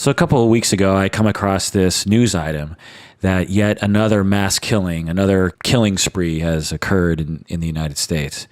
So a couple of weeks ago, I come across this news item that yet another mass killing, another killing spree has occurred in the United States.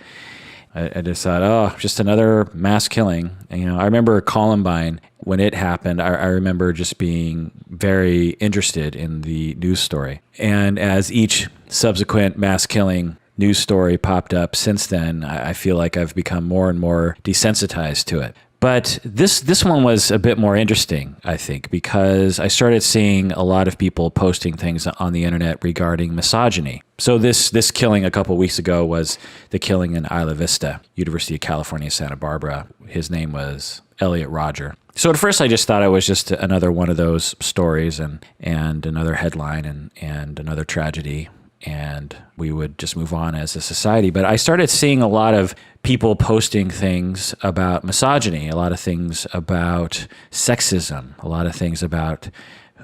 I just thought, oh, just another mass killing. And, I remember Columbine, when it happened, I remember just being very interested in the news story. And as each subsequent mass killing news story popped up since then, I feel like I've become more and more desensitized to it. But this one was a bit more interesting, I think, because I started seeing a lot of people posting things on the internet regarding misogyny. So this killing a couple of weeks ago was the killing in Isla Vista, University of California, Santa Barbara. His name was Elliot Rodger. So at first I just thought it was just another one of those stories and another headline and another tragedy, and we would just move on as a society. But I started seeing a lot of people posting things about misogyny, a lot of things about sexism, a lot of things about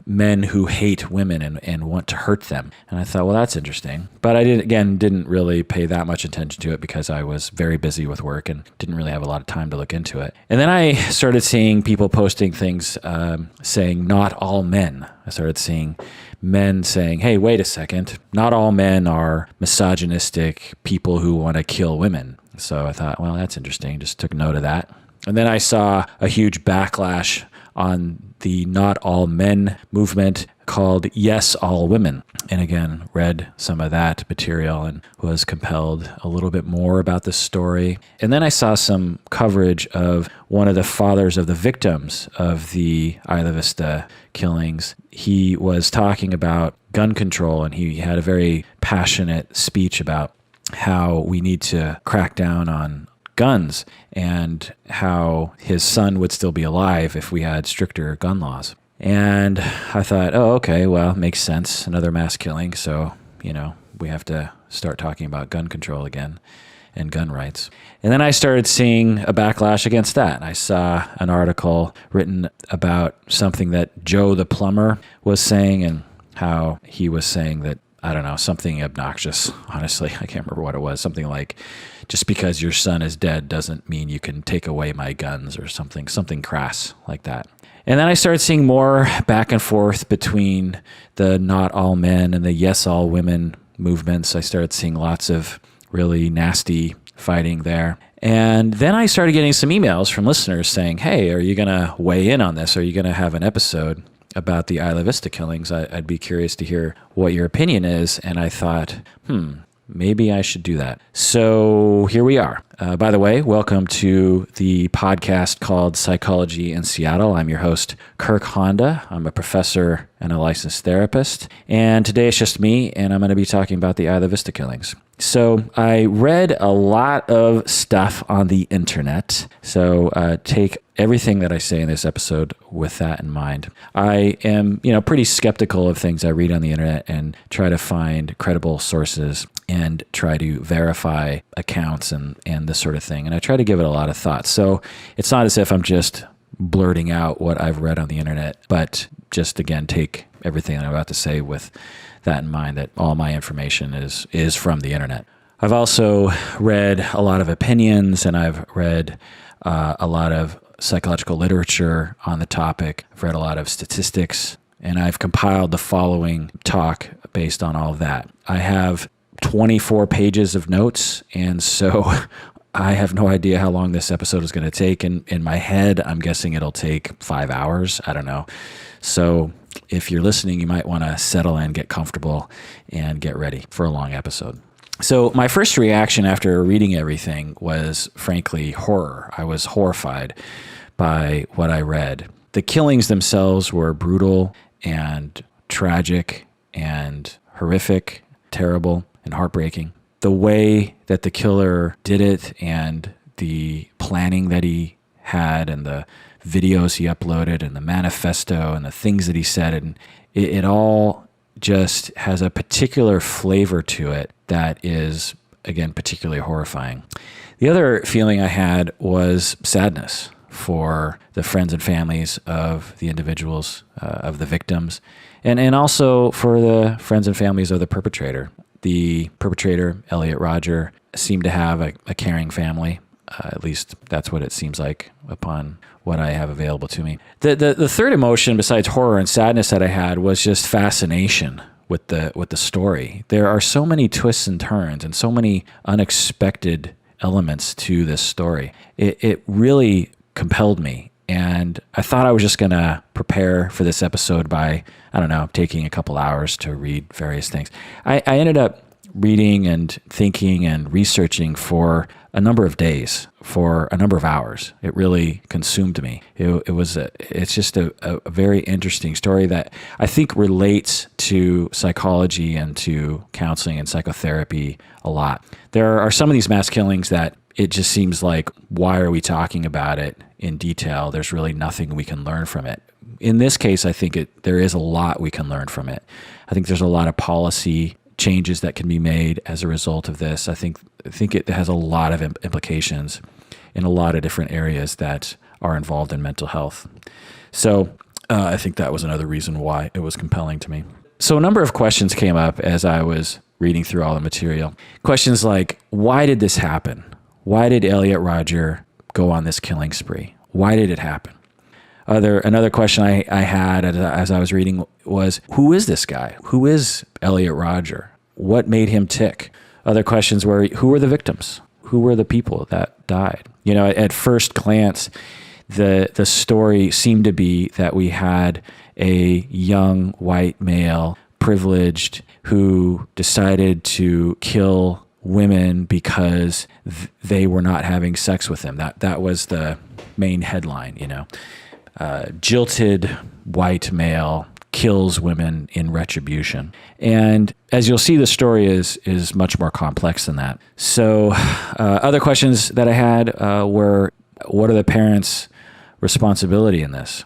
men who hate women and want to hurt them. And I thought, well, that's interesting. But I didn't really pay that much attention to it because I was very busy with work and didn't really have a lot of time to look into it. And then I started seeing people posting things saying, not all men. I started seeing men saying, hey, wait a second, not all men are misogynistic people who want to kill women. So I thought, well, that's interesting. Just took note of that. And then I saw a huge backlash on the Not All Men movement called Yes, All Women. And again, read some of that material and was compelled a little bit more about this story. And then I saw some coverage of one of the fathers of the victims of the Isla Vista killings. He was talking about gun control, and he had a very passionate speech about how we need to crack down on guns and how his son would still be alive if we had stricter gun laws. And I thought, oh, okay, well, makes sense. Another mass killing. So, we have to start talking about gun control again and gun rights. And then I started seeing a backlash against that. I saw an article written about something that Joe the plumber was saying, and how he was saying that, I don't know, something obnoxious. Honestly, I can't remember what it was. Something like, just because your son is dead doesn't mean you can take away my guns, or something crass like that. And then I started seeing more back and forth between the Not All Men and the Yes, All Women movements. I started seeing lots of really nasty fighting there. And then I started getting some emails from listeners saying, hey, are you going to weigh in on this? Are you going to have an episode about the Isla Vista killings? I'd be curious to hear what your opinion is. And I thought, maybe I should do that. So here we are. By the way, welcome to the podcast called Psychology in Seattle. I'm your host, Kirk Honda. I'm a professor and a licensed therapist. And today it's just me, and I'm going to be talking about the Isla Vista killings. So I read a lot of stuff on the internet. So take everything that I say in this episode with that in mind. I am, pretty skeptical of things I read on the internet and try to find credible sources and try to verify accounts and this sort of thing. And I try to give it a lot of thought. So it's not as if I'm just blurting out what I've read on the internet, but just, again, take everything I'm about to say with that in mind, that all my information is from the internet. I've also read a lot of opinions, and I've read a lot of psychological literature on the topic. I've read a lot of statistics, and I've compiled the following talk based on all of that. I have 24 pages of notes, and so I have no idea how long this episode is going to take. In my head, I'm guessing it'll take 5 hours. I don't know. So if you're listening, you might want to settle in, get comfortable, and get ready for a long episode. So my first reaction after reading everything was, frankly, horror. I was horrified by what I read. The killings themselves were brutal and tragic and horrific, terrible and heartbreaking. The way that the killer did it, and the planning that he had, and the videos he uploaded, and the manifesto, and the things that he said, and it all just has a particular flavor to it that is, again, particularly horrifying. The other feeling I had was sadness for the friends and families of the individuals, of the victims, and also for the friends and families of the perpetrator. The perpetrator, Elliot Rodger, seemed to have a caring family. At least that's what it seems like upon what I have available to me. The third emotion besides horror and sadness that I had was just fascination with the story. There are so many twists and turns and so many unexpected elements to this story. It really compelled me. And I thought I was just going to prepare for this episode by, I don't know, taking a couple hours to read various things. I ended up reading and thinking and researching for a number of days, for a number of hours. It really consumed me. It's just a very interesting story that I think relates to psychology and to counseling and psychotherapy a lot. There are some of these mass killings that it just seems like, why are we talking about it in detail? There's really nothing we can learn from it. In this case, I think there is a lot we can learn from it. I think there's a lot of policy changes that can be made as a result of this. I think it has a lot of implications in a lot of different areas that are involved in mental health. So I think that was another reason why it was compelling to me. So a number of questions came up as I was reading through all the material. Questions like, why did this happen? Why did Elliot Rodger go on this killing spree? Why did it happen? Another question I had as I was reading was, who is this guy? Who is Elliot Rodger? What made him tick? Other questions were, who were the victims? Who were the people that died? At first glance, the story seemed to be that we had a young white male, privileged, who decided to kill women because they were not having sex with him. That was the main headline, jilted white male kills women in retribution. And as you'll see, the story is much more complex than that. So other questions that I had were, what are the parents' responsibility in this?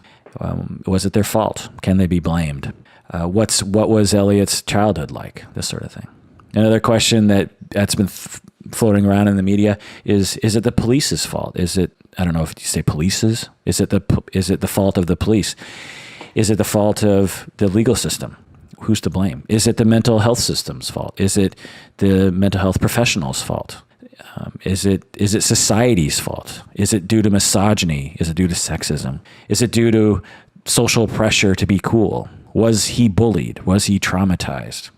Was it their fault? Can they be blamed? What was Elliot's childhood like? This sort of thing. Another question that's been floating around in the media is it the police's fault? Is it, I don't know if you say police's, is it the fault of the police? Is it the fault of the legal system? Who's to blame? Is it the mental health system's fault? Is it the mental health professionals' fault? Is it society's fault? Is it due to misogyny? Is it due to sexism? Is it due to social pressure to be cool? Was he bullied? Was he traumatized?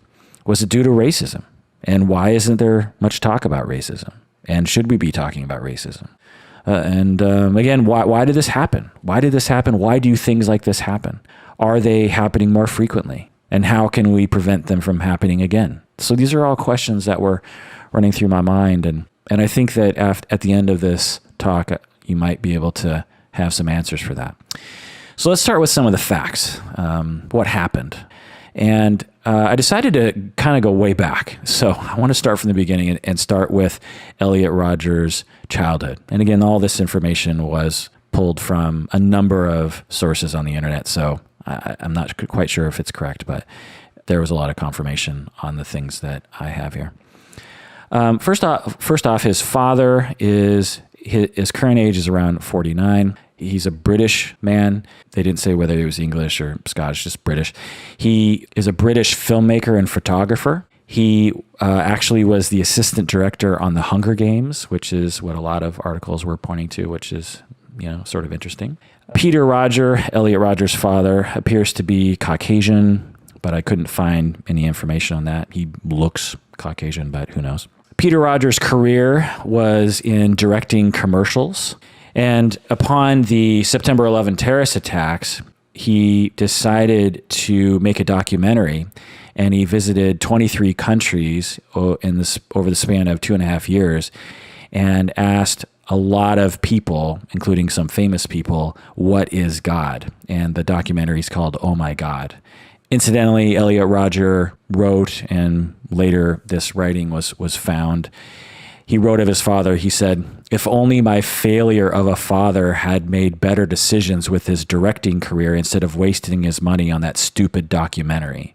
Was it due to racism? And why isn't there much talk about racism? And should we be talking about racism? Again, why did this happen? Why did this happen? Why do things like this happen? Are they happening more frequently? And how can we prevent them from happening again? So these are all questions that were running through my mind. And I think that at the end of this talk, you might be able to have some answers for that. So let's start with some of the facts. What happened? And I decided to kind of go way back. So I want to start from the beginning and start with Elliot Rodger's childhood. And again, all this information was pulled from a number of sources on the internet. So I'm not quite sure if it's correct, but there was a lot of confirmation on the things that I have here. First off, his father his current age is around 49. He's a British man. They didn't say whether he was English or Scottish, just British. He is a British filmmaker and photographer. He actually was the assistant director on The Hunger Games, which is what a lot of articles were pointing to, which is, sort of interesting. Peter Rodger, Elliot Rodger's father, appears to be Caucasian, but I couldn't find any information on that. He looks Caucasian, but who knows? Peter Rodger's career was in directing commercials. And upon the September 11 terrorist attacks, he decided to make a documentary, and he visited 23 countries over the span of 2.5 years and asked a lot of people, including some famous people, what is God? And the documentary is called Oh My God. Incidentally, Elliot Rodger wrote, and later this writing was found. He wrote of his father, he said, "If only my failure of a father had made better decisions with his directing career instead of wasting his money on that stupid documentary."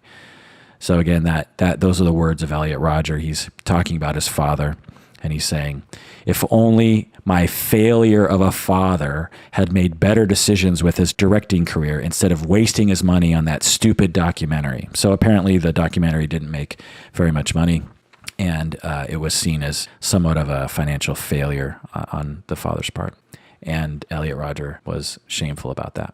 So again, those are the words of Elliot Rodger. He's talking about his father, and he's saying, if only my failure of a father had made better decisions with his directing career instead of wasting his money on that stupid documentary. So apparently the documentary didn't make very much money, and it was seen as somewhat of a financial failure on the father's part. And Elliot Rodger was shameful about that.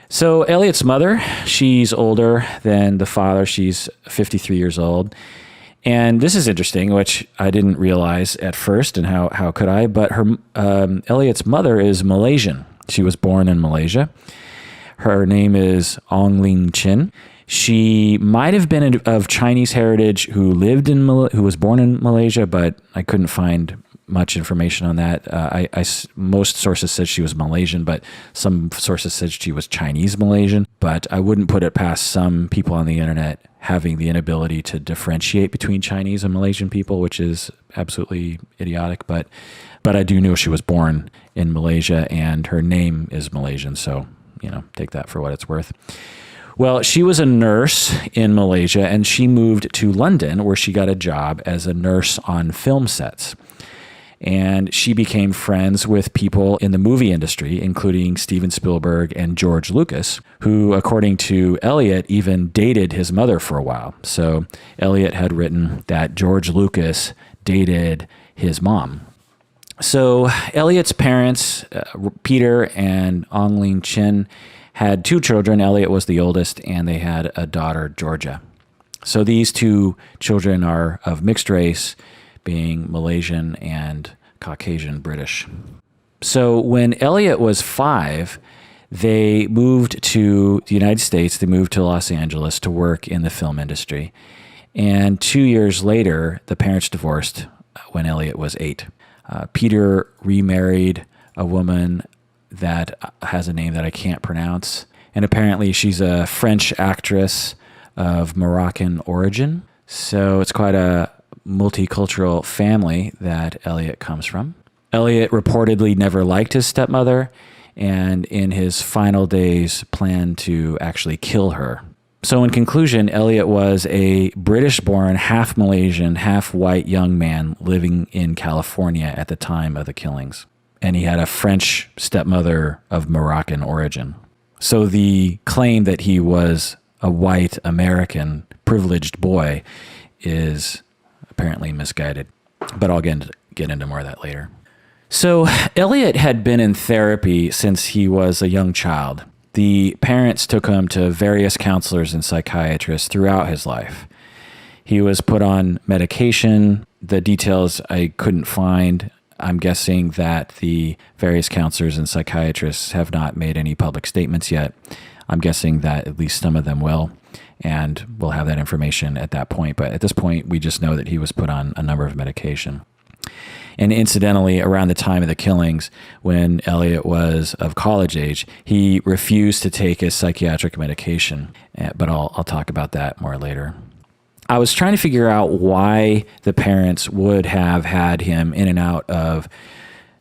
So Elliot's mother, she's older than the father. She's 53 years old. And this is interesting, which I didn't realize at first, and how could I? But Elliot's mother is Malaysian. She was born in Malaysia. Her name is Ong Ling Chin. She might have been of Chinese heritage who was born in Malaysia, but I couldn't find much information on that. Most sources said she was Malaysian, but some sources said she was Chinese Malaysian. But I wouldn't put it past some people on the internet having the inability to differentiate between Chinese and Malaysian people, which is absolutely idiotic. But I do know she was born in Malaysia, and her name is Malaysian, so take that for what it's worth. Well, she was a nurse in Malaysia, and she moved to London, where she got a job as a nurse on film sets. And she became friends with people in the movie industry, including Steven Spielberg and George Lucas, who, according to Elliot, even dated his mother for a while. So Elliot had written that George Lucas dated his mom. So Elliot's parents, Peter and Ong Ling Chin, had two children. Elliot was the oldest, and they had a daughter, Georgia. So these two children are of mixed race, being Malaysian and Caucasian British. So when Elliot was 5, they moved to the United States. They moved to Los Angeles to work in the film industry. And 2 years later, the parents divorced when Elliot was 8. Peter remarried a woman that has a name that I can't pronounce. And apparently she's a French actress of Moroccan origin. So it's quite a multicultural family that Elliot comes from. Elliot reportedly never liked his stepmother, and in his final days planned to actually kill her. So in conclusion, Elliot was a British-born, half Malaysian, half white young man living in California at the time of the killings. And he had a French stepmother of Moroccan origin. So the claim that he was a white American privileged boy is apparently misguided. But I'll get into more of that later. So Elliot had been in therapy since he was a young child. The parents took him to various counselors and psychiatrists throughout his life. He was put on medication. The details I couldn't find. I'm guessing that the various counselors and psychiatrists have not made any public statements yet. I'm guessing that at least some of them will, and we'll have that information at that point. But at this point, we just know that he was put on a number of medication. And incidentally, around the time of the killings, when Elliot was of college age, he refused to take his psychiatric medication. But I'll talk about that more later. I was trying to figure out why the parents would have had him in and out of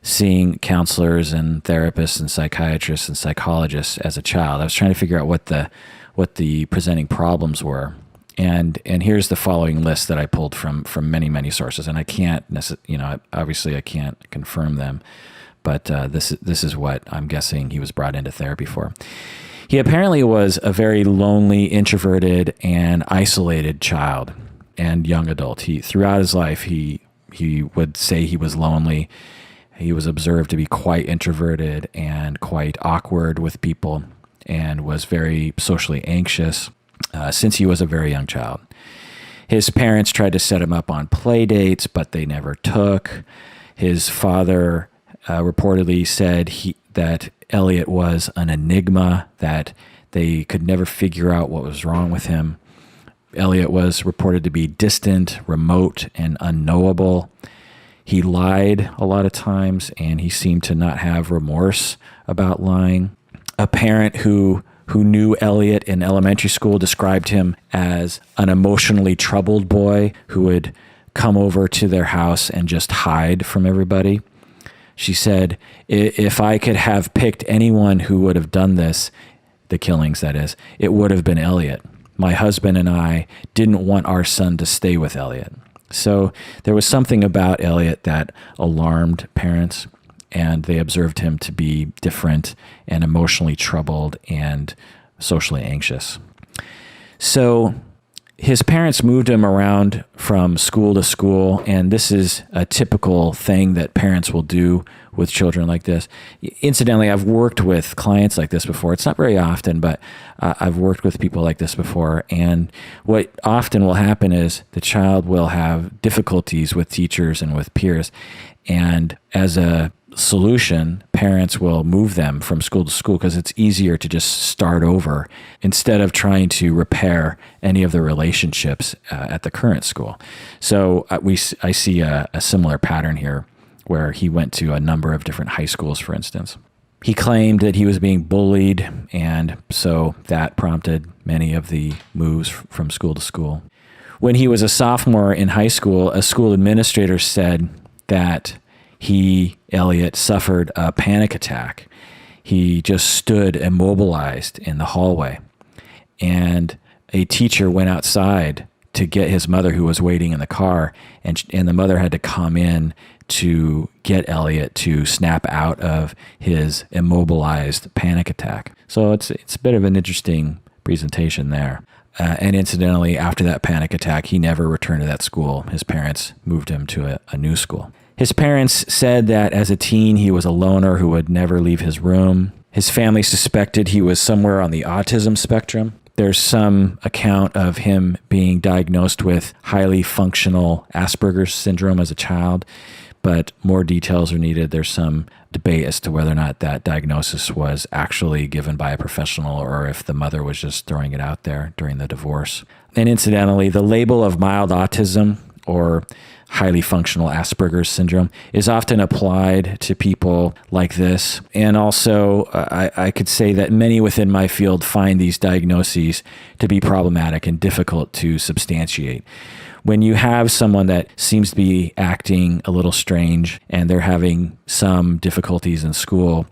seeing counselors and therapists and psychiatrists and psychologists as a child. I was trying to figure out what the presenting problems were. And here's the following list that I pulled from many sources, and I can't obviously I can't confirm them, but this is what I'm guessing he was brought into therapy for. He apparently was a very lonely, introverted, and isolated child and young adult. Throughout his life, he would say he was lonely. He was observed to be quite introverted and quite awkward with people, and was very socially anxious since he was a very young child. His parents tried to set him up on play dates, but they never took. His father reportedly said that Elliot was an enigma, that they could never figure out what was wrong with him. Elliot was reported to be distant, remote, and unknowable. He lied a lot of times, and he seemed to not have remorse about lying. A parent who knew Elliot in elementary school described him as an emotionally troubled boy who would come over to their house and just hide from everybody. She said, if I could have picked anyone who would have done this, the killings that is, it would have been Elliot. My husband and I didn't want our son to stay with Elliot. So there was something about Elliot that alarmed parents, and they observed him to be different and emotionally troubled and socially anxious. So his parents moved him around from school to school, and this is a typical thing that parents will do with children like this. Incidentally, I've worked with clients like this before. It's not very often, but I've worked with people like this before. And what often will happen is the child will have difficulties with teachers and with peers. And as a solution, parents will move them from school to school because it's easier to just start over instead of trying to repair any of the relationships at the current school. So I see a similar pattern here where he went to a number of different high schools, for instance. He claimed that he was being bullied, and so that prompted many of the moves from school to school. When he was a sophomore in high school, a school administrator said that Elliot, suffered a panic attack. He just stood immobilized in the hallway. And a teacher went outside to get his mother, who was waiting in the car, and the mother had to come in to get Elliot to snap out of his immobilized panic attack. So it's a bit of an interesting presentation there. And incidentally, after that panic attack, he never returned to that school. His parents moved him to a new school. His parents said that as a teen, he was a loner who would never leave his room. His family suspected he was somewhere on the autism spectrum. There's some account of him being diagnosed with highly functional Asperger's syndrome as a child, but more details are needed. There's some debate as to whether or not that diagnosis was actually given by a professional or if the mother was just throwing it out there during the divorce. And incidentally, the label of mild autism or highly functional Asperger's syndrome is often applied to people like this. And also, I could say that many within my field find these diagnoses to be problematic and difficult to substantiate. When you have someone that seems to be acting a little strange and they're having some difficulties in school,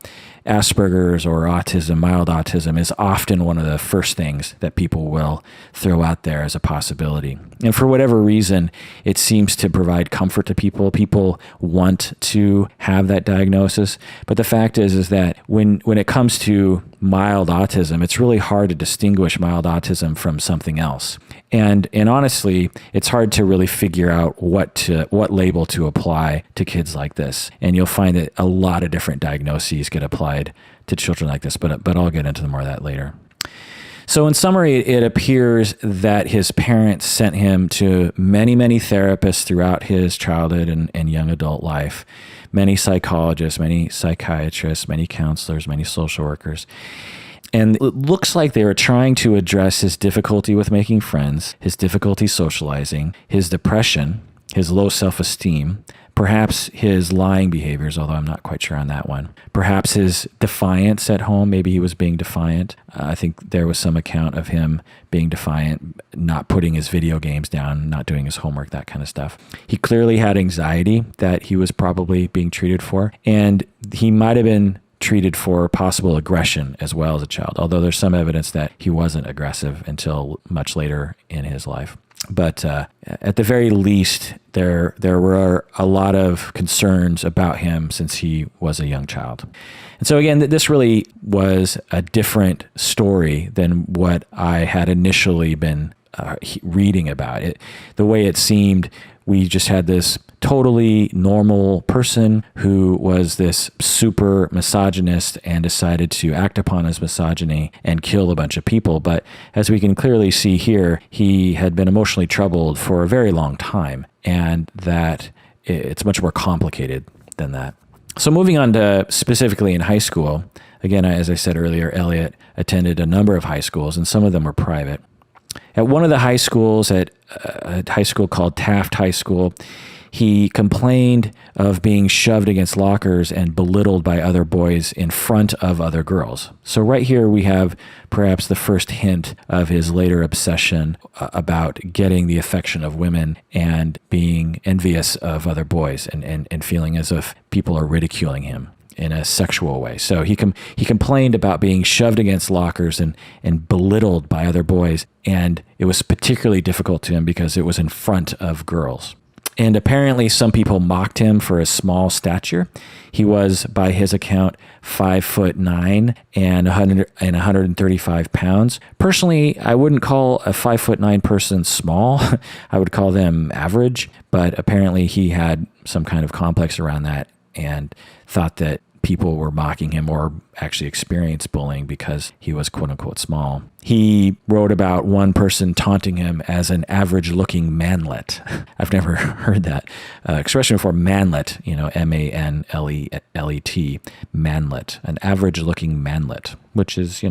Asperger's or autism, mild autism, is often one of the first things that people will throw out there as a possibility. And for whatever reason, it seems to provide comfort to people. People want to have that diagnosis. But the fact is that when it comes to mild autism, it's really hard to distinguish mild autism from something else. And honestly, it's hard to really figure out what label to apply to kids like this. And you'll find that a lot of different diagnoses get applied to children like this, but I'll get into more of that later. So in summary, it appears that his parents sent him to many, many therapists throughout his childhood and young adult life, many psychologists, many psychiatrists, many counselors, many social workers. And it looks like they were trying to address his difficulty with making friends, his difficulty socializing, his depression, his low self-esteem, perhaps his lying behaviors, although I'm not quite sure on that one. Perhaps his defiance at home. Maybe he was being defiant. I think there was some account of him being defiant, not putting his video games down, not doing his homework, that kind of stuff. He clearly had anxiety that he was probably being treated for, and he might have been treated for possible aggression as well as a child, although there's some evidence that he wasn't aggressive until much later in his life. But at the very least, there were a lot of concerns about him since he was a young child. And so again, this really was a different story than what I had initially been reading about it. The way it seemed, we just had this totally normal person who was this super misogynist and decided to act upon his misogyny and kill a bunch of people. But as we can clearly see here, he had been emotionally troubled for a very long time, and that it's much more complicated than that. So moving on to specifically in high school, again, as I said earlier, Elliot attended a number of high schools, and some of them were private. At one of the high schools, at a high school called Taft High School, he complained of being shoved against lockers and belittled by other boys in front of other girls. So right here we have perhaps the first hint of his later obsession about getting the affection of women and being envious of other boys and feeling as if people are ridiculing him in a sexual way. So he complained about being shoved against lockers and belittled by other boys, and it was particularly difficult to him because it was in front of girls. And apparently some people mocked him for his small stature. He was, by his account, 5'9" and 135 pounds. Personally, I wouldn't call a 5'9" person small. I would call them average, but apparently he had some kind of complex around that and thought that people were mocking him or actually experienced bullying because he was quote unquote small. He wrote about one person taunting him as an average looking manlet. I've never heard that expression before, manlet, manlet, manlet, an average looking manlet, which is,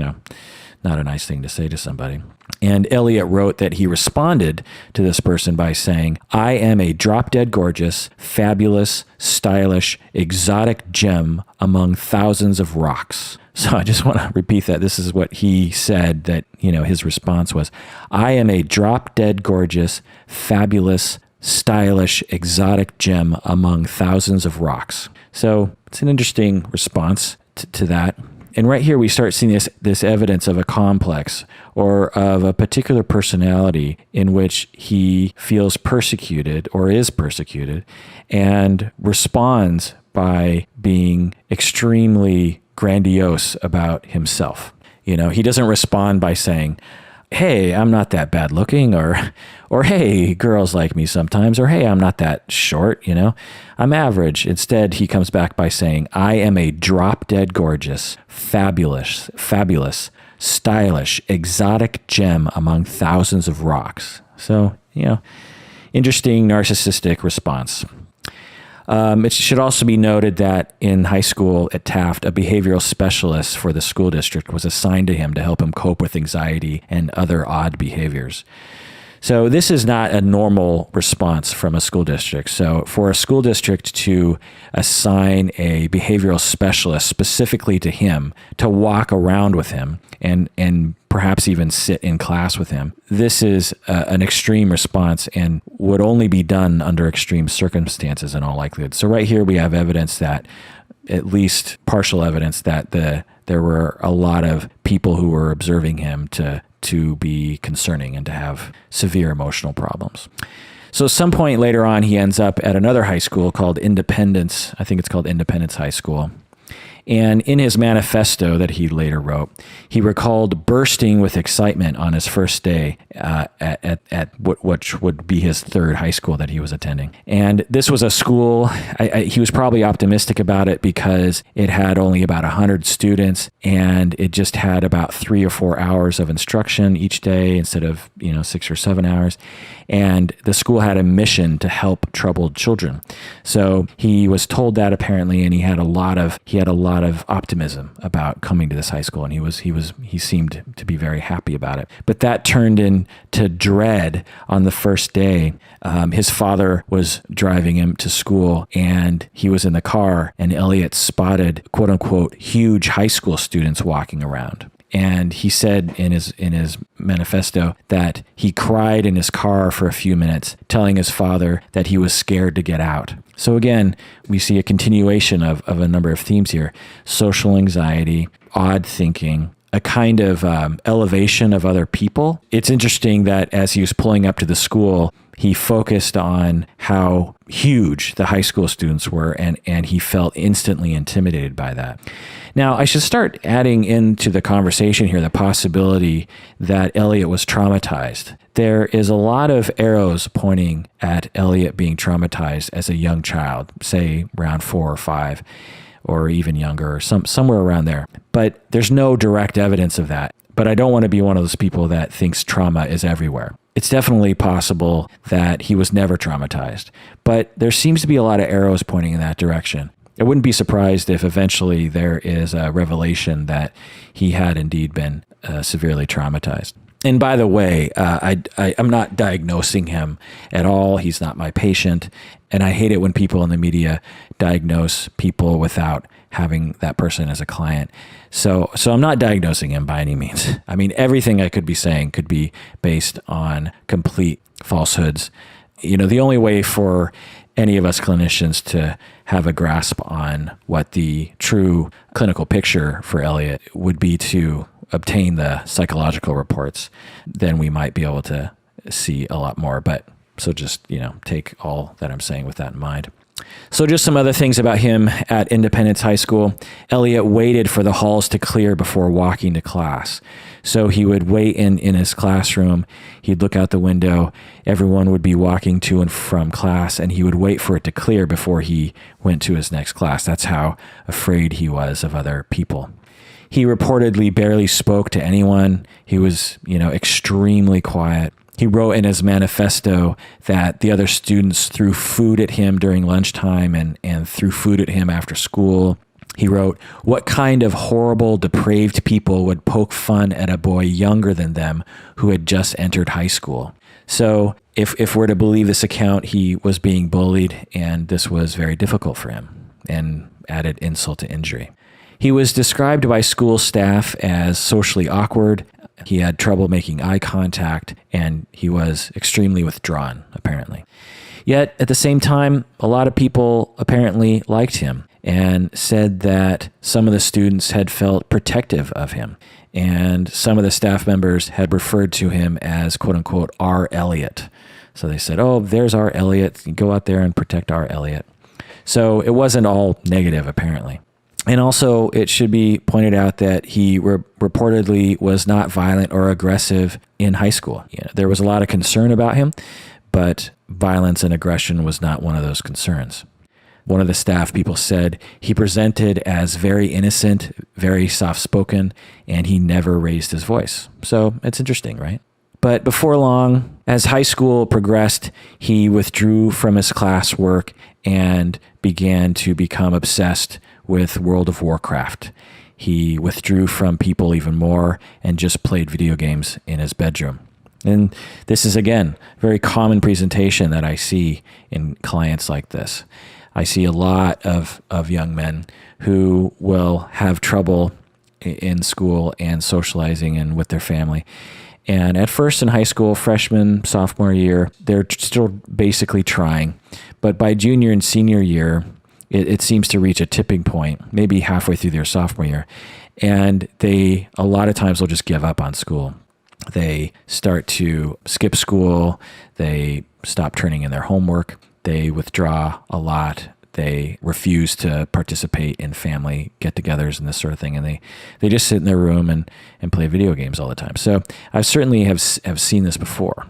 not a nice thing to say to somebody. And Elliot wrote that he responded to this person by saying, "I am a drop-dead gorgeous, fabulous, stylish, exotic gem among thousands of rocks." So I just want to repeat that. This is what he said, that, his response was, "I am a drop-dead gorgeous, fabulous, stylish, exotic gem among thousands of rocks." So it's an interesting response to that. And right here, we start seeing this evidence of a complex or of a particular personality in which he feels persecuted or is persecuted and responds by being extremely grandiose about himself. He doesn't respond by saying, "Hey, I'm not that bad looking," or "Hey, girls like me sometimes," or "Hey, I'm not that short, I'm average." Instead, he comes back by saying, "I am a drop-dead gorgeous, fabulous, stylish, exotic gem among thousands of rocks." So, interesting narcissistic response. It should also be noted that in high school at Taft, a behavioral specialist for the school district was assigned to him to help him cope with anxiety and other odd behaviors. So this is not a normal response from a school district. So for a school district to assign a behavioral specialist specifically to him to walk around with him and perhaps even sit in class with him, this is an extreme response and would only be done under extreme circumstances in all likelihood. So right here we have evidence that, at least partial evidence, that there were a lot of people who were observing him to be concerning and to have severe emotional problems. So at some point later on, he ends up at another high school called Independence. I think it's called Independence High School. And in his manifesto that he later wrote, he recalled bursting with excitement on his first day at which would be his third high school that he was attending. And this was a school, he was probably optimistic about it because it had only about 100 students and it just had about 3 or 4 hours of instruction each day instead of 6 or 7 hours. And the school had a mission to help troubled children. So he was told that apparently, and he had a lot of optimism about coming to this high school, and he seemed to be very happy about it. But that turned into dread on the first day. His father was driving him to school, and he was in the car, and Elliot spotted quote unquote huge high school students walking around. And he said in his manifesto that he cried in his car for a few minutes, telling his father that he was scared to get out. So again, we see a continuation of a number of themes here: social anxiety, odd thinking, a kind of elevation of other people. It's interesting that as he was pulling up to the school, he focused on how huge the high school students were, and he felt instantly intimidated by that. Now, I should start adding into the conversation here the possibility that Elliot was traumatized. There is a lot of arrows pointing at Elliot being traumatized as a young child, say around 4 or 5, or even younger, or somewhere around there. But there's no direct evidence of that. But I don't want to be one of those people that thinks trauma is everywhere. It's definitely possible that he was never traumatized, but there seems to be a lot of arrows pointing in that direction. I wouldn't be surprised if eventually there is a revelation that he had indeed been severely traumatized. And by the way, I'm not diagnosing him at all. He's not my patient. And I hate it when people in the media diagnose people without having that person as a client. So I'm not diagnosing him by any means. I mean, everything I could be saying could be based on complete falsehoods. The only way for any of us clinicians to have a grasp on what the true clinical picture for Elliot would be to obtain the psychological reports, then we might be able to see a lot more. But So just, take all that I'm saying with that in mind. So just some other things about him at Independence High School. Elliot waited for the halls to clear before walking to class. So he would wait in his classroom. He'd look out the window. Everyone would be walking to and from class, and he would wait for it to clear before he went to his next class. That's how afraid he was of other people. He reportedly barely spoke to anyone. He was, extremely quiet. He wrote in his manifesto that the other students threw food at him during lunchtime and threw food at him after school. He wrote, "What kind of horrible, depraved people would poke fun at a boy younger than them who had just entered high school?" So if we're to believe this account, he was being bullied, and this was very difficult for him and added insult to injury. He was described by school staff as socially awkward. He had trouble making eye contact, and he was extremely withdrawn, apparently. Yet, at the same time, a lot of people apparently liked him and said that some of the students had felt protective of him. And some of the staff members had referred to him as, quote unquote, our Elliot. So they said, "Oh, there's our Elliot. Go out there and protect our Elliot." So it wasn't all negative, apparently. And also, it should be pointed out that he reportedly was not violent or aggressive in high school. There was a lot of concern about him, but violence and aggression was not one of those concerns. One of the staff people said he presented as very innocent, very soft-spoken, and he never raised his voice. So it's interesting, right? But before long, as high school progressed, he withdrew from his classwork and began to become obsessed with World of Warcraft. He withdrew from people even more and just played video games in his bedroom. And this is, again, a very common presentation that I see in clients like this. I see a lot of young men who will have trouble in school and socializing and with their family. And at first in high school, freshman, sophomore year, they're still basically trying. But by junior and senior year, it seems to reach a tipping point, maybe halfway through their sophomore year. And they, a lot of times, will just give up on school. They start to skip school. They stop turning in their homework. They withdraw a lot. They refuse to participate in family get-togethers and this sort of thing. And they just sit in their room and play video games all the time. So I certainly have seen this before.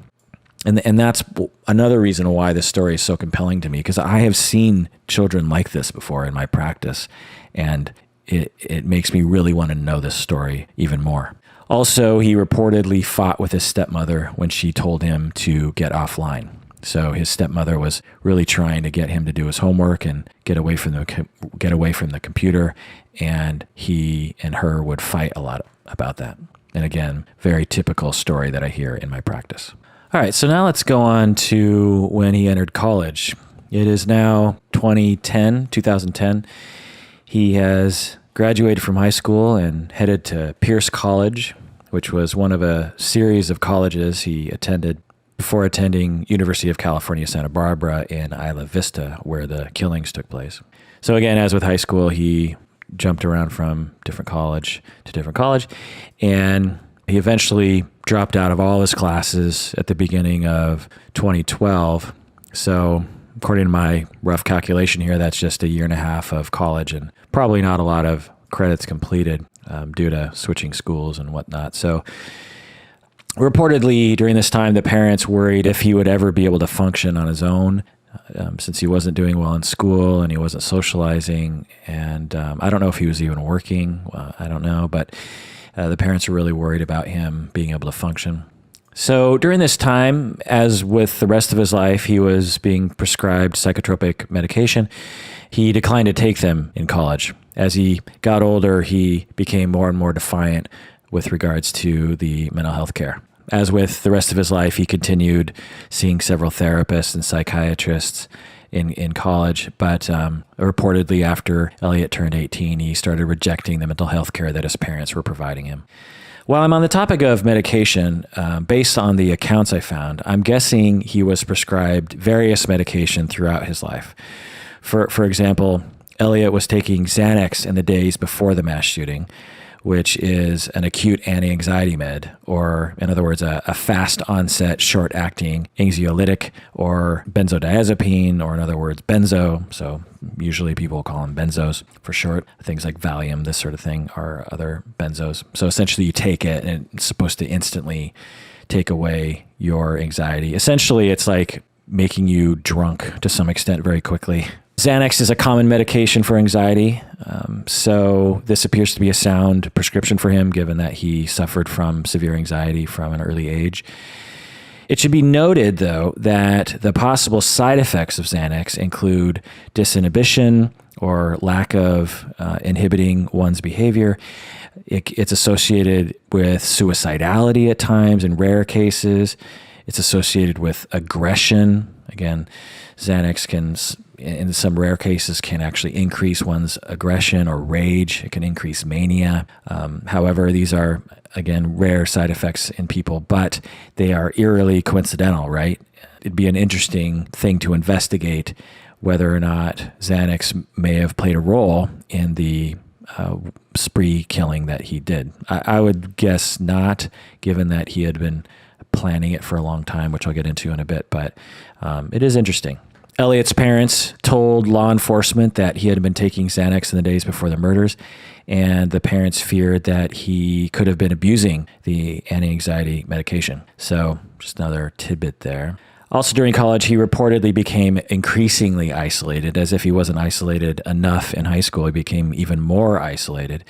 And that's another reason why this story is so compelling to me, because I have seen children like this before in my practice, and it makes me really want to know this story even more. Also, he reportedly fought with his stepmother when she told him to get offline. So his stepmother was really trying to get him to do his homework and get away from the computer, and he and her would fight a lot about that. And again, very typical story that I hear in my practice. All right, so now let's go on to when he entered college. It is now 2010. He has graduated from high school and headed to Pierce College, which was one of a series of colleges he attended before attending University of California, Santa Barbara in Isla Vista, where the killings took place. So again, as with high school, he jumped around from different college to different college, and he eventually dropped out of all his classes at the beginning of 2012. So according to my rough calculation here, that's just a year and a half of college and probably not a lot of credits completed due to switching schools and whatnot. So reportedly during this time, the parents worried if he would ever be able to function on his own, since he wasn't doing well in school and he wasn't socializing. And I don't know if he was even working. I don't know, but the parents were really worried about him being able to function. So during this time, as with the rest of his life, he was being prescribed psychotropic medication. He declined to take them in college. As he got older, he became more and more defiant with regards to the mental health care. As with the rest of his life, he continued seeing several therapists and psychiatrists in college, but reportedly after Elliot turned 18, he started rejecting the mental health care that his parents were providing him. While I'm on the topic of medication, based on the accounts I found, I'm guessing he was prescribed various medication throughout his life. For example, Elliot was taking Xanax in the days before the mass shooting, which is an acute anti-anxiety med, or in other words, a fast onset, short-acting anxiolytic, or benzodiazepine, or in other words, benzo. So usually people call them benzos for short. Things like Valium, this sort of thing, are other benzos. So essentially you take it and it's supposed to instantly take away your anxiety. Essentially, it's like making you drunk to some extent very quickly. Xanax is a common medication for anxiety, so this appears to be a sound prescription for him, given that he suffered from severe anxiety from an early age. It should be noted, though, that the possible side effects of Xanax include disinhibition or lack of inhibiting one's behavior. It's associated with suicidality at times in rare cases. It's associated with aggression. Again, Xanax can, in some rare cases, can actually increase one's aggression or rage. It can increase mania. However, these are, again, rare side effects in people, but they are eerily coincidental, right? It'd be an interesting thing to investigate whether or not Xanax may have played a role in the spree killing that he did. I would guess not, given that he had been planning it for a long time, which I'll get into in a bit, but it is interesting. Elliot's parents told law enforcement that he had been taking Xanax in the days before the murders, and the parents feared that he could have been abusing the anti-anxiety medication. So just another tidbit there. Also during college, he reportedly became increasingly isolated. As if he wasn't isolated enough in high school, he became even more isolated.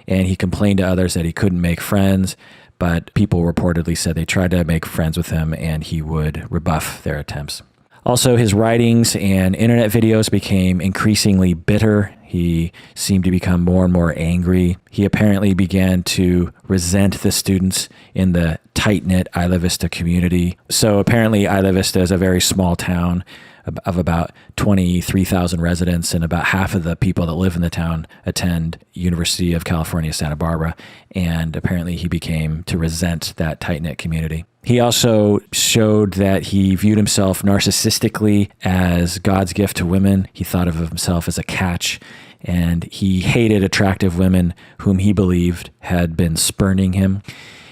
And he complained to others that he couldn't make friends, but people reportedly said they tried to make friends with him and he would rebuff their attempts. Also, his writings and internet videos became increasingly bitter. He seemed to become more and more angry. He apparently began to resent the students in the tight-knit Isla Vista community. So apparently Isla Vista is a very small town of about 23,000 residents, and about half of the people that live in the town attend University of California, Santa Barbara. And apparently he began to resent that tight-knit community. He also showed that he viewed himself narcissistically as God's gift to women. He thought of himself as a catch, and he hated attractive women whom he believed had been spurning him.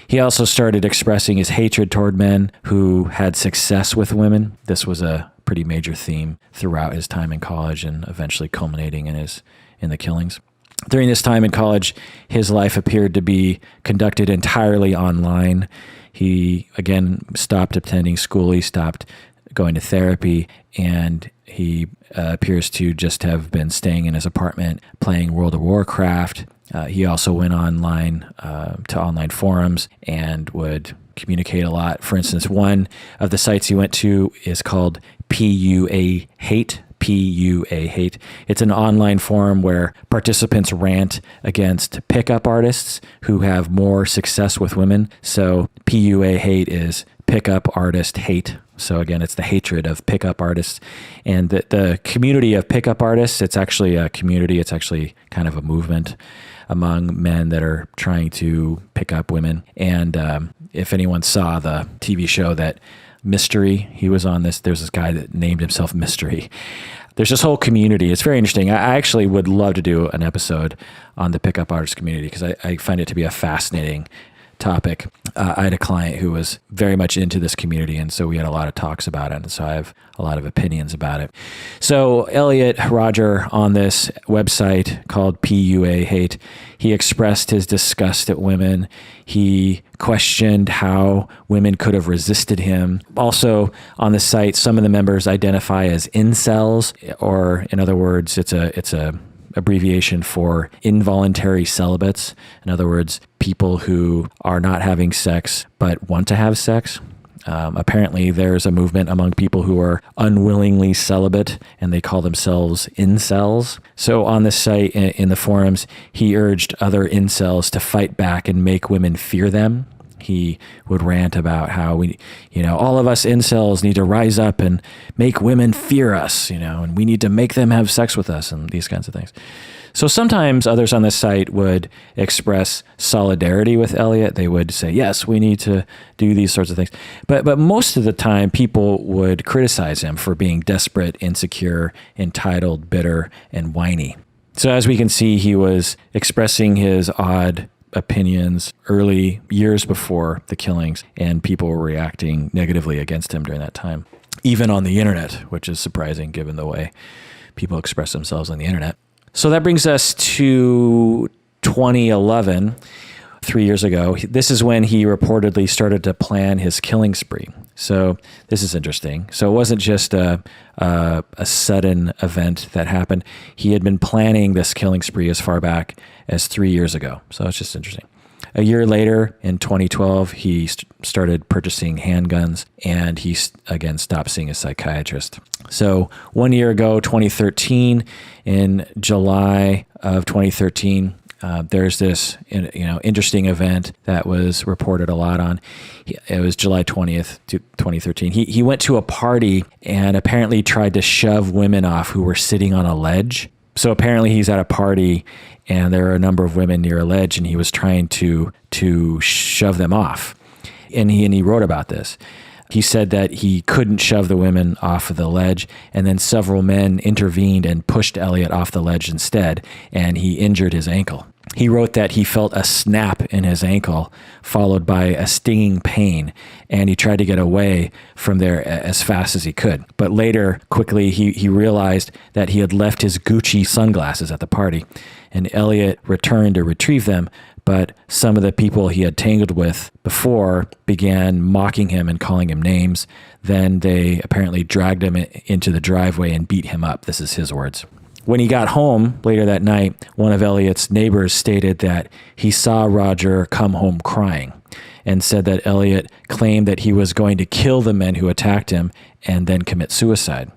He also started expressing his hatred toward men who had success with women. This was a pretty major theme throughout his time in college and eventually culminating in the killings. During this time in college, his life appeared to be conducted entirely online. He, again, stopped attending school. He stopped going to therapy, and he appears to just have been staying in his apartment playing World of Warcraft. He also went online to online forums and would communicate a lot. For instance, one of the sites he went to is called PUA Hate. PUA Hate. It's an online forum where participants rant against pickup artists who have more success with women. So PUA Hate is pickup artist hate. So again, it's the hatred of pickup artists. And the community of pickup artists, it's actually a community. It's actually kind of a movement among men that are trying to pick up women. And if anyone saw the TV show that Mystery, he was on this, there's this guy that named himself Mystery. There's this whole community. It's very interesting. I actually would love to do an episode on the pickup artist community because I find it to be a fascinating topic. I had a client who was very much into this community, and so we had a lot of talks about it, and so I have a lot of opinions about it. So Elliot Rodger, on this website called PUA Hate, he expressed his disgust at women. He questioned how women could have resisted him. Also on the site, some of the members identify as incels, or in other words, it's a abbreviation for involuntary celibates. In other words, people who are not having sex but want to have sex. Apparently, there's a movement among people who are unwillingly celibate, and they call themselves incels. So on this site, in the forums, he urged other incels to fight back and make women fear them. He would rant about how all of us incels need to rise up and make women fear us, and we need to make them have sex with us and these kinds of things. So sometimes others on this site would express solidarity with Elliot. They would say, yes, we need to do these sorts of things. But most of the time, people would criticize him for being desperate, insecure, entitled, bitter, and whiny. So as we can see, he was expressing his odd opinions early years before the killings, and people were reacting negatively against him during that time, even on the internet, which is surprising given the way people express themselves on the internet. So that brings us to 2011, 3 years ago. This is when he reportedly started to plan his killing spree. So this is interesting. So it wasn't just a sudden event that happened. He had been planning this killing spree as far back as 3 years ago. So it's just interesting. A year later, in 2012, he started purchasing handguns, and he, again, stopped seeing a psychiatrist. So 1 year ago, 2013, in July of 2013, there's this interesting event that was reported a lot on. It was July 20th, 2013. He went to a party and apparently tried to shove women off who were sitting on a ledge. So apparently he's at a party and there are a number of women near a ledge, and he was trying to shove them off. And he wrote about this. He said that he couldn't shove the women off of the ledge, and then several men intervened and pushed Elliot off the ledge instead, and he injured his ankle. He wrote that he felt a snap in his ankle followed by a stinging pain, and he tried to get away from there as fast as he could. But later, quickly, he realized that he had left his Gucci sunglasses at the party, and Elliot returned to retrieve them, but some of the people he had tangled with before began mocking him and calling him names. Then they apparently dragged him into the driveway and beat him up. This is his words. When he got home later that night, one of Elliot's neighbors stated that he saw Rodger come home crying, and said that Elliot claimed that he was going to kill the men who attacked him and then commit suicide.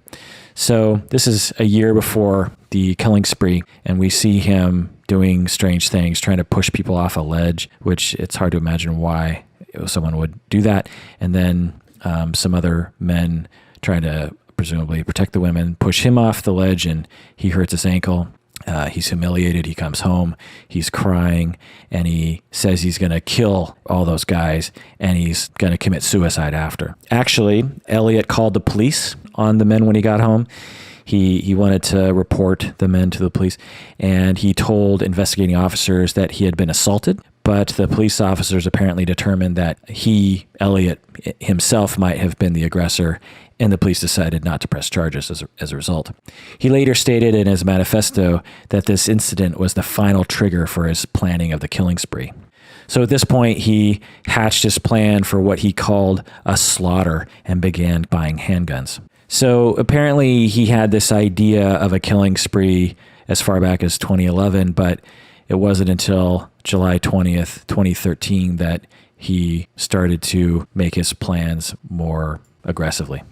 So this is a year before the killing spree, and we see him doing strange things, trying to push people off a ledge, which it's hard to imagine why someone would do that. And then some other men trying to presumably protect the women, push him off the ledge, and he hurts his ankle. He's humiliated. He comes home. He's crying, and he says he's going to kill all those guys, and he's going to commit suicide after. Actually, Elliot called the police on the men when he got home. He wanted to report the men to the police, and he told investigating officers that he had been assaulted, but the police officers apparently determined that Elliot himself might have been the aggressor, and the police decided not to press charges as a result. He later stated in his manifesto that this incident was the final trigger for his planning of the killing spree. So at this point, he hatched his plan for what he called a slaughter and began buying handguns. So apparently he had this idea of a killing spree as far back as 2011, but it wasn't until July 20th, 2013 that he started to make his plans more aggressively.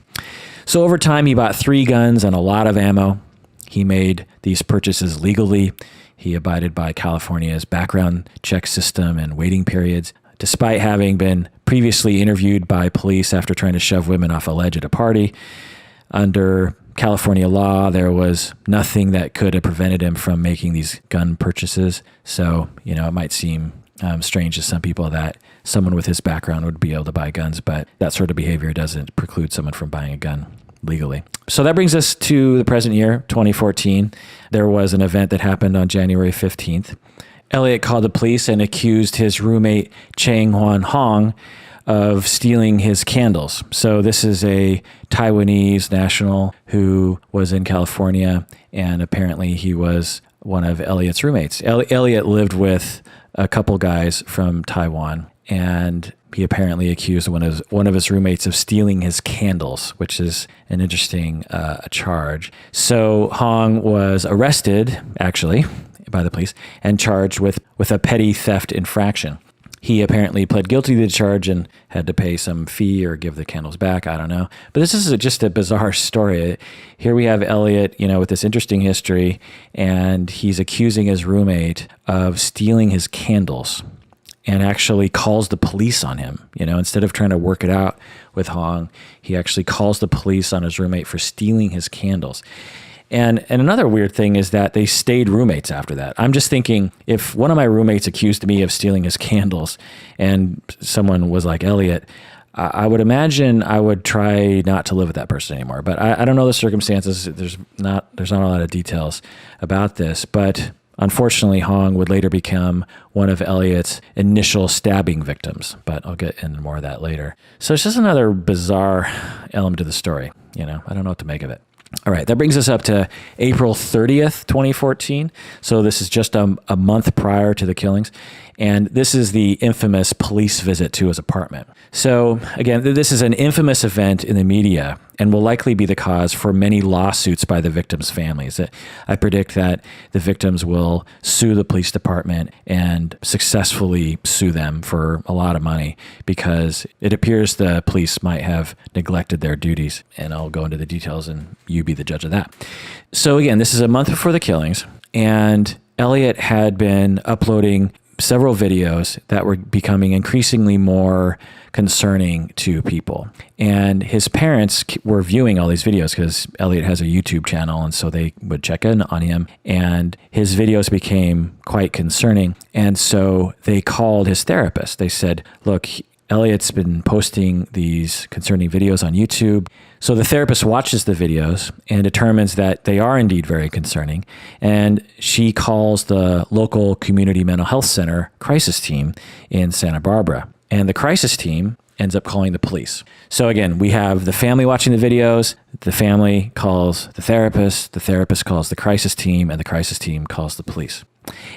So over time, he bought 3 guns and a lot of ammo. He made these purchases legally. He abided by California's background check system and waiting periods. Despite having been previously interviewed by police after trying to shove women off a ledge at a party, under California law, there was nothing that could have prevented him from making these gun purchases. So, it might seem strange to some people that someone with his background would be able to buy guns, but that sort of behavior doesn't preclude someone from buying a gun legally. So that brings us to the present year, 2014. There was an event that happened on January 15th. Elliot called the police and accused his roommate, Chang Hwan Hong, of stealing his candles. So this is a Taiwanese national who was in California, and apparently he was one of Elliot's roommates. Elliot lived with a couple guys from Taiwan, and he apparently accused one of his roommates of stealing his candles, which is an interesting charge. So Hong was arrested, actually, by the police and charged with a petty theft infraction. He apparently pled guilty to the charge and had to pay some fee or give the candles back. I don't know. But this is just a bizarre story. Here we have Elliot, with this interesting history, and he's accusing his roommate of stealing his candles and actually calls the police on him. Instead of trying to work it out with Hong, he actually calls the police on his roommate for stealing his candles. And another weird thing is that they stayed roommates after that. I'm just thinking, if one of my roommates accused me of stealing his candles and someone was like Elliot, I would imagine I would try not to live with that person anymore. But I don't know the circumstances. There's not a lot of details about this. But Unfortunately, Hong would later become one of Elliot's initial stabbing victims, but I'll get into more of that later. So it's just another bizarre element to the story. I don't know what to make of it. All right, that brings us up to April 30th, 2014. So this is just a month prior to the killings. And this is the infamous police visit to his apartment. So again, this is an infamous event in the media and will likely be the cause for many lawsuits by the victims' families. I predict that the victims will sue the police department and successfully sue them for a lot of money because it appears the police might have neglected their duties. And I'll go into the details and you be the judge of that. So again, this is a month before the killings, and Elliot had been uploading several videos that were becoming increasingly more concerning to people. And his parents were viewing all these videos because Elliot has a YouTube channel, and so they would check in on him, and his videos became quite concerning. And so they called his therapist. They said, look, Elliot's been posting these concerning videos on YouTube. So the therapist watches the videos and determines that they are indeed very concerning. And she calls the local community mental health center crisis team in Santa Barbara. And the crisis team ends up calling the police. So again, we have the family watching the videos. The family calls the therapist calls the crisis team, and the crisis team calls the police.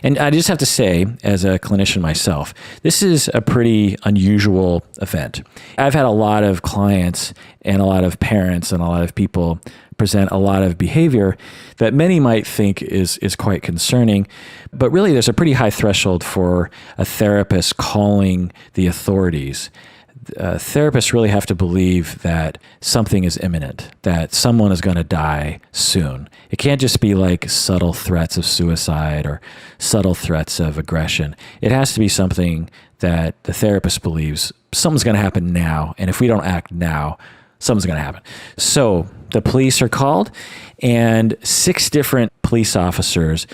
And I just have to say, as a clinician myself, this is a pretty unusual event. I've had a lot of clients and a lot of parents and a lot of people present a lot of behavior that many might think is quite concerning, but really there's a pretty high threshold for a therapist calling the authorities. Therapists really have to believe that something is imminent, that someone is going to die soon. It can't just be like subtle threats of suicide or subtle threats of aggression. It has to be something that the therapist believes something's going to happen now, and if we don't act now, something's going to happen. So the police are called, and 6 different police officers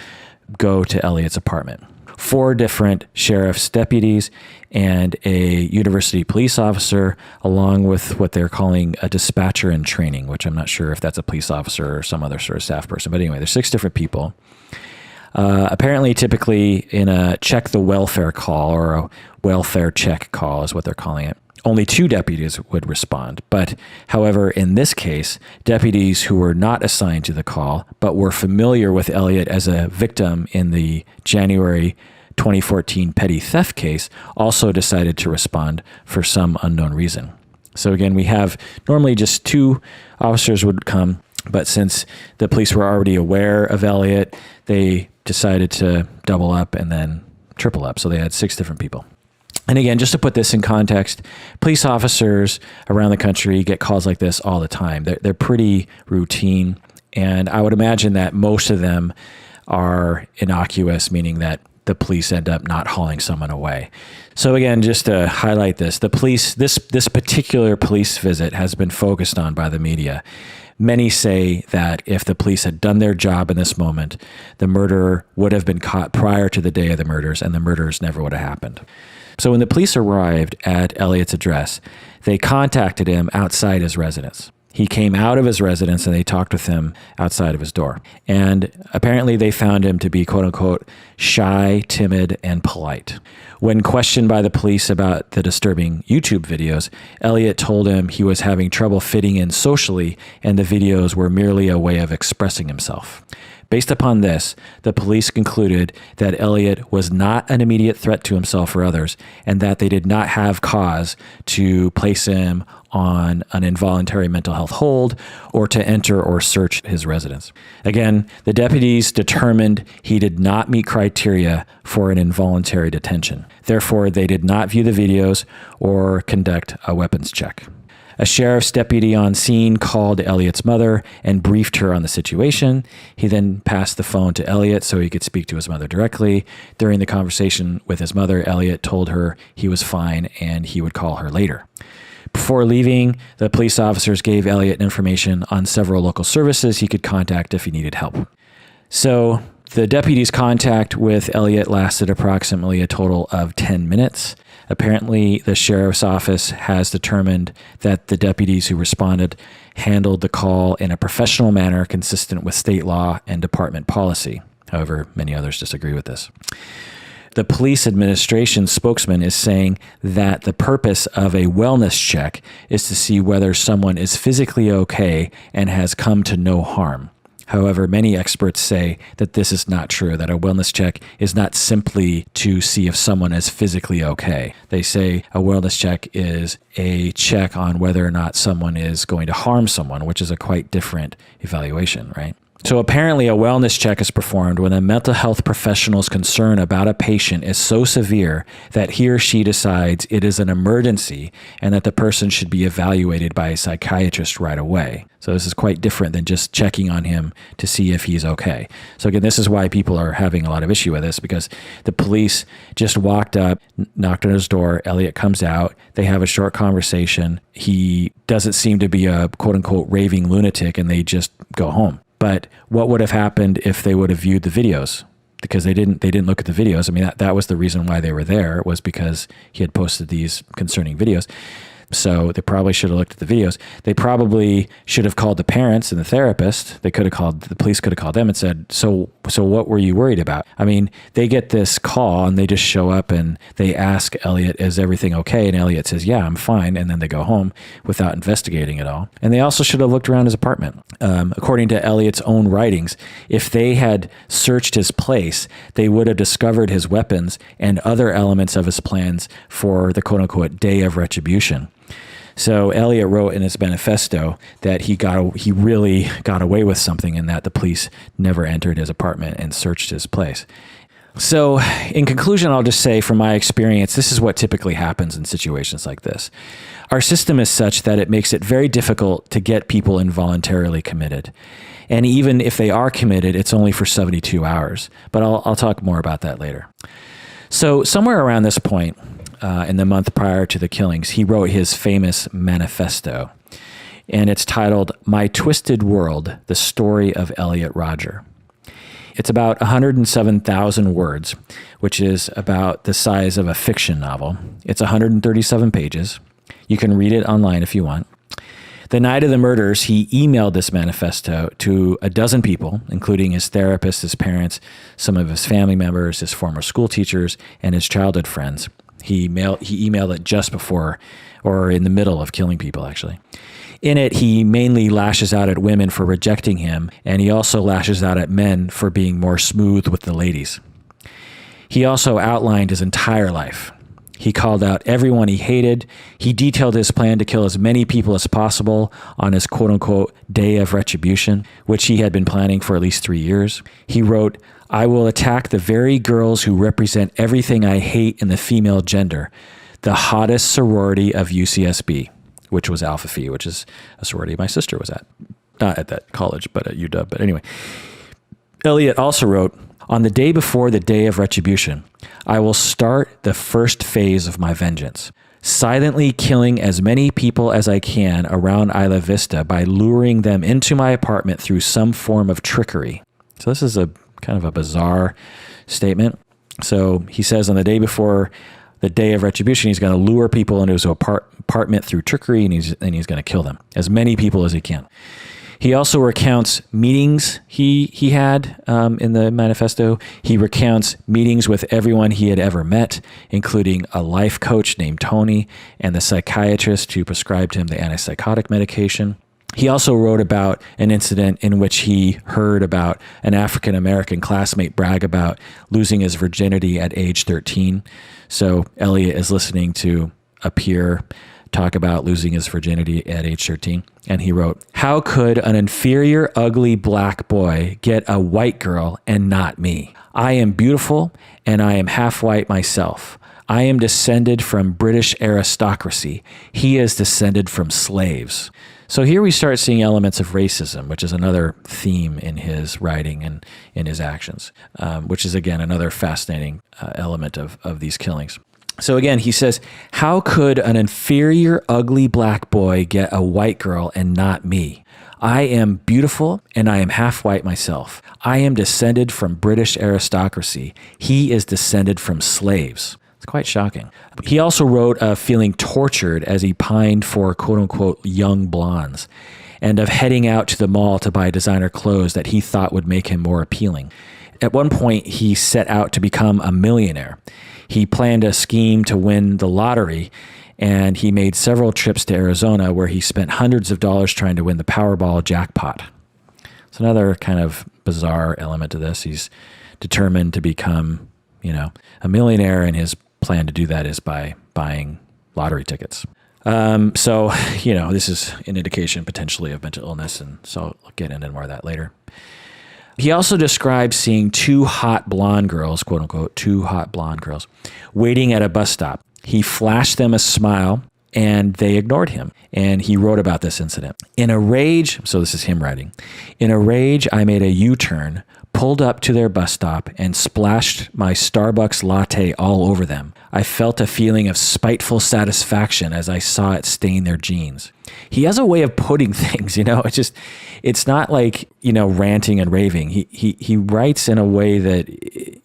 go to Elliot's apartment. 4 different sheriff's deputies and a university police officer, along with what they're calling a dispatcher in training, which I'm not sure if that's a police officer or some other sort of staff person. But anyway, there's 6 different people. Apparently, typically in a check the welfare call or a welfare check call is what they're calling it, only 2 deputies would respond. But however, in this case, deputies who were not assigned to the call, but were familiar with Elliot as a victim in the January 2014 petty theft case, also decided to respond for some unknown reason. So again, we have normally just 2 officers would come, but since the police were already aware of Elliot, they decided to double up and then triple up. So they had 6 different people. And again, just to put this in context, police officers around the country get calls like this all the time. They're pretty routine. And I would imagine that most of them are innocuous, meaning that the police end up not hauling someone away. So again, just to highlight this, the police, this particular police visit has been focused on by the media. Many say that if the police had done their job in this moment, the murderer would have been caught prior to the day of the murders, and the murders never would have happened. So when the police arrived at Elliot's address, they contacted him outside his residence. He came out of his residence and they talked with him outside of his door. And apparently they found him to be, quote unquote, shy, timid, and polite. When questioned by the police about the disturbing YouTube videos, Elliot told him he was having trouble fitting in socially and the videos were merely a way of expressing himself. Based upon this, the police concluded that Elliot was not an immediate threat to himself or others, and that they did not have cause to place him on an involuntary mental health hold or to enter or search his residence. Again, the deputies determined he did not meet criteria for an involuntary detention. Therefore, they did not view the videos or conduct a weapons check. A sheriff's deputy on scene called Elliot's mother and briefed her on the situation. He then passed the phone to Elliot so he could speak to his mother directly. During the conversation with his mother, Elliot told her he was fine and he would call her later. Before leaving, the police officers gave Elliot information on several local services he could contact if he needed help. So the deputy's contact with Elliot lasted approximately a total of 10 minutes. Apparently, the sheriff's office has determined that the deputies who responded handled the call in a professional manner consistent with state law and department policy. However, many others disagree with this. The police administration spokesman is saying that the purpose of a wellness check is to see whether someone is physically okay and has come to no harm. However, many experts say that this is not true, that a wellness check is not simply to see if someone is physically okay. They say a wellness check is a check on whether or not someone is going to harm someone, which is a quite different evaluation, right? So apparently a wellness check is performed when a mental health professional's concern about a patient is so severe that he or she decides it is an emergency and that the person should be evaluated by a psychiatrist right away. So this is quite different than just checking on him to see if he's okay. So again, this is why people are having a lot of issue with this, because the police just walked up, knocked on his door. Elliot comes out. They have a short conversation. He doesn't seem to be a quote unquote raving lunatic, and they just go home. But what would have happened if they would have viewed the videos? Because they didn't look at the videos. I mean, that was the reason why they were there, was because he had posted these concerning videos. So they probably should have looked at the videos. They probably should have called the parents and the therapist. The police could have called them and said, so what were you worried about? I mean, they get this call and they just show up and they ask Elliot, is everything okay? And Elliot says, yeah, I'm fine. And then they go home without investigating at all. And they also should have looked around his apartment. According to Elliot's own writings, if they had searched his place, they would have discovered his weapons and other elements of his plans for the quote unquote day of retribution. So Elliot wrote in his manifesto that he really got away with something, and that the police never entered his apartment and searched his place. So in conclusion, I'll just say from my experience, this is what typically happens in situations like this. Our system is such that it makes it very difficult to get people involuntarily committed. And even if they are committed, it's only for 72 hours. But I'll talk more about that later. So somewhere around this point, in the month prior to the killings, he wrote his famous manifesto, and it's titled My Twisted World, The Story of Elliot Rodger. It's about 107,000 words, which is about the size of a fiction novel. It's 137 pages. You can read it online if you want. The night of the murders, he emailed this manifesto to a dozen people, including his therapist, his parents, some of his family members, his former school teachers, and his childhood friends. He emailed it just before, or in the middle of killing people, actually. In it, he mainly lashes out at women for rejecting him, and he also lashes out at men for being more smooth with the ladies. He also outlined his entire life. He called out everyone he hated. He detailed his plan to kill as many people as possible on his quote-unquote day of retribution, which he had been planning for at least 3 years. He wrote, I will attack the very girls who represent everything I hate in the female gender, the hottest sorority of UCSB, which was Alpha Phi, which is a sorority my sister was at. Not at that college, but at UW. But anyway, Elliot also wrote, on the day before the day of retribution, I will start the first phase of my vengeance, silently killing as many people as I can around Isla Vista by luring them into my apartment through some form of trickery. So this is a kind of a bizarre statement. So he says on the day before the day of retribution, he's going to lure people into his apartment through trickery, and he's going to kill them, as many people as he can. He also recounts meetings he had in the manifesto. He recounts meetings with everyone he had ever met, including a life coach named Tony and the psychiatrist who prescribed him the antipsychotic medication. He also wrote about an incident in which he heard about an African-American classmate brag about losing his virginity at age 13. So Elliot is listening to a peer talk about losing his virginity at age 13. And he wrote, how could an inferior, ugly black boy get a white girl and not me? I am beautiful and I am half white myself. I am descended from British aristocracy. He is descended from slaves. So here we start seeing elements of racism, which is another theme in his writing and in his actions, which is, again, another fascinating element of these killings. So again, he says, how could an inferior, ugly black boy get a white girl and not me? I am beautiful and I am half white myself. I am descended from British aristocracy. He is descended from slaves. It's quite shocking. He also wrote of feeling tortured as he pined for quote unquote young blondes, and of heading out to the mall to buy designer clothes that he thought would make him more appealing. At one point, he set out to become a millionaire. He planned a scheme to win the lottery, and he made several trips to Arizona where he spent hundreds of dollars trying to win the Powerball jackpot. It's another kind of bizarre element to this. He's determined to become, a millionaire, and his plan to do that is by buying lottery tickets. So, this is an indication potentially of mental illness, and so I'll get into more of that later. He also described seeing two hot blonde girls, quote unquote, two hot blonde girls, waiting at a bus stop. He flashed them a smile, and they ignored him. And he wrote about this incident. In a rage, so this is him writing, in a rage, I made a U-turn, pulled up to their bus stop, and splashed my Starbucks latte all over them. I felt a feeling of spiteful satisfaction as I saw it stain their jeans. He has a way of putting things, it's not like, ranting and raving. He writes in a way that,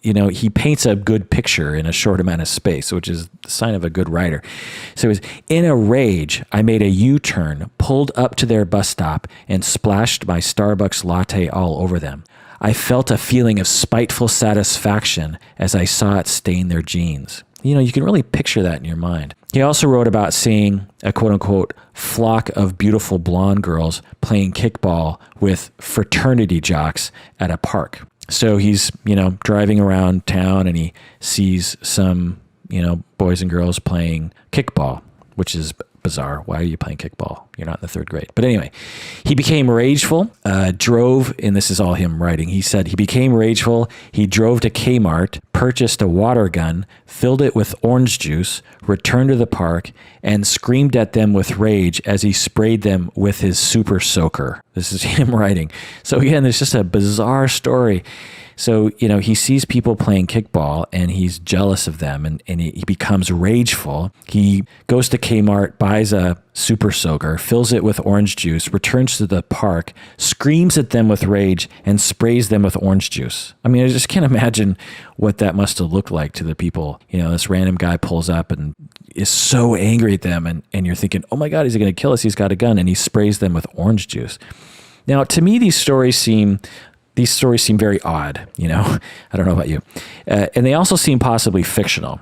he paints a good picture in a short amount of space, which is the sign of a good writer. So it was, in a rage, I made a U-turn, pulled up to their bus stop, and splashed my Starbucks latte all over them. I felt a feeling of spiteful satisfaction as I saw it stain their jeans. You can really picture that in your mind. He also wrote about seeing a quote-unquote flock of beautiful blonde girls playing kickball with fraternity jocks at a park. So he's, driving around town, and he sees some, boys and girls playing kickball, which is bizarre. Why are you playing kickball? You're not in the third grade. But anyway, he became rageful, drove, and this is all him writing. He said he became rageful. He drove to Kmart, purchased a water gun, filled it with orange juice, returned to the park, and screamed at them with rage as he sprayed them with his super soaker. This is him writing. So again, it's just a bizarre story. So, he sees people playing kickball, and he's jealous of them, and he becomes rageful. He goes to Kmart, buys a super soaker, fills it with orange juice, returns to the park, screams at them with rage, and sprays them with orange juice. I mean, I just can't imagine what that must have looked like to the people. This random guy pulls up and is so angry at them, and you're thinking, oh my God, is he going to kill us? He's got a gun, and he sprays them with orange juice. Now, to me, these stories seem very odd, I don't know about you. And they also seem possibly fictional.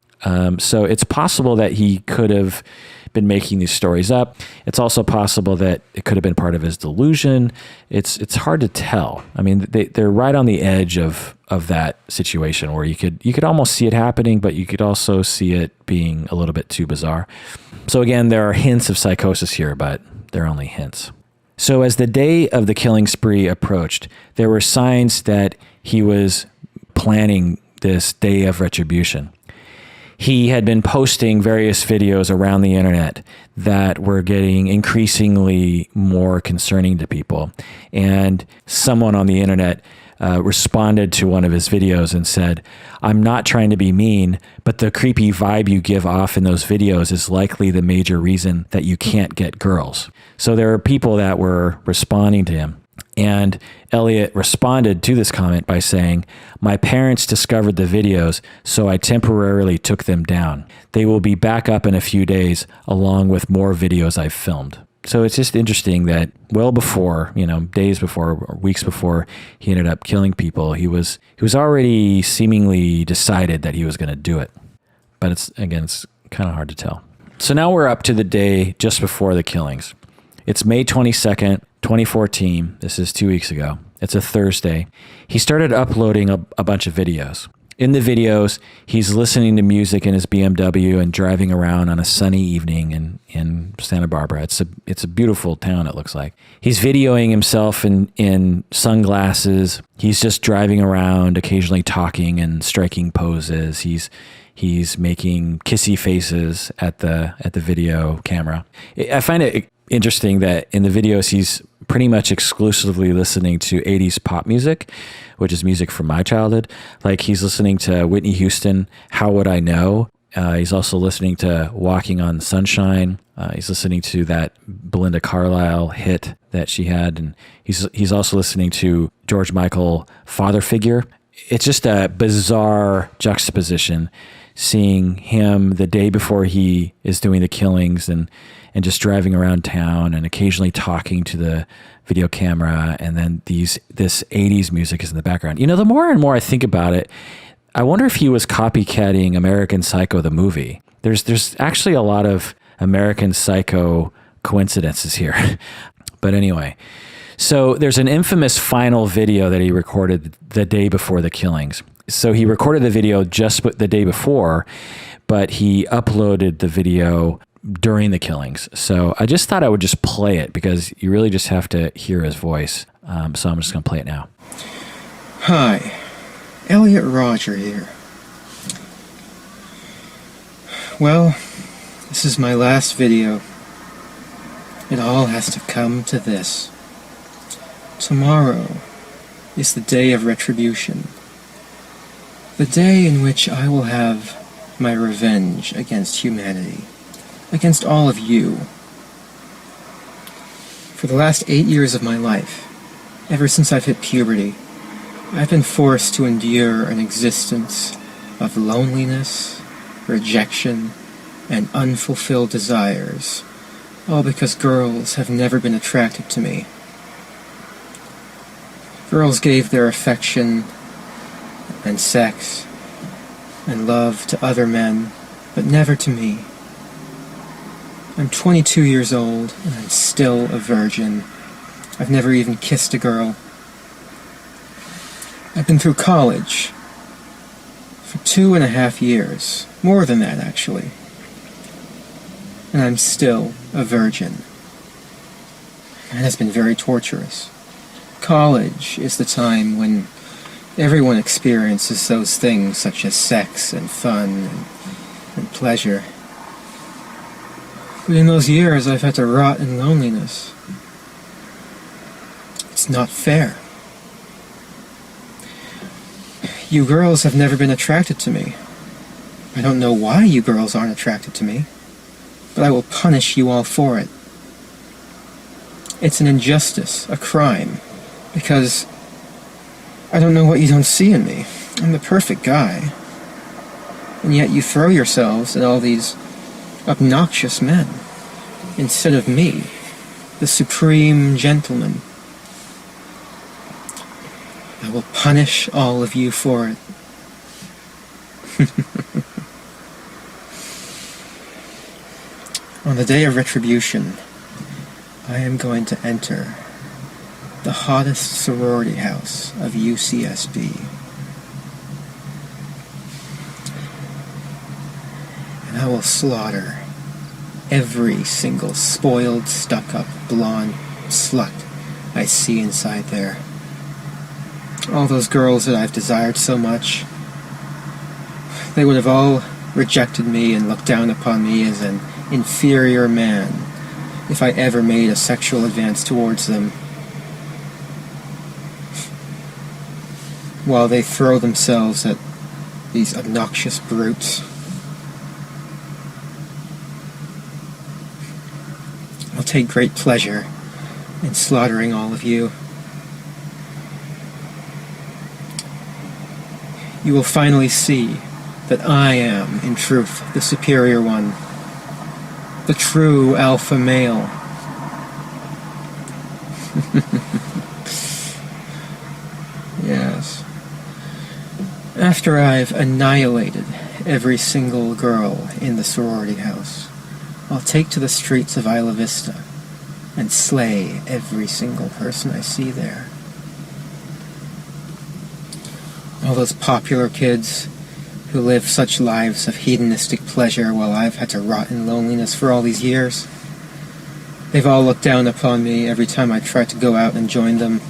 So it's possible that he could have been making these stories up. It's also possible that it could have been part of his delusion. It's hard to tell. I mean, they're right on the edge of that situation where you could almost see it happening, but you could also see it being a little bit too bizarre. So again, there are hints of psychosis here, but they're only hints. So as the day of the killing spree approached, there were signs that he was planning this day of retribution. He had been posting various videos around the internet that were getting increasingly more concerning to people. And someone on the internet responded to one of his videos and said, "I'm not trying to be mean, but the creepy vibe you give off in those videos is likely the major reason that you can't get girls." So there are people that were responding to him. And Elliot responded to this comment by saying, "My parents discovered the videos, so I temporarily took them down. They will be back up in a few days, along with more videos I've filmed." So it's just interesting that well before, days before or weeks before he ended up killing people, he was already seemingly decided that he was going to do it. But it's kind of hard to tell. So now we're up to the day just before the killings. It's May 22nd, 2014. This is 2 weeks ago. It's a Thursday. He started uploading a bunch of videos. In the videos, he's listening to music in his BMW and driving around on a sunny evening in Santa Barbara. It's a beautiful town, it looks like. He's videoing himself in sunglasses. He's just driving around, occasionally talking and striking poses. He's making kissy faces at the video camera. I find it interesting that in the videos, he's pretty much exclusively listening to 80s pop music, which is music from my childhood. Like he's listening to Whitney Houston, How Would I Know? He's also listening to Walking on Sunshine. He's listening to that Belinda Carlisle hit that she had. And he's also listening to George Michael, Father Figure. It's just a bizarre juxtaposition seeing him the day before he is doing the killings and just driving around town and occasionally talking to the video camera, and then this 80s music is in the background. You know, the more and more I think about it, I wonder if he was copycatting American Psycho the movie. There's actually a lot of American Psycho coincidences here. But anyway, so there's an infamous final video that he recorded the day before the killings. So he recorded the video just the day before, but he uploaded the video during the killings. So I just thought I would just play it because you really just have to hear his voice. So I'm just going to play it now. Hi, Elliot Rodger here. Well, this is my last video. It all has to come to this. Tomorrow is the day of retribution. The day in which I will have my revenge against humanity, against all of you. For the last 8 years of my life, ever since I've hit puberty, I've been forced to endure an existence of loneliness, rejection, and unfulfilled desires, all because girls have never been attracted to me. Girls gave their affection and sex and love to other men, but never to me. I'm 22 years old, and I'm still a virgin. I've never even kissed a girl. I've been through college for 2.5 years. More than that, actually. And I'm still a virgin. It has been very torturous. College is the time when everyone experiences those things such as sex and fun and pleasure. But in those years, I've had to rot in loneliness. It's not fair. You girls have never been attracted to me. I don't know why you girls aren't attracted to me, but I will punish you all for it. It's an injustice, a crime, because I don't know what you don't see in me. I'm the perfect guy. And yet you throw yourselves at all these obnoxious men, instead of me, the supreme gentleman. I will punish all of you for it. On the day of retribution, I am going to enter the hottest sorority house of UCSB. And I will slaughter every single spoiled, stuck-up, blonde slut I see inside there. All those girls that I've desired so much, they would have all rejected me and looked down upon me as an inferior man if I ever made a sexual advance towards them, while they throw themselves at these obnoxious brutes. I'll take great pleasure in slaughtering all of you. You will finally see that I am, in truth, the superior one, the true alpha male. Yes. After I've annihilated every single girl in the sorority house, I'll take to the streets of Isla Vista and slay every single person I see there. All those popular kids who live such lives of hedonistic pleasure while I've had to rot in loneliness for all these years. They've all looked down upon me every time I tried to go out and join them.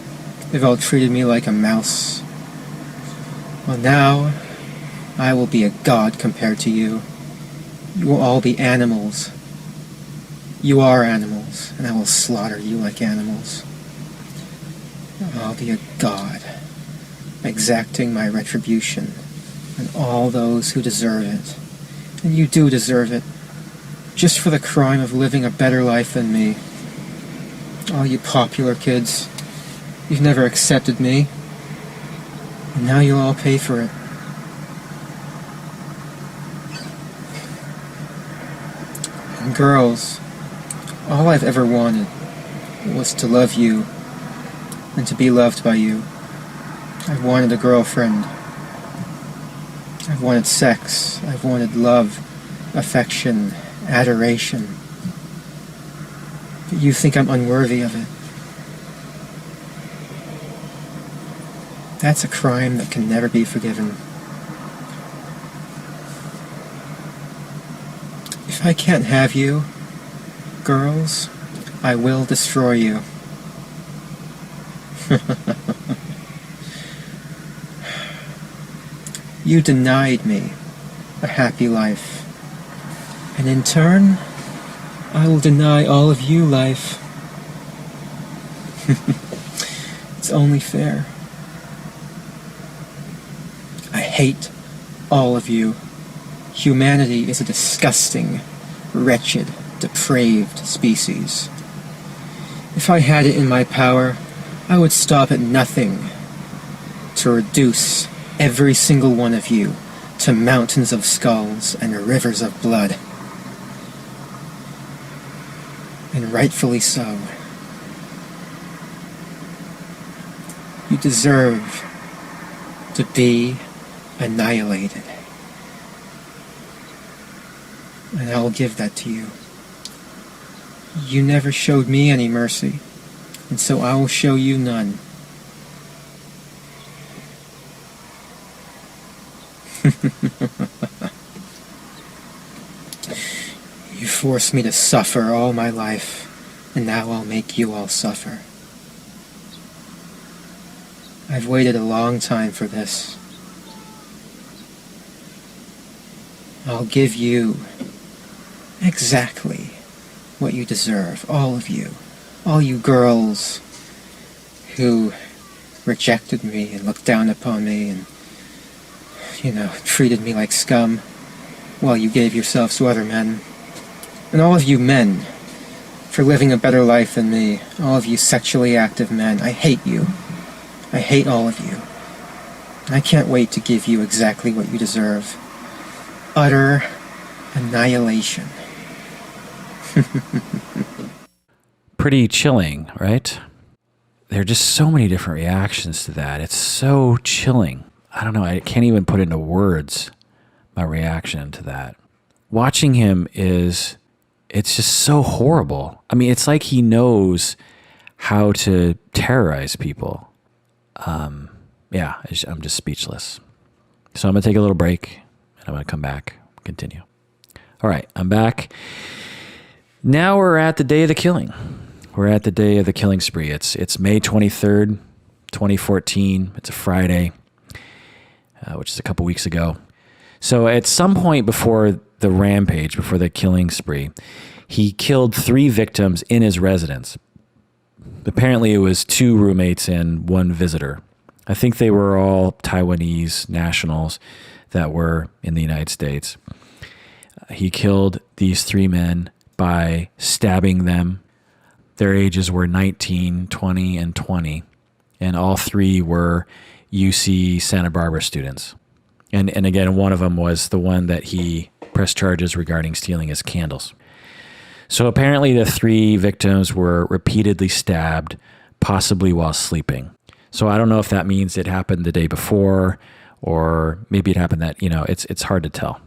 They've all treated me like a mouse. Well, now, I will be a god compared to you. You will all be animals. You are animals, and I will slaughter you like animals. I'll be a god, exacting my retribution on all those who deserve it. And you do deserve it, just for the crime of living a better life than me. All you popular kids, you've never accepted me, and now you'll all pay for it. Girls, all I've ever wanted was to love you and to be loved by you. I've wanted a girlfriend. I've wanted sex. I've wanted love, affection, adoration. But you think I'm unworthy of it. That's a crime that can never be forgiven. If I can't have you, girls, I will destroy you. You denied me a happy life, and in turn, I will deny all of you life. It's only fair. I hate all of you. Humanity is a disgusting, wretched, depraved species. If I had it in my power, I would stop at nothing to reduce every single one of you to mountains of skulls and rivers of blood. And rightfully so. You deserve to be annihilated. And I'll give that to you. You never showed me any mercy, and so I will show you none. You forced me to suffer all my life, and now I'll make you all suffer. I've waited a long time for this. I'll give you exactly what you deserve, all of you. All you girls who rejected me and looked down upon me and, treated me like scum while you gave yourselves to other men. And all of you men for living a better life than me. All of you sexually active men. I hate you. I hate all of you. And I can't wait to give you exactly what you deserve. Utter annihilation. Pretty chilling, right? There are just so many different reactions to that. It's so chilling. I don't know. I can't even put into words my reaction to that. Watching him it's just so horrible. I mean, it's like he knows how to terrorize people. I'm just speechless. So I'm going to take a little break and I'm going to come back, continue. All right, I'm back. Now we're at the day of the killing. We're at the day of the killing spree. It's May 23rd, 2014. It's a Friday, which is a couple weeks ago. So at some point before the rampage, before the killing spree, he killed 3 victims in his residence. Apparently it was 2 roommates and 1 visitor. I think they were all Taiwanese nationals that were in the United States. He killed these 3 men by stabbing them. Their ages were 19, 20, and 20. And all 3 were UC Santa Barbara students. And again, one of them was the one that he pressed charges regarding stealing his candles. So apparently the 3 victims were repeatedly stabbed, possibly while sleeping. So I don't know if that means it happened the day before, or maybe it happened that, it's hard to tell.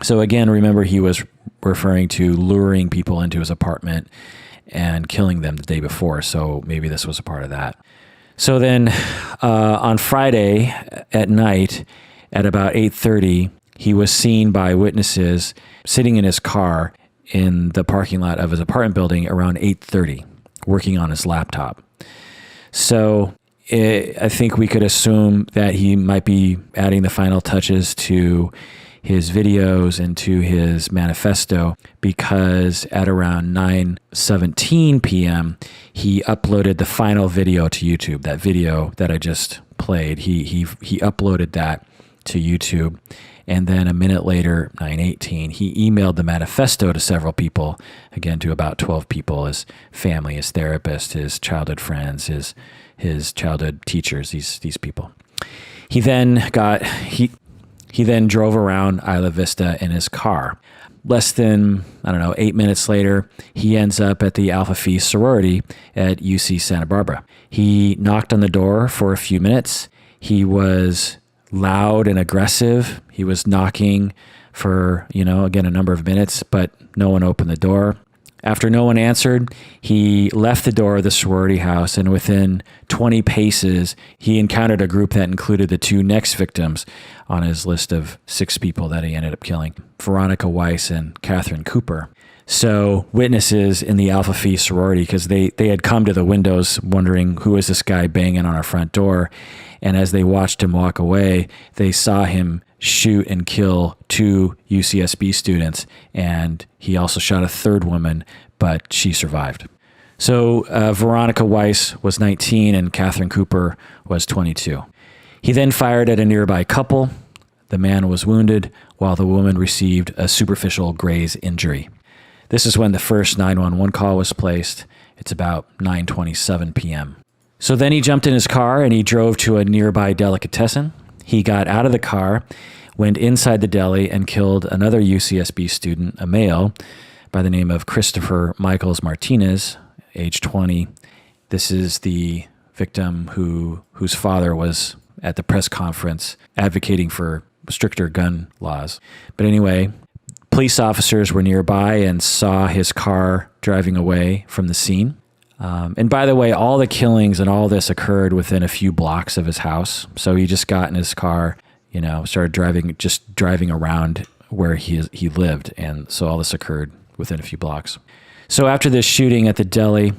So again, remember he was referring to luring people into his apartment and killing them the day before. So maybe this was a part of that. So then on Friday at night at about 8:30, he was seen by witnesses sitting in his car in the parking lot of his apartment building around 8:30, working on his laptop. So I think we could assume that he might be adding the final touches to his videos and to his manifesto, because at around 9:17 p.m., he uploaded the final video to YouTube. That video that I just played, he uploaded that to YouTube. And then a minute later, 9:18, he emailed the manifesto to several people, again, to about 12 people, his family, his therapist, his childhood friends, his childhood teachers, these people. He then drove around Isla Vista in his car. less than, 8 minutes later, he ends up at the Alpha Phi sorority at UC Santa Barbara. He knocked on the door for a few minutes. He was loud and aggressive. He was knocking for, again, a number of minutes, but no one opened the door. After no one answered, he left the door of the sorority house, and within 20 paces, he encountered a group that included the 2 next victims on his list of 6 people that he ended up killing, Veronica Weiss and Catherine Cooper. So witnesses in the Alpha Phi sorority, because they had come to the windows wondering, who is this guy banging on our front door? And as they watched him walk away, they saw him shoot and kill 2 UCSB students, and he also shot a 3rd woman, but she survived. So Veronica Weiss was 19 and Catherine Cooper was 22. He then fired at a nearby couple. The man was wounded while the woman received a superficial graze injury. This is when the first 911 call was placed. It's about 9:27 p.m. So then he jumped in his car and he drove to a nearby delicatessen. He got out of the car, went inside the deli, and killed another UCSB student, a male, by the name of Christopher Michaels Martinez, age 20. This is the victim whose father was at the press conference advocating for stricter gun laws. But anyway, police officers were nearby and saw his car driving away from the scene. And by the way, all the killings and all this occurred within a few blocks of his house. So he just got in his car, started driving around where he lived. And so all this occurred within a few blocks. So after this shooting at the deli,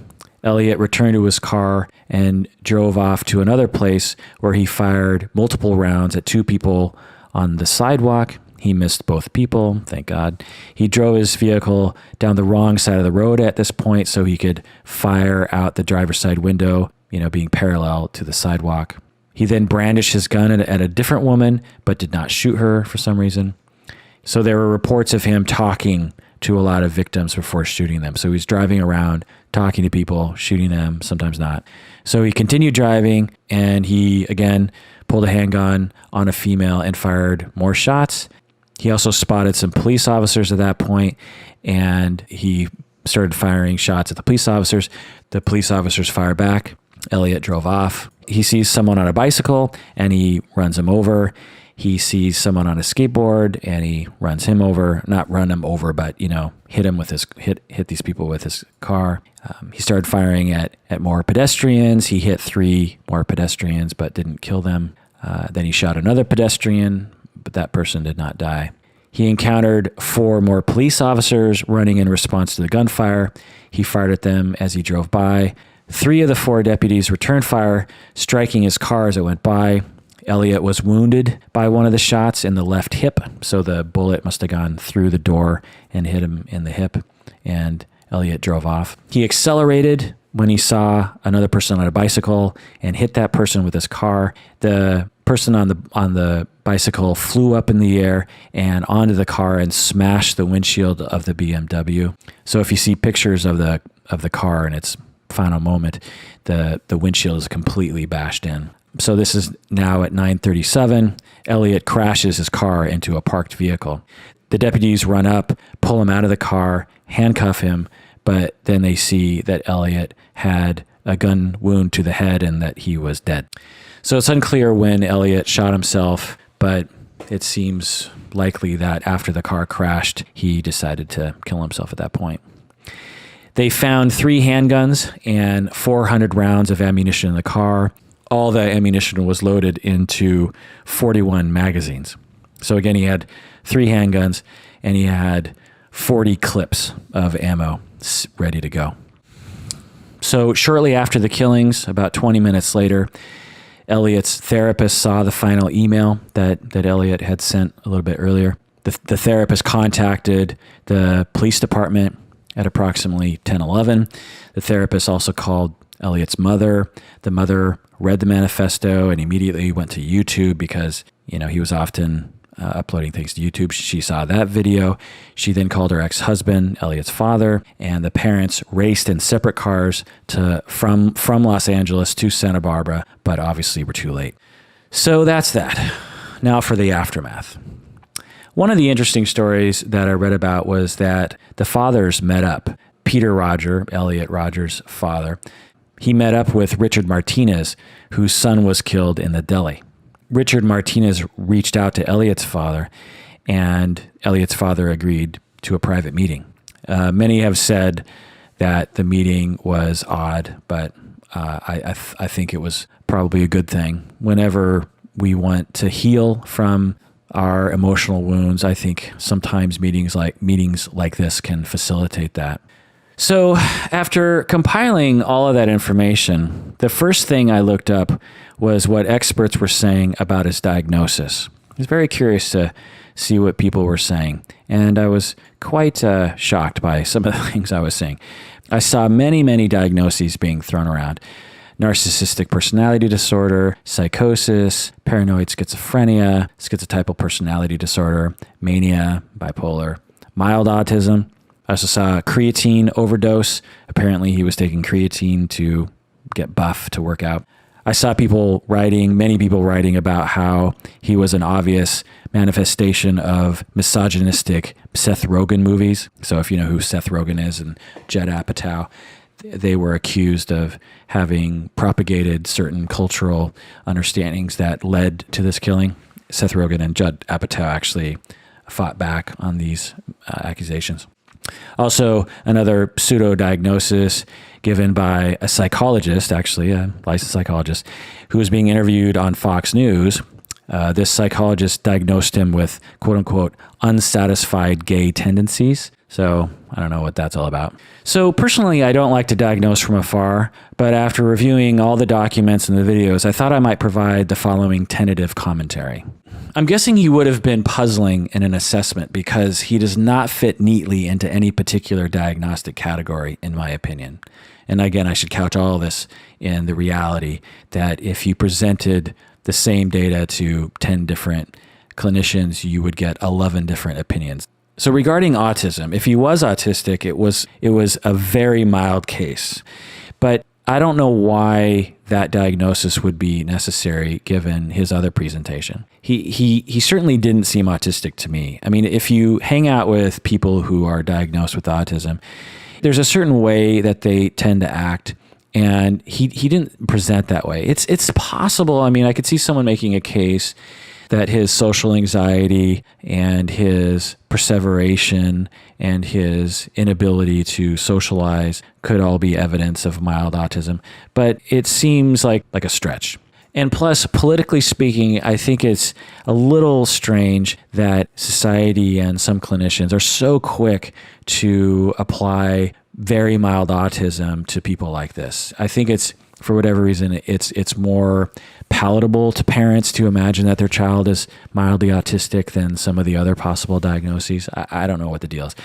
Elliot returned to his car and drove off to another place where he fired multiple rounds at 2 people on the sidewalk. He missed both people, thank God. He drove his vehicle down the wrong side of the road at this point so he could fire out the driver's side window, being parallel to the sidewalk. He then brandished his gun at a different woman, but did not shoot her for some reason. So there were reports of him talking to a lot of victims before shooting them. So he's driving around, talking to people, shooting them, sometimes not. So he continued driving, and he, again, pulled a handgun on a female and fired more shots. He also spotted some police officers at that point, and he started firing shots at the police officers. The police officers fire back. Elliot drove off. He sees someone on a bicycle, and he runs him over. He sees someone on a skateboard, and he runs him over. Not run him over, but, hit these people with his car. He started firing at more pedestrians. He hit 3 more pedestrians, but didn't kill them. Then he shot another pedestrian, but that person did not die. He encountered 4 more police officers running in response to the gunfire. He fired at them as he drove by. 3 of the 4 deputies returned fire, striking his car as it went by. Elliot was wounded by one of the shots in the left hip, so the bullet must have gone through the door and hit him in the hip, and Elliot drove off. He accelerated when he saw another person on a bicycle and hit that person with his car. The person on the bicycle flew up in the air and onto the car and smashed the windshield of the BMW. So if you see pictures of the car in its final moment, the windshield is completely bashed in. So this is now at 9:37. Elliot crashes his car into a parked vehicle. The deputies run up, pull him out of the car, handcuff him, but then they see that Elliot had a gun wound to the head and that he was dead. So it's unclear when Elliot shot himself, but it seems likely that after the car crashed, he decided to kill himself at that point. They found 3 handguns and 400 rounds of ammunition in the car. All the ammunition was loaded into 41 magazines. So again, he had 3 handguns and he had 40 clips of ammo ready to go. So shortly after the killings, about 20 minutes later, Elliot's therapist saw the final email that Elliot had sent a little bit earlier. The therapist contacted the police department at approximately 10:11. The therapist also called Elliot's mother. The mother read the manifesto and immediately went to YouTube because, he was often uploading things to YouTube. She saw that video. She then called her ex-husband, Elliot's father, and the parents raced in separate cars from Los Angeles to Santa Barbara, but obviously were too late. So that's that. Now for the aftermath. One of the interesting stories that I read about was that the fathers met up. Peter Rodger, Elliot Rodger's father, he met up with Richard Martinez, whose son was killed in the deli. Richard Martinez reached out to Elliot's father, and Elliot's father agreed to a private meeting. Many have said that the meeting was odd, but I think it was probably a good thing. Whenever we want to heal from our emotional wounds, I think sometimes meetings like this can facilitate that. So after compiling all of that information, the first thing I looked up was what experts were saying about his diagnosis. I was very curious to see what people were saying, and I was quite shocked by some of the things I was seeing. I saw many diagnoses being thrown around: narcissistic personality disorder, psychosis, paranoid schizophrenia, schizotypal personality disorder, mania, bipolar, mild autism. I also saw creatine overdose. Apparently he was taking creatine to get buff, to work out. I saw many people writing about how he was an obvious manifestation of misogynistic Seth Rogen movies. So if you know who Seth Rogen is and Judd Apatow, they were accused of having propagated certain cultural understandings that led to this killing. Seth Rogen and Judd Apatow actually fought back on these accusations. Also, another pseudo-diagnosis given by a psychologist, actually a licensed psychologist, who was being interviewed on Fox News. This psychologist diagnosed him with, quote-unquote, unsatisfied gay tendencies. So I don't know what that's all about. So personally, I don't like to diagnose from afar, but after reviewing all the documents and the videos, I thought I might provide the following tentative commentary. I'm guessing he would have been puzzling in an assessment because he does not fit neatly into any particular diagnostic category, in my opinion. And again, I should couch all of this in the reality that if you presented the same data to 10 different clinicians, you would get 11 different opinions. So regarding autism, if he was autistic, it was a very mild case. But I don't know why that diagnosis would be necessary given his other presentation. He certainly didn't seem autistic to me. I mean, if you hang out with people who are diagnosed with autism, there's a certain way that they tend to act, and he didn't present that way. It's possible. I mean, I could see someone making a case that his social anxiety and his perseveration and his inability to socialize could all be evidence of mild autism, but it seems like a stretch. And plus, politically speaking, I think it's a little strange that society and some clinicians are so quick to apply very mild autism to people like this. I think it's, for whatever reason, it's more palatable to parents to imagine that their child is mildly autistic than some of the other possible diagnoses. I don't know what the deal is.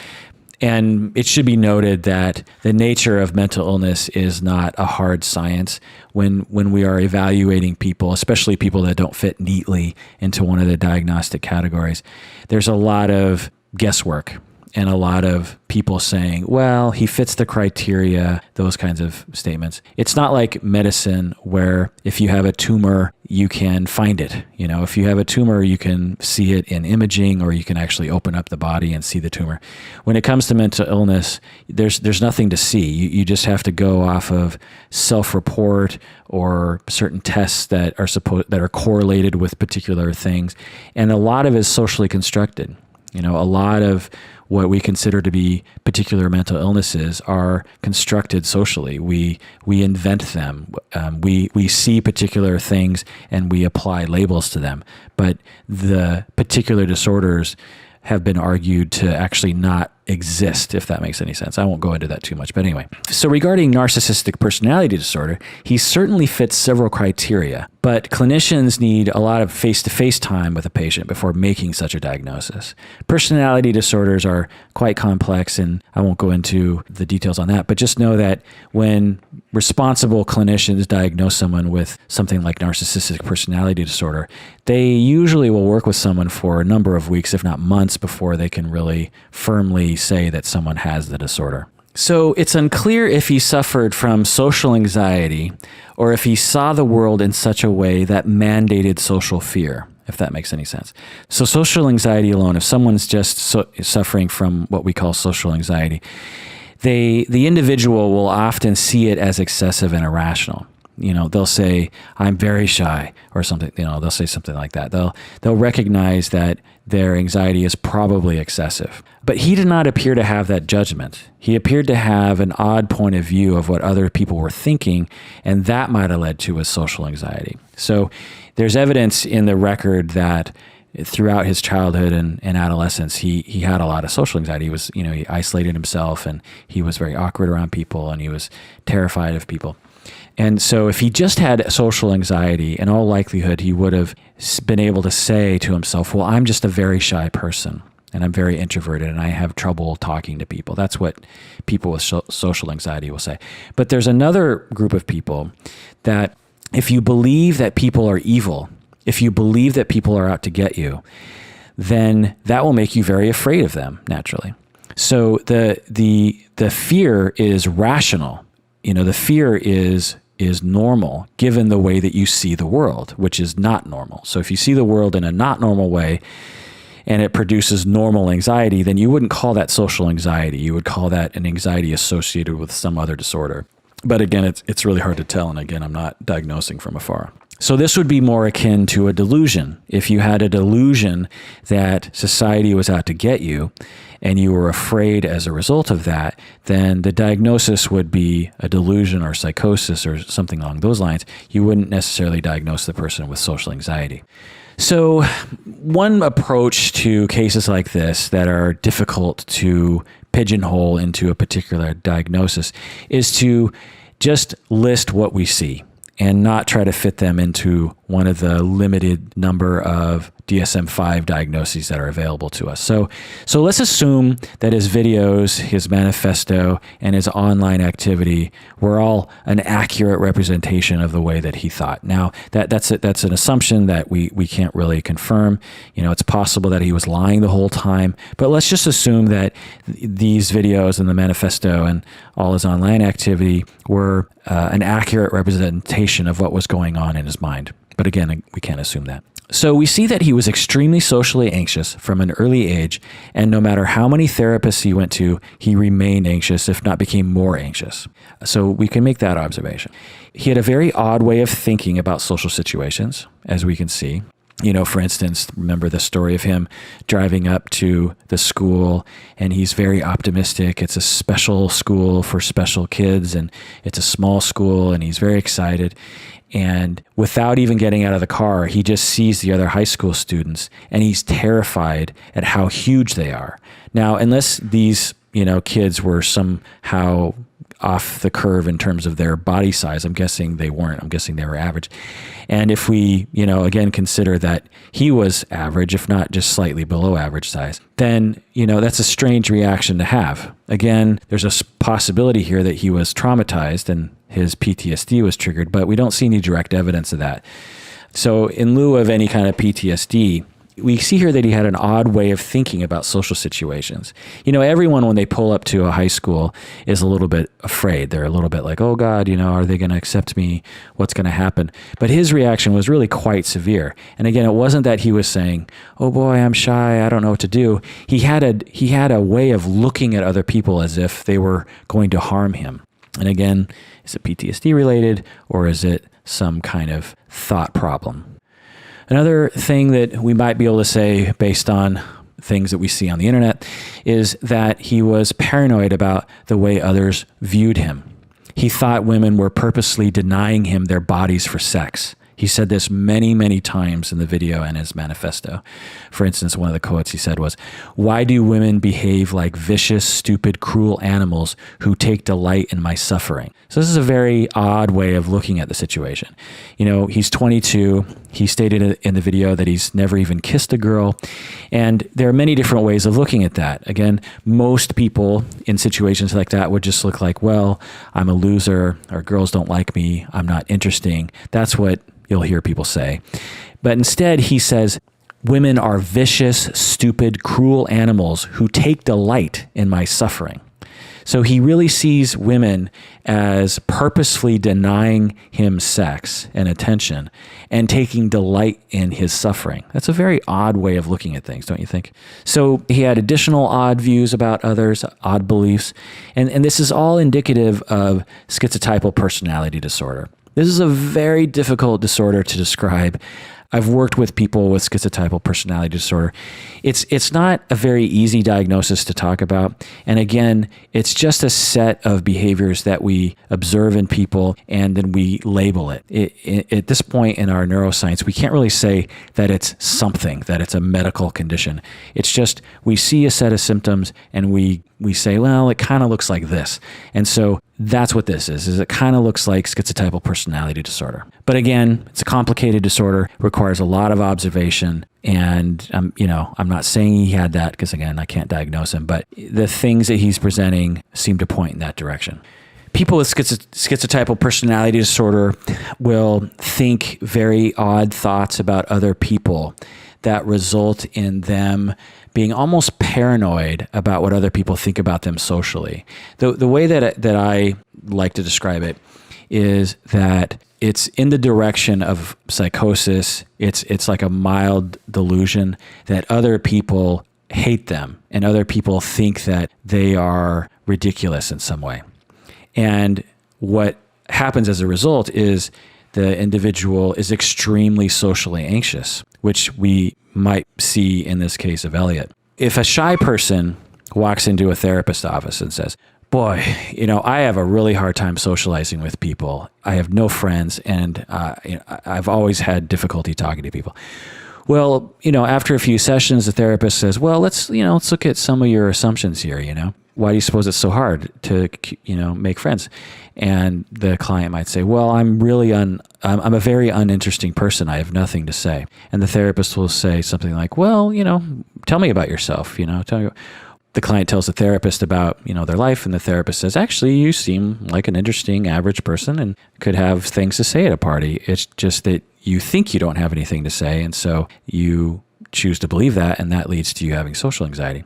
And it should be noted that the nature of mental illness is not a hard science. When we are evaluating people, especially people that don't fit neatly into one of the diagnostic categories, there's a lot of guesswork and a lot of people saying, well, he fits the criteria, those kinds of statements. It's not like medicine where if you have a tumor, you can find it. You know, if you have a tumor, you can see it in imaging, or you can actually open up the body and see the tumor. When it comes to mental illness, there's nothing to see. You just have to go off of self-report or certain tests that are correlated with particular things. And a lot of it is socially constructed. You know, a lot of what we consider to be particular mental illnesses are constructed socially. We invent them. We see particular things and we apply labels to them. But the particular disorders have been argued to actually not exist, if that makes any sense. I won't go into that too much, but anyway. So regarding narcissistic personality disorder, he certainly fits several criteria, but clinicians need a lot of face-to-face time with a patient before making such a diagnosis. Personality disorders are quite complex, and I won't go into the details on that, but just know that when responsible clinicians diagnose someone with something like narcissistic personality disorder, they usually will work with someone for a number of weeks, if not months, before they can really firmly say that someone has the disorder. So it's unclear if he suffered from social anxiety or if he saw the world in such a way that mandated social fear. if that makes any sense. So social anxiety alone, if someone's just suffering from what we call social anxiety, the individual will often see it as excessive and irrational. They'll say, I'm very shy or something, they'll say something like that. They'll recognize that their anxiety is probably excessive. But he did not appear to have that judgment. He appeared to have an odd point of view of what other people were thinking, and that might have led to his social anxiety. So there's evidence in the record that throughout his childhood and adolescence, he had a lot of social anxiety. He isolated himself, and he was very awkward around people, and he was terrified of people. And so if he just had social anxiety, in all likelihood, he would have been able to say to himself, well, I'm just a very shy person, and I'm very introverted, and I have trouble talking to people. That's what people with social anxiety will say. But there's another group of people that if you believe that people are evil, if you believe that people are out to get you, then that will make you very afraid of them, naturally. So the fear is rational. The fear is normal given the way that you see the world, which is not normal. So if you see the world in a not normal way and it produces normal anxiety, then you wouldn't call that social anxiety. You would call that an anxiety associated with some other disorder. But again, it's really hard to tell. And again, I'm not diagnosing from afar. So this would be more akin to a delusion. If you had a delusion that society was out to get you and you were afraid as a result of that, then the diagnosis would be a delusion or psychosis or something along those lines. You wouldn't necessarily diagnose the person with social anxiety. So one approach to cases like this that are difficult to pigeonhole into a particular diagnosis is to just list what we see and not try to fit them into one of the limited number of DSM-5 diagnoses that are available to us. So let's assume that his videos, his manifesto, and his online activity were all an accurate representation of the way that he thought. Now, that's an assumption that we can't really confirm. It's possible that he was lying the whole time, but let's just assume that these videos and the manifesto and all his online activity were an accurate representation of what was going on in his mind. But again, we can't assume that. So we see that he was extremely socially anxious from an early age, and no matter how many therapists he went to, he remained anxious, if not became more anxious. So we can make that observation. He had a very odd way of thinking about social situations, as we can see. For instance, remember the story of him driving up to the school, and he's very optimistic. It's a special school for special kids, and it's a small school, and he's very excited. And without even getting out of the car, he just sees the other high school students, and he's terrified at how huge they are. Now, unless these, kids were somehow off the curve in terms of their body size, I'm guessing they weren't. I'm guessing they were average. And if we, again, consider that he was average, if not just slightly below average size, then, that's a strange reaction to have. Again, there's a possibility here that he was traumatized and his PTSD was triggered, but we don't see any direct evidence of that. So in lieu of any kind of PTSD, we see here that he had an odd way of thinking about social situations. Everyone, when they pull up to a high school, is a little bit afraid. They're a little bit like, oh God, are they going to accept me? What's going to happen? But his reaction was really quite severe. And again, it wasn't that he was saying, oh boy, I'm shy, I don't know what to do. He had a way of looking at other people as if they were going to harm him. And again, is it PTSD related, or is it some kind of thought problem? Another thing that we might be able to say based on things that we see on the internet is that he was paranoid about the way others viewed him. He thought women were purposely denying him their bodies for sex. He said this many, many times in the video and his manifesto. For instance, one of the quotes he said was, "Why do women behave like vicious, stupid, cruel animals who take delight in my suffering?" So this is a very odd way of looking at the situation. He's 22. He stated in the video that he's never even kissed a girl. And there are many different ways of looking at that. Again, most people in situations like that would just look like, well, I'm a loser, or girls don't like me, I'm not interesting. That's what you'll hear people say. But instead, he says, women are vicious, stupid, cruel animals who take delight in my suffering. So he really sees women as purposefully denying him sex and attention and taking delight in his suffering. That's a very odd way of looking at things, don't you think? So he had additional odd views about others, odd beliefs, and this is all indicative of schizotypal personality disorder. This is a very difficult disorder to describe. I've worked with people with schizotypal personality disorder. It's not a very easy diagnosis to talk about. And again, it's just a set of behaviors that we observe in people and then we label it. At this point in our neuroscience, we can't really say that it's something, that it's a medical condition. It's just we see a set of symptoms and we say, well, it kind of looks like this. And so that's what this is it kind of looks like schizotypal personality disorder. But again, it's a complicated disorder, requires a lot of observation. And, I'm not saying he had that because, again, I can't diagnose him, but the things that he's presenting seem to point in that direction. People with schizotypal personality disorder will think very odd thoughts about other people that result in them being almost paranoid about what other people think about them socially. The way that I like to describe it is that it's in the direction of psychosis. It's like a mild delusion that other people hate them and other people think that they are ridiculous in some way. And what happens as a result is the individual is extremely socially anxious, which we might see in this case of Elliot. If a shy person walks into a therapist's office and says, boy, I have a really hard time socializing with people. I have no friends, and I've always had difficulty talking to people. Well, after a few sessions, the therapist says, well, let's look at some of your assumptions here, Why do you suppose it's so hard to, make friends? And the client might say, well, I'm a very uninteresting person. I have nothing to say. And the therapist will say something like, well, tell me about yourself, tell me. The client tells the therapist about, their life, and the therapist says, actually, you seem like an interesting average person and could have things to say at a party. It's just that you think you don't have anything to say, and so you choose to believe that, and that leads to you having social anxiety.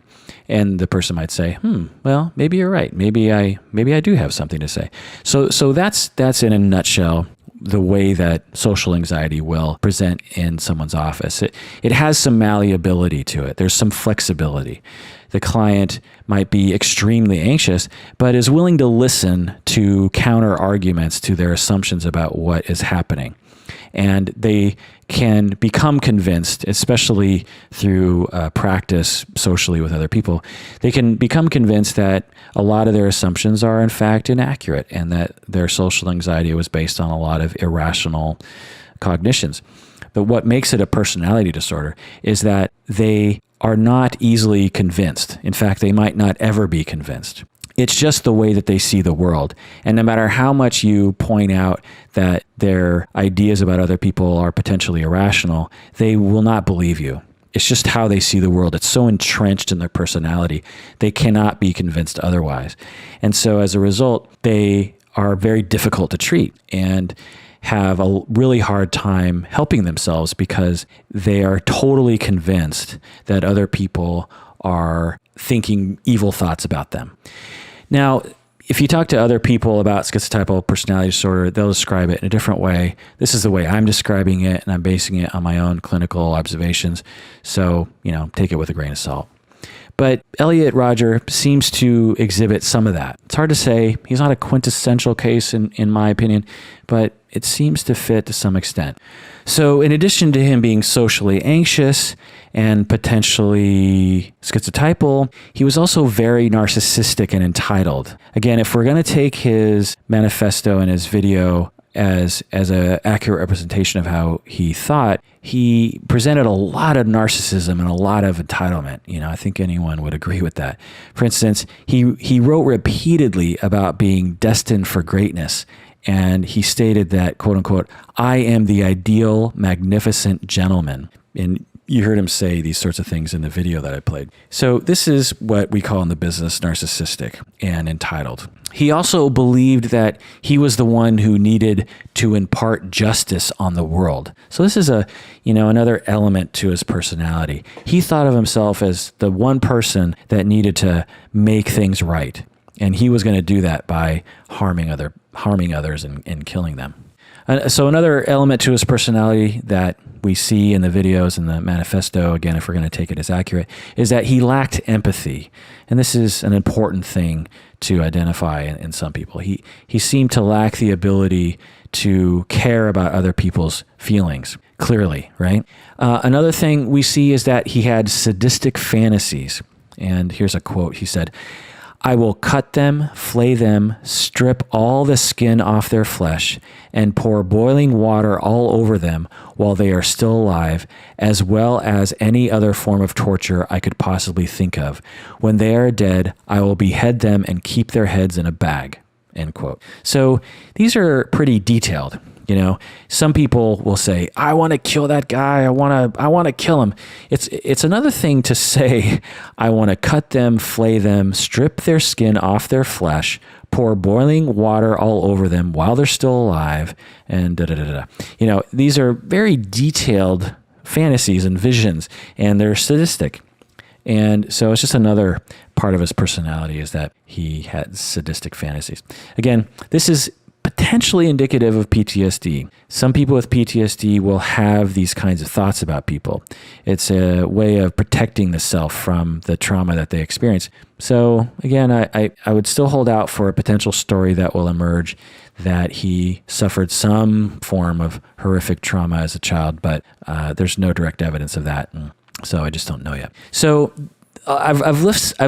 And the person might say, well, maybe you're right. Maybe I do have something to say. So that's in a nutshell the way that social anxiety will present in someone's office. It has some malleability to it. There's some flexibility. The client might be extremely anxious, but is willing to listen to counter arguments to their assumptions about what is happening. And they can become convinced, especially through practice socially with other people, they can become convinced that a lot of their assumptions are in fact inaccurate and that their social anxiety was based on a lot of irrational cognitions. But what makes it a personality disorder is that they are not easily convinced. In fact, they might not ever be convinced. It's just the way that they see the world. And no matter how much you point out that their ideas about other people are potentially irrational, they will not believe you. It's just how they see the world. It's so entrenched in their personality, they cannot be convinced otherwise. And so as a result, they are very difficult to treat and have a really hard time helping themselves because they are totally convinced that other people are thinking evil thoughts about them. Now, if you talk to other people about schizotypal personality disorder, they'll describe it in a different way. This is the way I'm describing it, and I'm basing it on my own clinical observations. So, take it with a grain of salt. But Elliot Rodger seems to exhibit some of that. It's hard to say. He's not a quintessential case in my opinion, but it seems to fit to some extent. So in addition to him being socially anxious and potentially schizotypal, he was also very narcissistic and entitled. Again, if we're going to take his manifesto and his video as an accurate representation of how he thought, he presented a lot of narcissism and a lot of entitlement. I think anyone would agree with that. For instance, he wrote repeatedly about being destined for greatness. And he stated that, quote unquote, I am the ideal, magnificent gentleman. And you heard him say these sorts of things in the video that I played. So this is what we call in the business narcissistic and entitled. He also believed that he was the one who needed to impart justice on the world. So this is another element to his personality. He thought of himself as the one person that needed to make things right. And he was going to do that by harming others and killing them. So another element to his personality that we see in the videos and the manifesto, again, if we're going to take it as accurate, is that he lacked empathy. And this is an important thing to identify in some people. He seemed to lack the ability to care about other people's feelings, clearly, right? Another thing we see is that he had sadistic fantasies. And here's a quote. He said, "I will cut them, flay them, strip all the skin off their flesh, and pour boiling water all over them while they are still alive, as well as any other form of torture I could possibly think of. When they are dead, I will behead them and keep their heads in a bag." End quote. So these are pretty detailed. Some people will say, "I want to kill that guy. I want to kill him." It's another thing to say, "I want to cut them, flay them, strip their skin off their flesh, pour boiling water all over them while they're still alive," and da da da da. These are very detailed fantasies and visions, and they're sadistic. And so it's just another part of his personality is that he had sadistic fantasies. Again, this is potentially indicative of PTSD. Some people with PTSD will have these kinds of thoughts about people. It's a way of protecting the self from the trauma that they experience. So again, I would still hold out for a potential story that will emerge that he suffered some form of horrific trauma as a child, but there's no direct evidence of that. And so I just don't know yet. So I've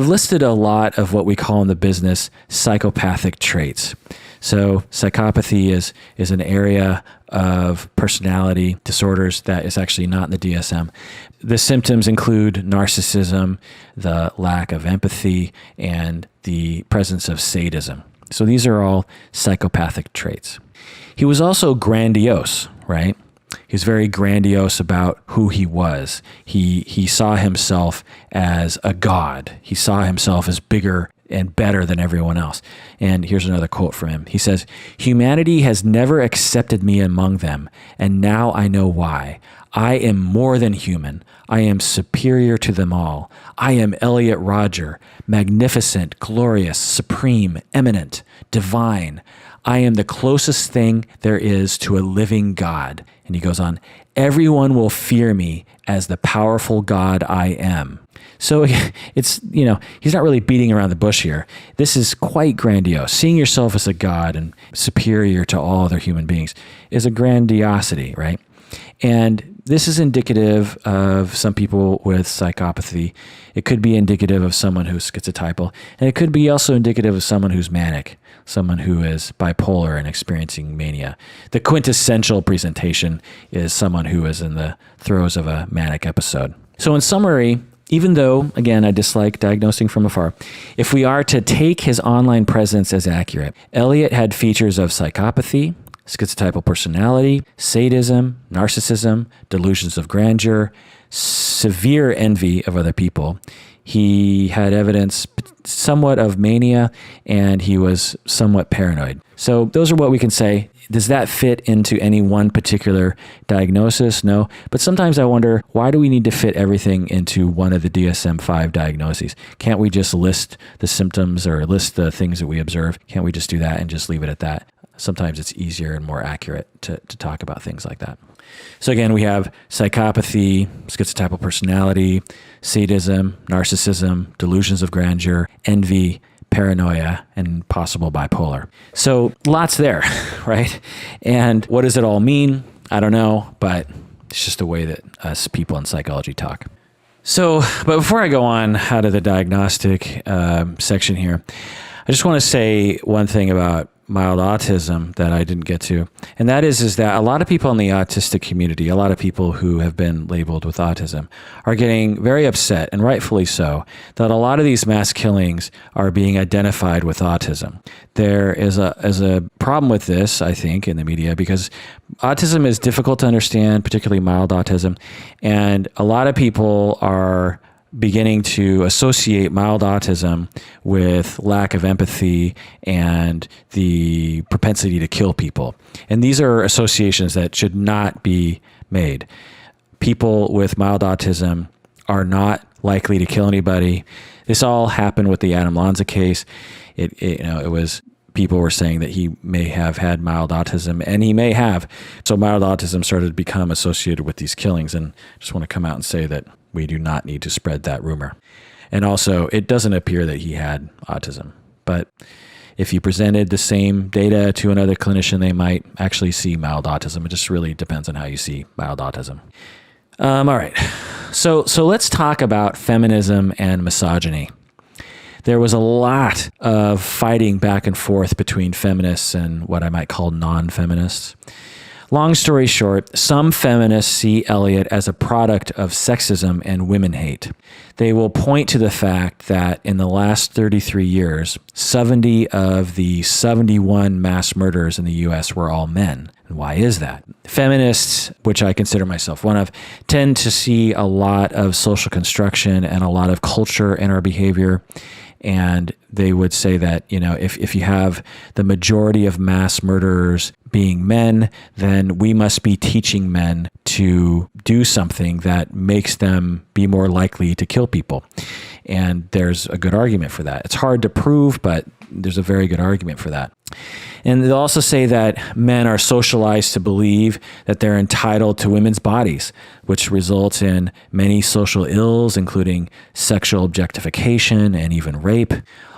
listed a lot of what we call in the business psychopathic traits. So psychopathy is an area of personality disorders that is actually not in the DSM. The symptoms include narcissism, the lack of empathy, and the presence of sadism. So these are all psychopathic traits. He was also grandiose, right? He was very grandiose about who he was. He saw himself as a god. He saw himself as bigger and better than everyone else. And here's another quote from him. He says, "Humanity has never accepted me among them, and now I know why. I am more than human. I am superior to them all. I am Elliot Rodger, magnificent, glorious, supreme, eminent, divine. I am the closest thing there is to a living God." And he goes on, "Everyone will fear me as the powerful God I am." So it's, he's not really beating around the bush here. This is quite grandiose. Seeing yourself as a god and superior to all other human beings is a grandiosity, right? And this is indicative of some people with psychopathy. It could be indicative of someone who's schizotypal, and it could be also indicative of someone who's manic, someone who is bipolar and experiencing mania. The quintessential presentation is someone who is in the throes of a manic episode. So in summary, even though, again, I dislike diagnosing from afar, if we are to take his online presence as accurate, Elliot had features of psychopathy, schizotypal personality, sadism, narcissism, delusions of grandeur, severe envy of other people. He had evidence somewhat of mania, and he was somewhat paranoid. So those are what we can say. Does that fit into any one particular diagnosis? No. But sometimes I wonder, why do we need to fit everything into one of the DSM-5 diagnoses? Can't we just list the symptoms or list the things that we observe? Can't we just do that and just leave it at that? Sometimes it's easier and more accurate to talk about things like that. So again, we have psychopathy, schizotypal personality, sadism, narcissism, delusions of grandeur, envy, paranoia, and possible bipolar. So lots there, right? And what does it all mean? I don't know, but it's just a way that us people in psychology talk. So, but before I go on out of the diagnostic section here, I just want to say one thing about mild autism that I didn't get to. And that is that a lot of people in the autistic community, a lot of people who have been labeled with autism, are getting very upset, and rightfully so, that a lot of these mass killings are being identified with autism. There is a problem with this, I think, in the media, because autism is difficult to understand, particularly mild autism. And a lot of people are beginning to associate mild autism with lack of empathy and the propensity to kill people. And these are associations that should not be made. People with mild autism are not likely to kill anybody. This all happened with the Adam Lanza case. It was people were saying that he may have had mild autism, and he may have. So mild autism started to become associated with these killings. And I just want to come out and say that we do not need to spread that rumor. And also, it doesn't appear that he had autism. But if you presented the same data to another clinician, they might actually see mild autism. It just really depends on how you see mild autism. All right. So let's talk about feminism and misogyny. There was a lot of fighting back and forth between feminists and what I might call non-feminists. Long story short, some feminists see Elliot as a product of sexism and women hate. They will point to the fact that in the last 33 years, 70 of the 71 mass murders in the U.S. were all men. And why is that? Feminists, which I consider myself one of, tend to see a lot of social construction and a lot of culture in our behavior. And they would say that, if you have the majority of mass murderers being men, then we must be teaching men to do something that makes them be more likely to kill people. And there's a good argument for that. It's hard to prove, but there's a very good argument for that. And they'll also say that men are socialized to believe that they're entitled to women's bodies, which results in many social ills, including sexual objectification and even rape.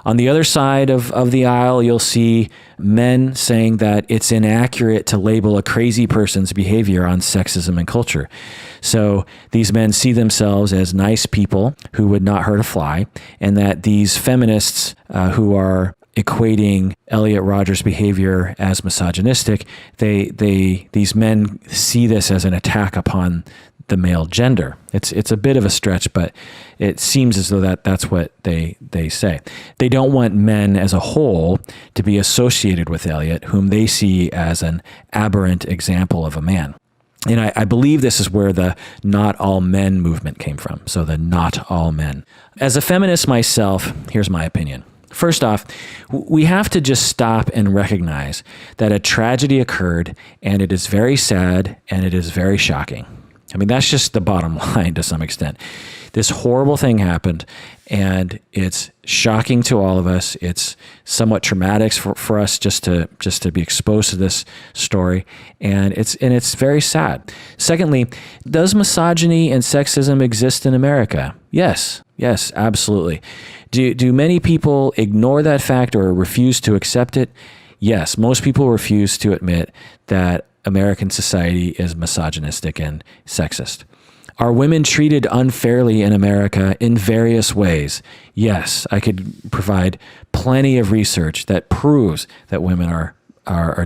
On the other side of the aisle, you'll see men saying that it's inaccurate to label a crazy person's behavior on sexism and culture. So these men see themselves as nice people who would not hurt a fly, and that these feminists who are equating Elliot Rodger's behavior as misogynistic, these men see this as an attack upon the male gender. It's a bit of a stretch, but it seems as though that's what they say. They don't want men as a whole to be associated with Elliot, whom they see as an aberrant example of a man. And I believe this is where the not all men movement came from. So the not all men. As a feminist myself, here's my opinion. First off, we have to just stop and recognize that a tragedy occurred, and it is very sad and it is very shocking. I mean, that's just the bottom line to some extent. This horrible thing happened, and it's shocking to all of us. It's somewhat traumatic for us just to be exposed to this story, and it's very sad. Secondly, does misogyny and sexism exist in America? Yes, absolutely. Do many people ignore that fact or refuse to accept it? Yes, most people refuse to admit that American society is misogynistic and sexist. Are women treated unfairly in America in various ways? Yes, I could provide plenty of research that proves that women are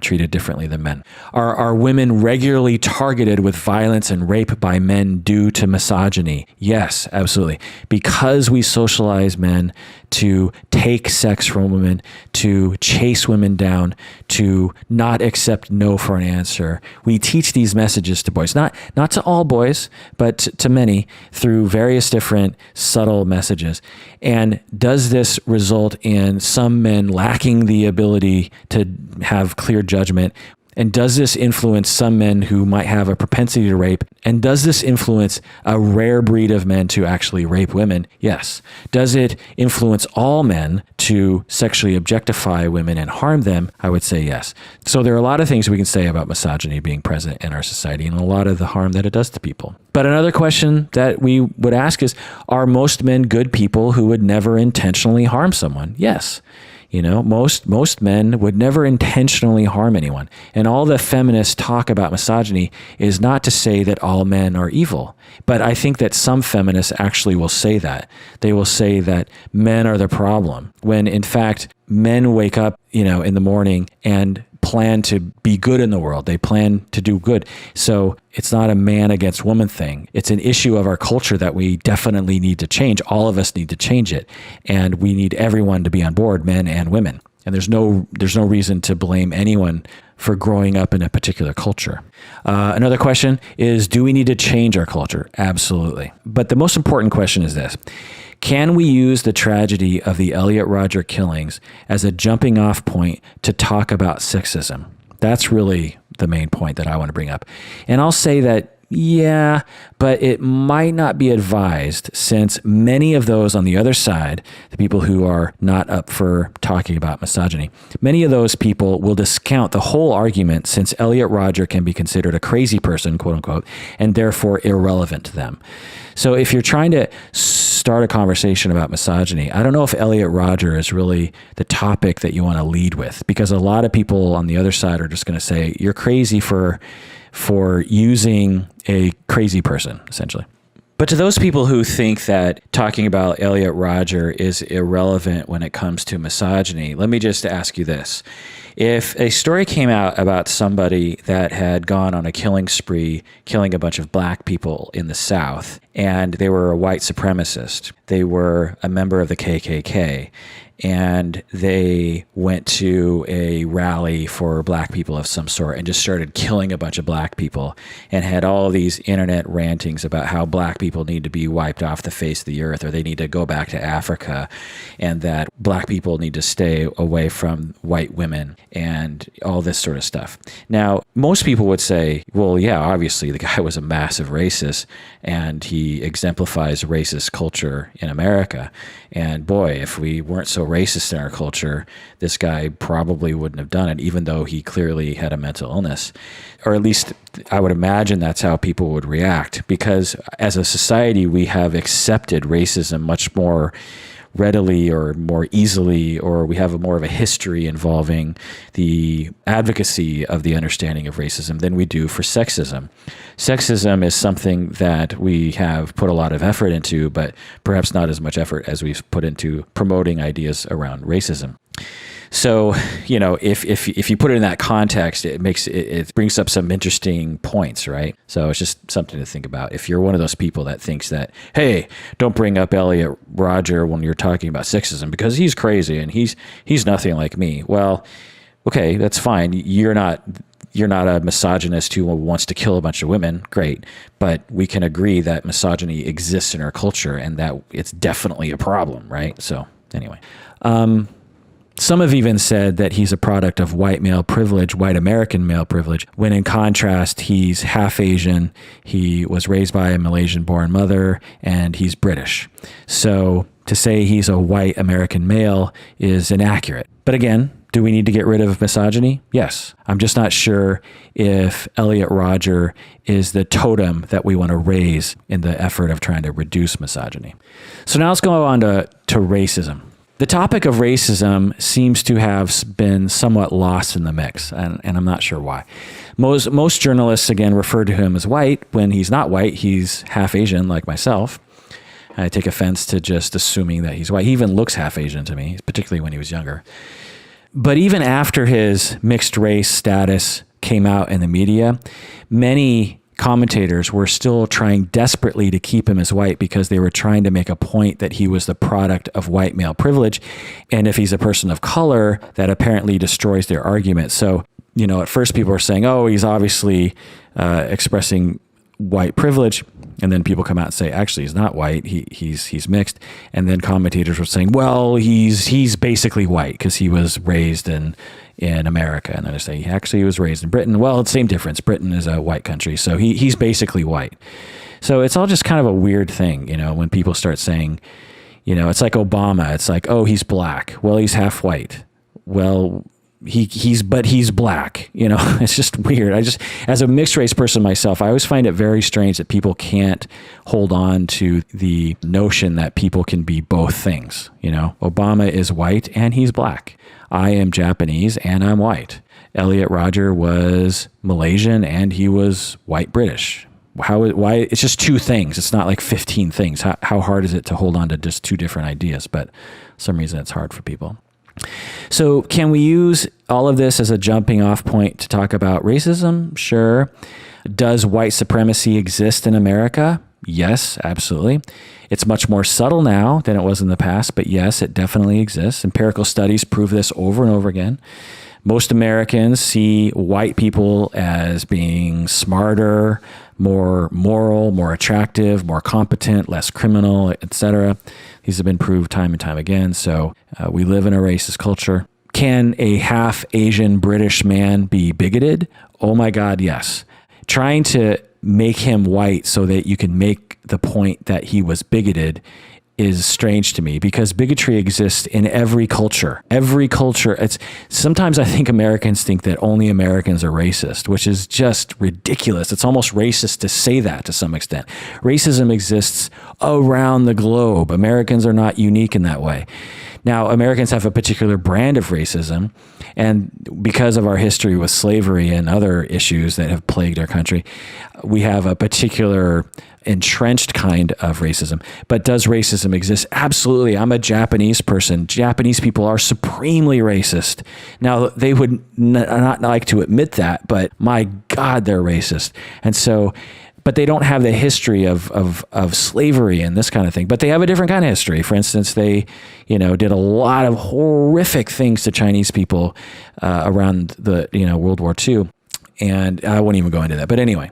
treated differently than men. Are women regularly targeted with violence and rape by men due to misogyny? Yes, absolutely. Because we socialize men to take sex from women, to chase women down, to not accept no for an answer. We teach these messages to boys, not to all boys, but to many through various different subtle messages. And does this result in some men lacking the ability to have clear judgment? And does this influence some men who might have a propensity to rape? And does this influence a rare breed of men to actually rape women? Yes. Does it influence all men to sexually objectify women and harm them? I would say yes. So there are a lot of things we can say about misogyny being present in our society and a lot of the harm that it does to people. But another question that we would ask is, are most men good people who would never intentionally harm someone? Yes. Most men would never intentionally harm anyone. And all the feminists talk about misogyny is not to say that all men are evil. But I think that some feminists actually will say that. They will say that men are the problem, when in fact, men wake up, in the morning and plan to be good in the world. They plan to do good. So it's not a man against woman thing. It's an issue of our culture that we definitely need to change. All of us need to change it. And we need everyone to be on board, men and women. And there's no reason to blame anyone for growing up in a particular culture. Another question is, do we need to change our culture? Absolutely. But the most important question is this. Can we use the tragedy of the Elliot Rodger killings as a jumping off point to talk about sexism? That's really the main point that I want to bring up. And I'll say that, Yeah, but it might not be advised since many of those on the other side, the people who are not up for talking about misogyny, many of those people will discount the whole argument since Elliot Rodger can be considered a crazy person, quote unquote, and therefore irrelevant to them. So if you're trying to start a conversation about misogyny, I don't know if Elliot Rodger is really the topic that you want to lead with, because a lot of people on the other side are just going to say, you're crazy for using a crazy person, essentially. But to those people who think that talking about Elliot Rodger is irrelevant when it comes to misogyny, let me just ask you this. If a story came out about somebody that had gone on a killing spree, killing a bunch of black people in the South, and they were a white supremacist, they were a member of the KKK, and they went to a rally for black people of some sort and just started killing a bunch of black people and had all these internet rantings about how black people need to be wiped off the face of the earth, or they need to go back to Africa, and that black people need to stay away from white women and all this sort of stuff. Now, most people would say, well, yeah, obviously the guy was a massive racist and he exemplifies racist culture in America. And boy, if we weren't so racist in our culture, this guy probably wouldn't have done it, even though he clearly had a mental illness. Or at least I would imagine that's how people would react, because as a society, we have accepted racism much more readily or more easily, or we have more of a history involving the advocacy of the understanding of racism than we do for sexism. Sexism is something that we have put a lot of effort into, but perhaps not as much effort as we've put into promoting ideas around racism. So, you know, if you put it in that context, it brings up some interesting points, right? So it's just something to think about. If you're one of those people that thinks that, hey, don't bring up Elliot Rodger when you're talking about sexism because he's crazy and he's nothing like me. Well, okay, that's fine. You're not a misogynist who wants to kill a bunch of women. Great. But we can agree that misogyny exists in our culture and that it's definitely a problem, right? So anyway, some have even said that he's a product of white male privilege, white American male privilege, when in contrast, he's half Asian, he was raised by a Malaysian-born mother, and he's British. So to say he's a white American male is inaccurate. But again, do we need to get rid of misogyny? Yes. I'm just not sure if Elliot Rodger is the totem that we want to raise in the effort of trying to reduce misogyny. So now let's go on to racism. The topic of racism seems to have been somewhat lost in the mix, and I'm not sure why. Most journalists, again, refer to him as white. When he's not white, he's half Asian, like myself. I take offense to just assuming that he's white. He even looks half Asian to me, particularly when he was younger. But even after his mixed race status came out in the media, many commentators were still trying desperately to keep him as white because they were trying to make a point that he was the product of white male privilege. And if he's a person of color, that apparently destroys their argument. So, you know, at first people were saying, oh, he's obviously expressing white privilege. And then people come out and say, actually, he's not white. He's mixed. And then commentators were saying, well, he's basically white because he was raised in America. And then they say, actually, he was raised in Britain. Well, it's the same difference. Britain is a white country. So he's basically white. So it's all just kind of a weird thing, you know, when people start saying, you know, it's like Obama. It's like, oh, he's black. Well, he's half white. Well, he's black, you know. It's just weird. As a mixed race person myself, I always find it very strange that people can't hold on to the notion that people can be both things. You know, Obama is white and he's black. I am Japanese and I'm white. Elliot Rodger was Malaysian and he was white British. Why? It's just two things. It's not like 15 things. How hard is it to hold on to just two different ideas? But for some reason it's hard for people. So can we use all of this as a jumping off point to talk about racism? Sure. Does white supremacy exist in America? Yes, absolutely. It's much more subtle now than it was in the past, but yes, it definitely exists. Empirical studies prove this over and over again. Most Americans see white people as being smarter, more moral, more attractive, more competent, less criminal, etc. These have been proved time and time again. So we live in a racist culture. Can a half Asian British man be bigoted? Oh my God, yes. Trying to make him white so that you can make the point that he was bigoted is strange to me, because bigotry exists in every culture. Every culture. It's sometimes I think Americans think that only Americans are racist, which is just ridiculous. It's almost racist to say that to some extent. Racism exists around the globe. Americans are not unique in that way. Now, Americans have a particular brand of racism, and because of our history with slavery and other issues that have plagued our country, we have a particular entrenched kind of racism. But does racism exist? Absolutely. I'm a Japanese person. Japanese people are supremely racist. Now, they would not like to admit that, but my God, they're racist. And so, but they don't have the history of slavery and this kind of thing. But they have a different kind of history. For instance, they, did a lot of horrific things to Chinese people around the, World War II. And I won't even go into that. But anyway,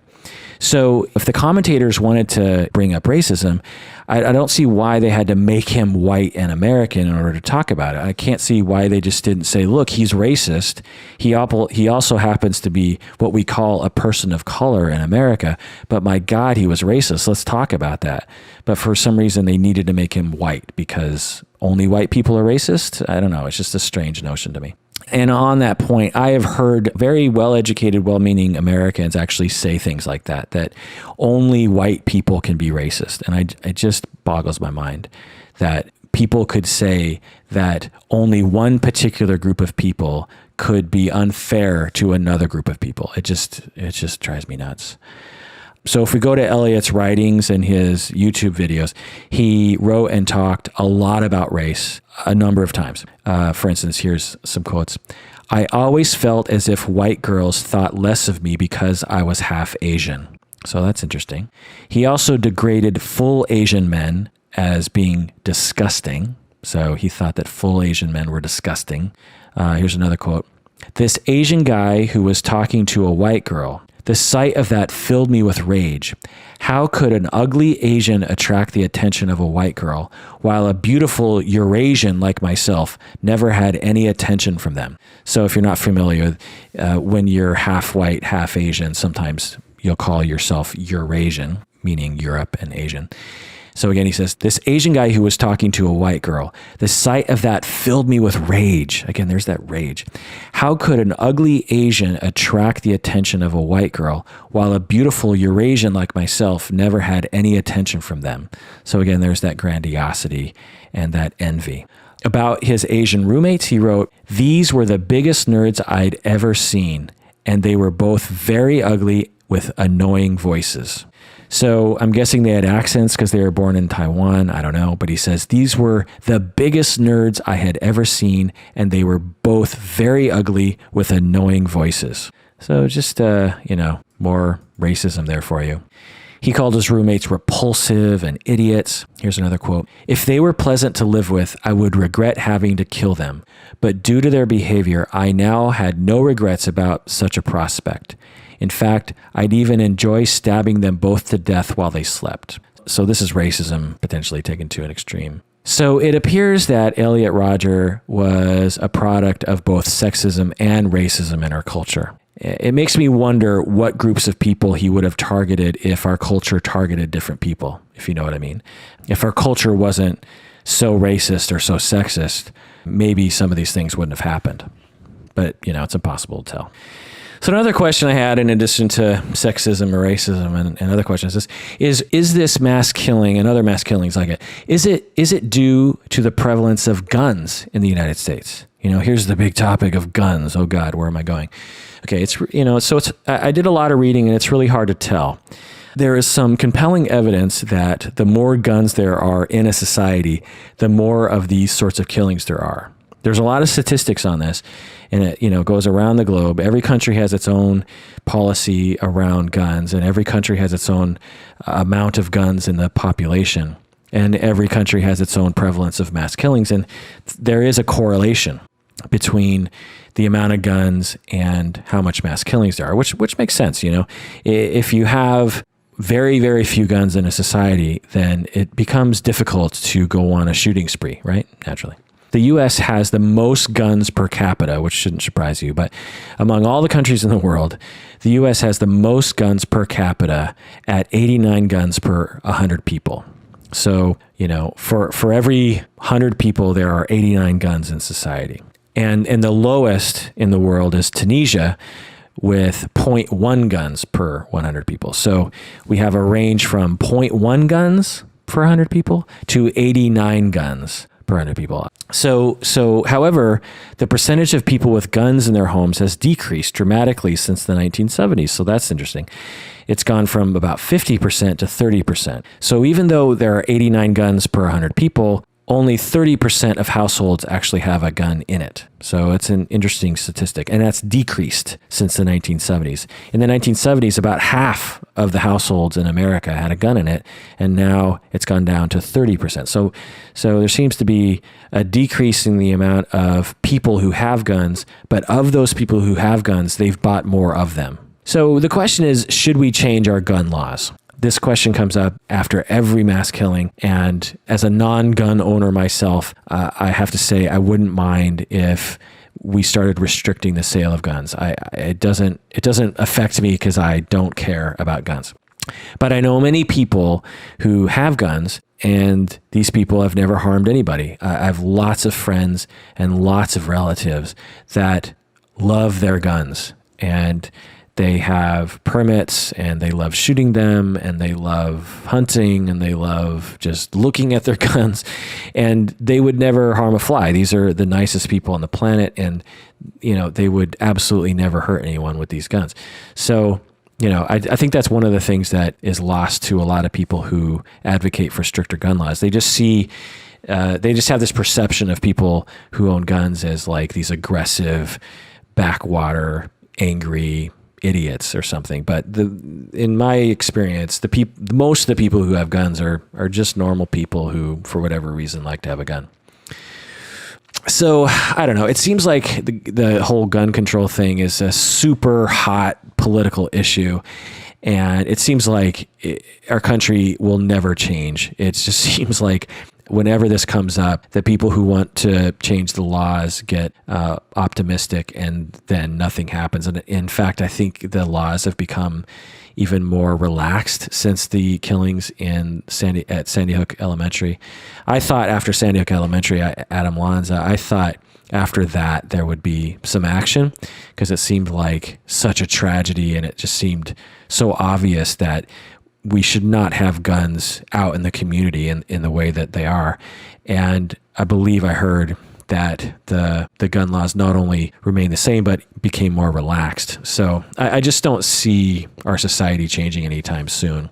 so if the commentators wanted to bring up racism, I don't see why they had to make him white and American in order to talk about it. I can't see why they just didn't say, look, he's racist. He also happens to be what we call a person of color in America, but my God, he was racist. Let's talk about that. But for some reason, they needed to make him white because only white people are racist. I don't know. It's just a strange notion to me. And on that point, I have heard very well-educated, well-meaning Americans actually say things like that only white people can be racist. And it just boggles my mind that people could say that only one particular group of people could be unfair to another group of people. It just drives me nuts. So if we go to Elliot's writings and his YouTube videos, he wrote and talked a lot about race a number of times. For instance, here's some quotes. I always felt as if white girls thought less of me because I was half Asian. So that's interesting. He also degraded full Asian men as being disgusting. So he thought that full Asian men were disgusting. Here's another quote. This Asian guy who was talking to a white girl, the sight of that filled me with rage. How could an ugly Asian attract the attention of a white girl, while a beautiful Eurasian like myself never had any attention from them? So if you're not familiar, when you're half white, half Asian, sometimes you'll call yourself Eurasian, meaning Europe and Asian. So again, he says, this Asian guy who was talking to a white girl, the sight of that filled me with rage. Again, there's that rage. How could an ugly Asian attract the attention of a white girl, while a beautiful Eurasian like myself never had any attention from them? So again, there's that grandiosity and that envy. About his Asian roommates, he wrote, these were the biggest nerds I'd ever seen, and they were both very ugly with annoying voices. So I'm guessing they had accents because they were born in Taiwan. I don't know. But he says, these were the biggest nerds I had ever seen, and they were both very ugly with annoying voices. So just, more racism there for you. He called his roommates repulsive and idiots. Here's another quote. If they were pleasant to live with, I would regret having to kill them. But due to their behavior, I now had no regrets about such a prospect. In fact, I'd even enjoy stabbing them both to death while they slept. So this is racism potentially taken to an extreme. So it appears that Elliot Rodger was a product of both sexism and racism in our culture. It makes me wonder what groups of people he would have targeted if our culture targeted different people, if you know what I mean. If our culture wasn't so racist or so sexist, maybe some of these things wouldn't have happened. But, it's impossible to tell. So another question I had, in addition to sexism or racism and other questions, is this mass killing and other mass killings like it, is it due to the prevalence of guns in the United States? Here's the big topic of guns. Oh God, where am I going? Okay, I did a lot of reading, and it's really hard to tell. There is some compelling evidence that the more guns there are in a society, the more of these sorts of killings there are. There's a lot of statistics on this, and it goes around the globe. Every country has its own policy around guns, and every country has its own amount of guns in the population, and every country has its own prevalence of mass killings. And there is a correlation between the amount of guns and how much mass killings there are, which makes sense. If you have very, very few guns in a society, then it becomes difficult to go on a shooting spree, right? Naturally. the U.S. has the most guns per capita, which shouldn't surprise you, but among all the countries in the world, the U.S. has the most guns per capita at 89 guns per 100 people. So, for every 100 people, there are 89 guns in society. And the lowest in the world is Tunisia with zero point 0.1 guns per 100 people. So we have a range from 0.1 guns per 100 people to 89 guns per 100 people. So, however, the percentage of people with guns in their homes has decreased dramatically since the 1970s. So that's interesting. It's gone from about 50% to 30%. So even though there are 89 guns per 100 people, only 30% of households actually have a gun in it. So it's an interesting statistic, and that's decreased since the 1970s. In the 1970s, about half of the households in America had a gun in it, and now it's gone down to 30%. So there seems to be a decrease in the amount of people who have guns, but of those people who have guns, they've bought more of them. So the question is, should we change our gun laws? This question comes up after every mass killing, and as a non-gun owner myself, I have to say I wouldn't mind if we started restricting the sale of guns. It doesn't affect me because I don't care about guns. But I know many people who have guns, and these people have never harmed anybody. I have lots of friends and lots of relatives that love their guns, and they have permits, and they love shooting them, and they love hunting, and they love just looking at their guns, and they would never harm a fly. These are the nicest people on the planet, and they would absolutely never hurt anyone with these guns. So I think that's one of the things that is lost to a lot of people who advocate for stricter gun laws. They just have this perception of people who own guns as like these aggressive, backwater, angry idiots or something. But in my experience, most of the people who have guns are just normal people who, for whatever reason, like to have a gun. So I don't know. It seems like the whole gun control thing is a super hot political issue, and it seems like our country will never change. It just seems like whenever this comes up, the people who want to change the laws get optimistic, and then nothing happens. And in fact, I think the laws have become even more relaxed since the killings at Sandy Hook Elementary. I thought after Sandy Hook Elementary, Adam Lanza, I thought after that there would be some action, because it seemed like such a tragedy, and it just seemed so obvious that we should not have guns out in the community in the way that they are. And I believe I heard that the gun laws not only remain the same, but became more relaxed. So I just don't see our society changing anytime soon.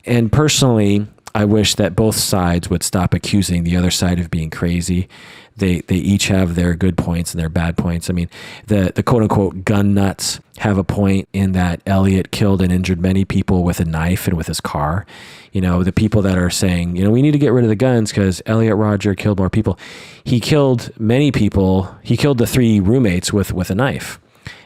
And personally, I wish that both sides would stop accusing the other side of being crazy. They each have their good points and their bad points. I mean, the quote unquote gun nuts have a point in that Elliot killed and injured many people with a knife and with his car. The people that are saying, we need to get rid of the guns because Elliot Rodger killed more people. He killed many people. He killed the 3 roommates with a knife.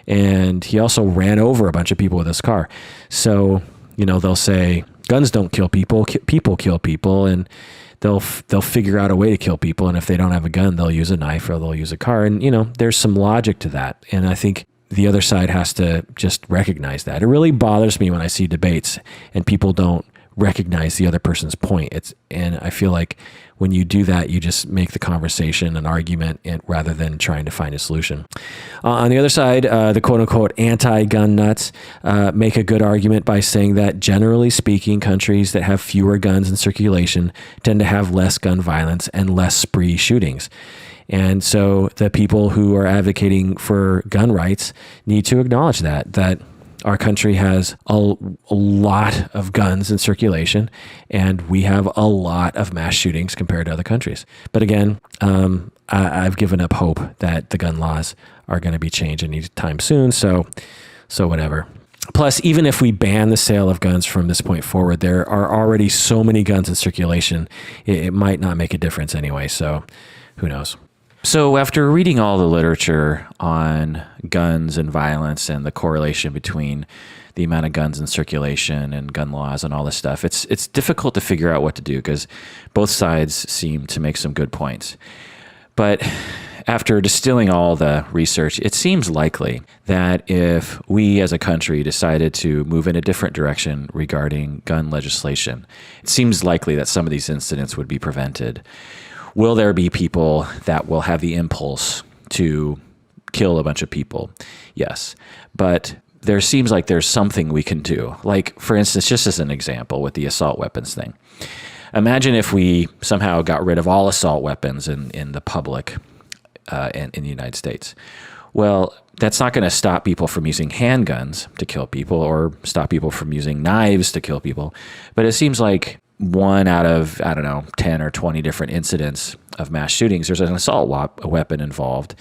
And he also ran over a bunch of people with his car. So, they'll say guns don't kill people, people kill people, and they'll figure out a way to kill people. And if they don't have a gun, they'll use a knife or they'll use a car. And, there's some logic to that. And I think the other side has to just recognize that. It really bothers me when I see debates and people don't recognize the other person's point. And I feel like when you do that, you just make the conversation an argument rather than trying to find a solution. On the other side, the quote-unquote anti-gun nuts make a good argument by saying that generally speaking, countries that have fewer guns in circulation tend to have less gun violence and less spree shootings. And so the people who are advocating for gun rights need to acknowledge that our country has a lot of guns in circulation, and we have a lot of mass shootings compared to other countries. But again, I've given up hope that the gun laws are going to be changed anytime soon. So whatever. Plus, even if we ban the sale of guns from this point forward, there are already so many guns in circulation, it might not make a difference anyway. So who knows? So after reading all the literature on guns and violence and the correlation between the amount of guns in circulation and gun laws and all this stuff, it's difficult to figure out what to do because both sides seem to make some good points. But after distilling all the research, it seems likely that if we as a country decided to move in a different direction regarding gun legislation, it seems likely that some of these incidents would be prevented. Will there be people that will have the impulse to kill a bunch of people? Yes. But there seems like there's something we can do. Like, for instance, just as an example with the assault weapons thing. Imagine if we somehow got rid of all assault weapons in the public in the United States. Well, that's not going to stop people from using handguns to kill people or stop people from using knives to kill people. But it seems like 1 out of, 10 or 20 different incidents of mass shootings, there's an assault weapon involved.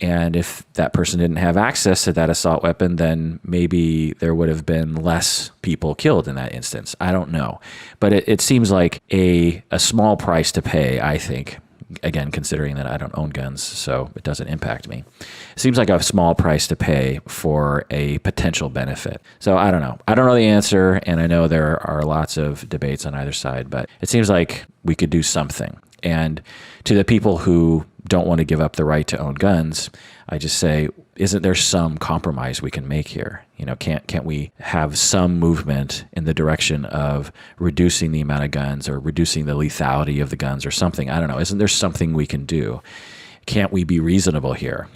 And if that person didn't have access to that assault weapon, then maybe there would have been less people killed in that instance. I don't know. But it seems like a small price to pay, I think. Again, considering that I don't own guns, so it doesn't impact me. It seems like a small price to pay for a potential benefit. So I don't know. I don't know the answer, and I know there are lots of debates on either side, but it seems like we could do something. And to the people who don't want to give up the right to own guns, I just say, isn't there some compromise we can make here? Can't we have some movement in the direction of reducing the amount of guns or reducing the lethality of the guns or something? I don't know. Isn't there something we can do? Can't we be reasonable here?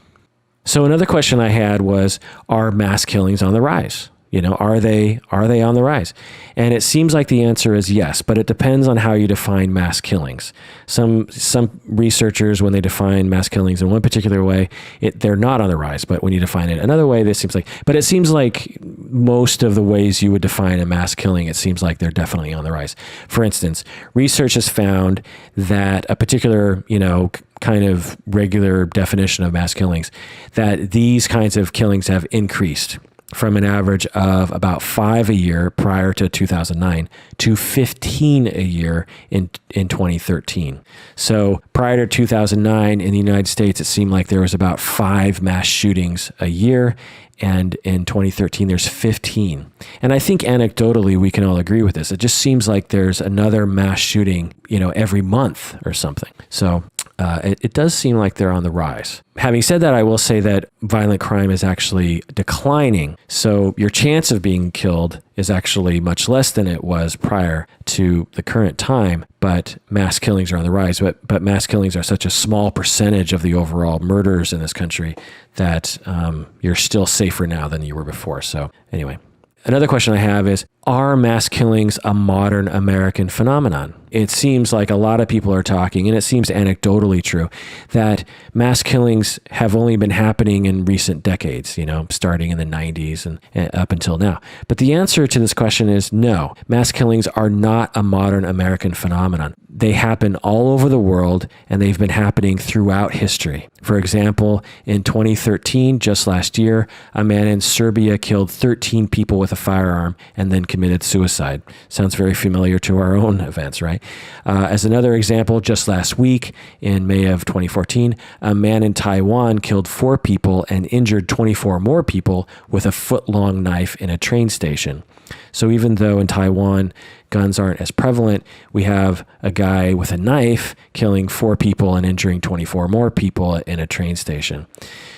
So another question I had was, are mass killings on the rise? Are they on the rise? And it seems like the answer is yes, but it depends on how you define mass killings. Some researchers, when they define mass killings in one particular way, they're not on the rise. But when you define it another way, it seems like most of the ways you would define a mass killing, it seems like they're definitely on the rise. For instance, research has found that a particular, kind of regular definition of mass killings, that these kinds of killings have increased from an average of about 5 a year prior to 2009 to 15 a year in 2013. So prior to 2009 in the United States, it seemed like there was about 5 mass shootings a year. And in 2013, there's 15. And I think anecdotally, we can all agree with this. It just seems like there's another mass shooting, every month or something. So it does seem like they're on the rise. Having said that, I will say that violent crime is actually declining. So your chance of being killed is actually much less than it was prior to the current time, but mass killings are on the rise. But mass killings are such a small percentage of the overall murders in this country that you're still safer now than you were before. So anyway. Another question I have is, are mass killings a modern American phenomenon? It seems like a lot of people are talking, and it seems anecdotally true, that mass killings have only been happening in recent decades, starting in the 90s and up until now. But the answer to this question is no. Mass killings are not a modern American phenomenon. They happen all over the world, and they've been happening throughout history. For example, in 2013, just last year, a man in Serbia killed 13 people with a firearm and then committed suicide. Sounds very familiar to our own events, right? As another example, just last week, in May of 2014, a man in Taiwan killed 4 people and injured 24 more people with a foot-long knife in a train station. So even though in Taiwan guns aren't as prevalent, we have a guy with a knife killing 4 people and injuring 24 more people in a train station.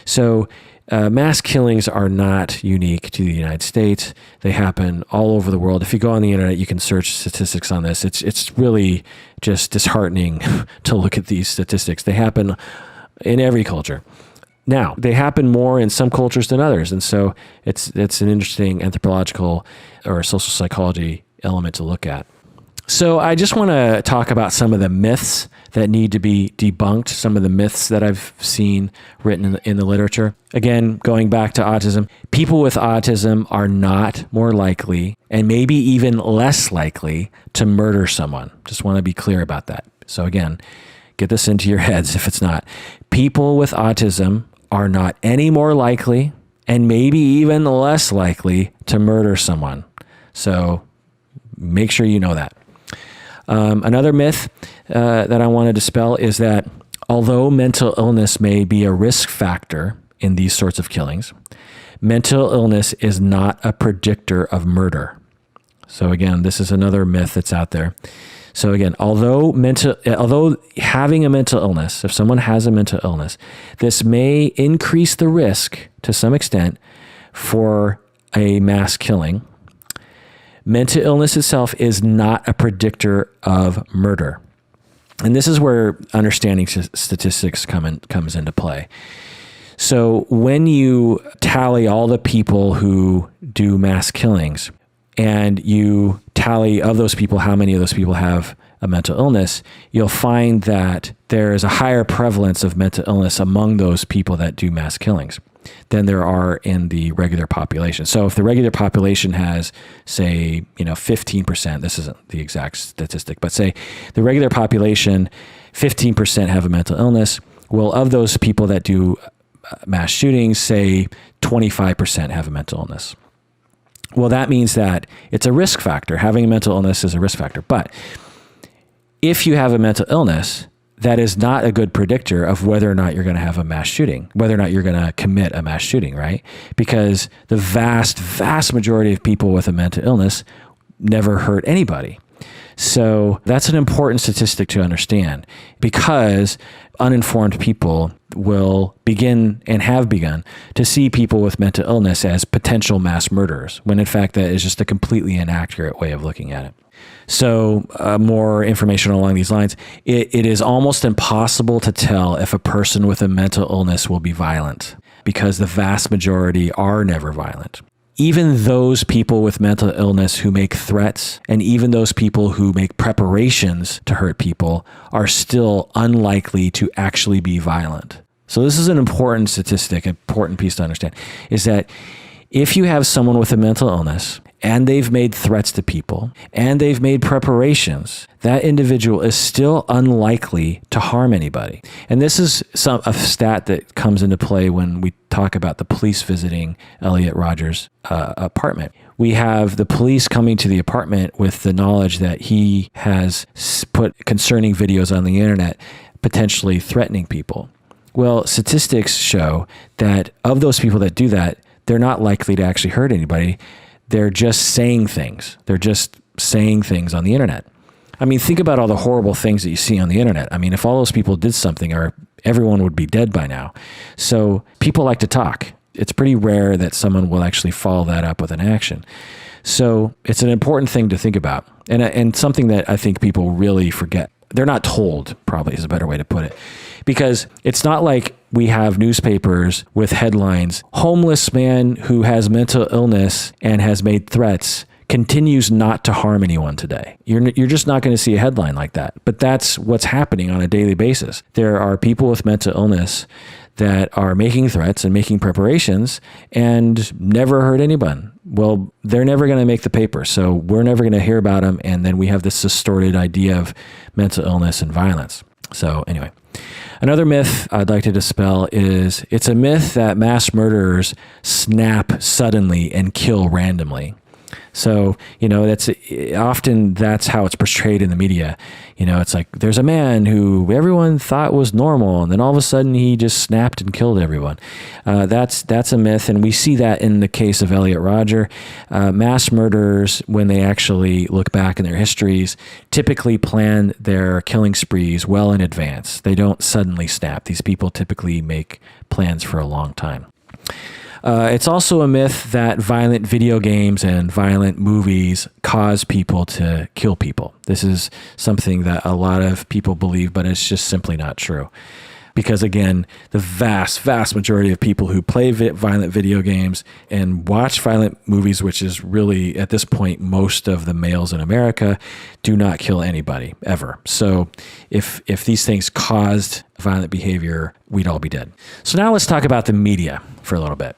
So mass killings are not unique to the United States. They happen all over the world. If you go on the internet, you can search statistics on this. It's really just disheartening to look at these statistics. They happen in every culture. Now, they happen more in some cultures than others, and so it's an interesting anthropological or social psychology element to look at. So I just want to talk about some of the myths that need to be debunked, some of the myths that I've seen written in the literature. Again, going back to autism, people with autism are not more likely and maybe even less likely to murder someone. Just want to be clear about that. So again, get this into your heads if it's not. People with autism are not any more likely and maybe even less likely to murder someone. So make sure you know that. Another myth that I want to dispel is that although mental illness may be a risk factor in these sorts of killings, mental illness is not a predictor of murder. So again, this is another myth that's out there. So again, although having a mental illness, if someone has a mental illness, this may increase the risk to some extent for a mass killing. Mental illness itself is not a predictor of murder. And this is where understanding statistics comes into play. So when you tally all the people who do mass killings and you tally of those people, how many of those people have a mental illness, you'll find that there is a higher prevalence of mental illness among those people that do mass killings than there are in the regular population. So if the regular population has, say, 15%, this isn't the exact statistic, but say the regular population, 15% have a mental illness. Well, of those people that do mass shootings, say 25% have a mental illness. Well, that means that it's a risk factor. Having a mental illness is a risk factor. But if you have a mental illness, that is not a good predictor of whether or not you're going to have a mass shooting, whether or not you're going to commit a mass shooting, right? Because the vast, vast majority of people with a mental illness never hurt anybody. So that's an important statistic to understand, because uninformed people will begin and have begun to see people with mental illness as potential mass murderers, when in fact that is just a completely inaccurate way of looking at it. So more information along these lines. It is almost impossible to tell if a person with a mental illness will be violent, because the vast majority are never violent. Even those people with mental illness who make threats, and even those people who make preparations to hurt people, are still unlikely to actually be violent. So this is an important statistic, important piece to understand, is that if you have someone with a mental illness and they've made threats to people and they've made preparations, that individual is still unlikely to harm anybody. And this is a stat that comes into play when we talk about the police visiting Elliot Rodger's apartment. We have the police coming to the apartment with the knowledge that he has put concerning videos on the internet, potentially threatening people. Well, statistics show that of those people that do that, they're not likely to actually hurt anybody. They're just saying things. They're just saying things on the internet. I mean, think about all the horrible things that you see on the internet. I mean, if all those people did something, everyone would be dead by now. So people like to talk. It's pretty rare that someone will actually follow that up with an action. So it's an important thing to think about, and something that I think people really forget. They're not told, probably is a better way to put it, because it's not like we have newspapers with headlines, homeless man who has mental illness and has made threats continues not to harm anyone today. You're just not going to see a headline like that. But that's what's happening on a daily basis. There are people with mental illness that are making threats and making preparations and never hurt anyone. Well, they're never going to make the paper, so we're never going to hear about them, and then we have this distorted idea of mental illness and violence. So anyway, another myth I'd like to dispel is it's a myth that mass murderers snap suddenly and kill randomly. So, that's how it's portrayed in the media. It's like there's a man who everyone thought was normal, and then all of a sudden he just snapped and killed everyone. That's a myth, and we see that in the case of Elliot Rodger. Mass murderers, when they actually look back in their histories, typically plan their killing sprees well in advance. They don't suddenly snap. These people typically make plans for a long time. It's also a myth that violent video games and violent movies cause people to kill people. This is something that a lot of people believe, but it's just simply not true. Because again, the vast, vast majority of people who play violent video games and watch violent movies, which is really, at this point, most of the males in America, do not kill anybody, ever. So if these things caused violent behavior, we'd all be dead. So now let's talk about the media for a little bit.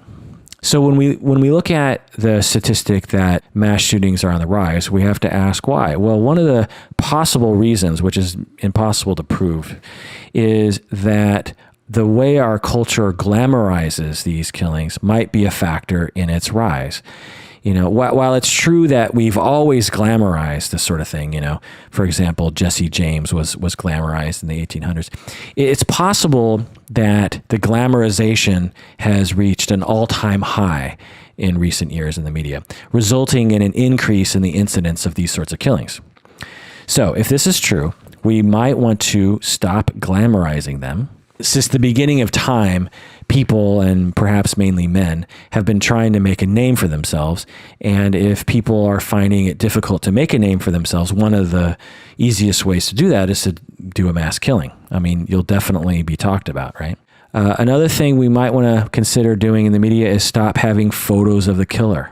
So when we look at the statistic that mass shootings are on the rise, we have to ask why. Well, one of the possible reasons, which is impossible to prove, is that the way our culture glamorizes these killings might be a factor in its rise. While it's true that we've always glamorized this sort of thing, for example, Jesse James was glamorized in the 1800s. It's possible that the glamorization has reached an all-time high in recent years in the media, resulting in an increase in the incidence of these sorts of killings. So if this is true, we might want to stop glamorizing them. Since the beginning of time, people, and perhaps mainly men, have been trying to make a name for themselves. And if people are finding it difficult to make a name for themselves, one of the easiest ways to do that is to do a mass killing. I mean, you'll definitely be talked about, right? Another thing we might want to consider doing in the media is stop having photos of the killer.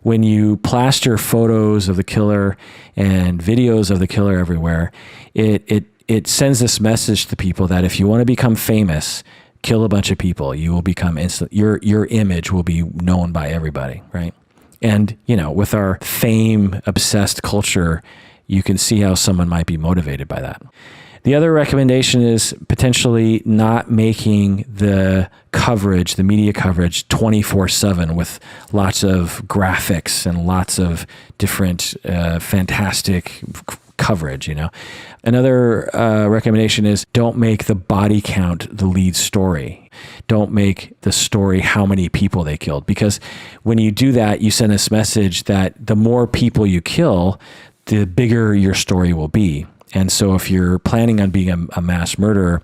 When you plaster photos of the killer and videos of the killer everywhere, it sends this message to people that if you want to become famous, kill a bunch of people. You will become your image will be known by everybody, right? And, with our fame-obsessed culture, you can see how someone might be motivated by that. The other recommendation is potentially not making the media coverage 24/7 with lots of graphics and lots of different fantastic coverage, Another recommendation is don't make the body count the lead story. Don't make the story how many people they killed, because when you do that, you send this message that the more people you kill, the bigger your story will be. And so if you're planning on being a mass murderer,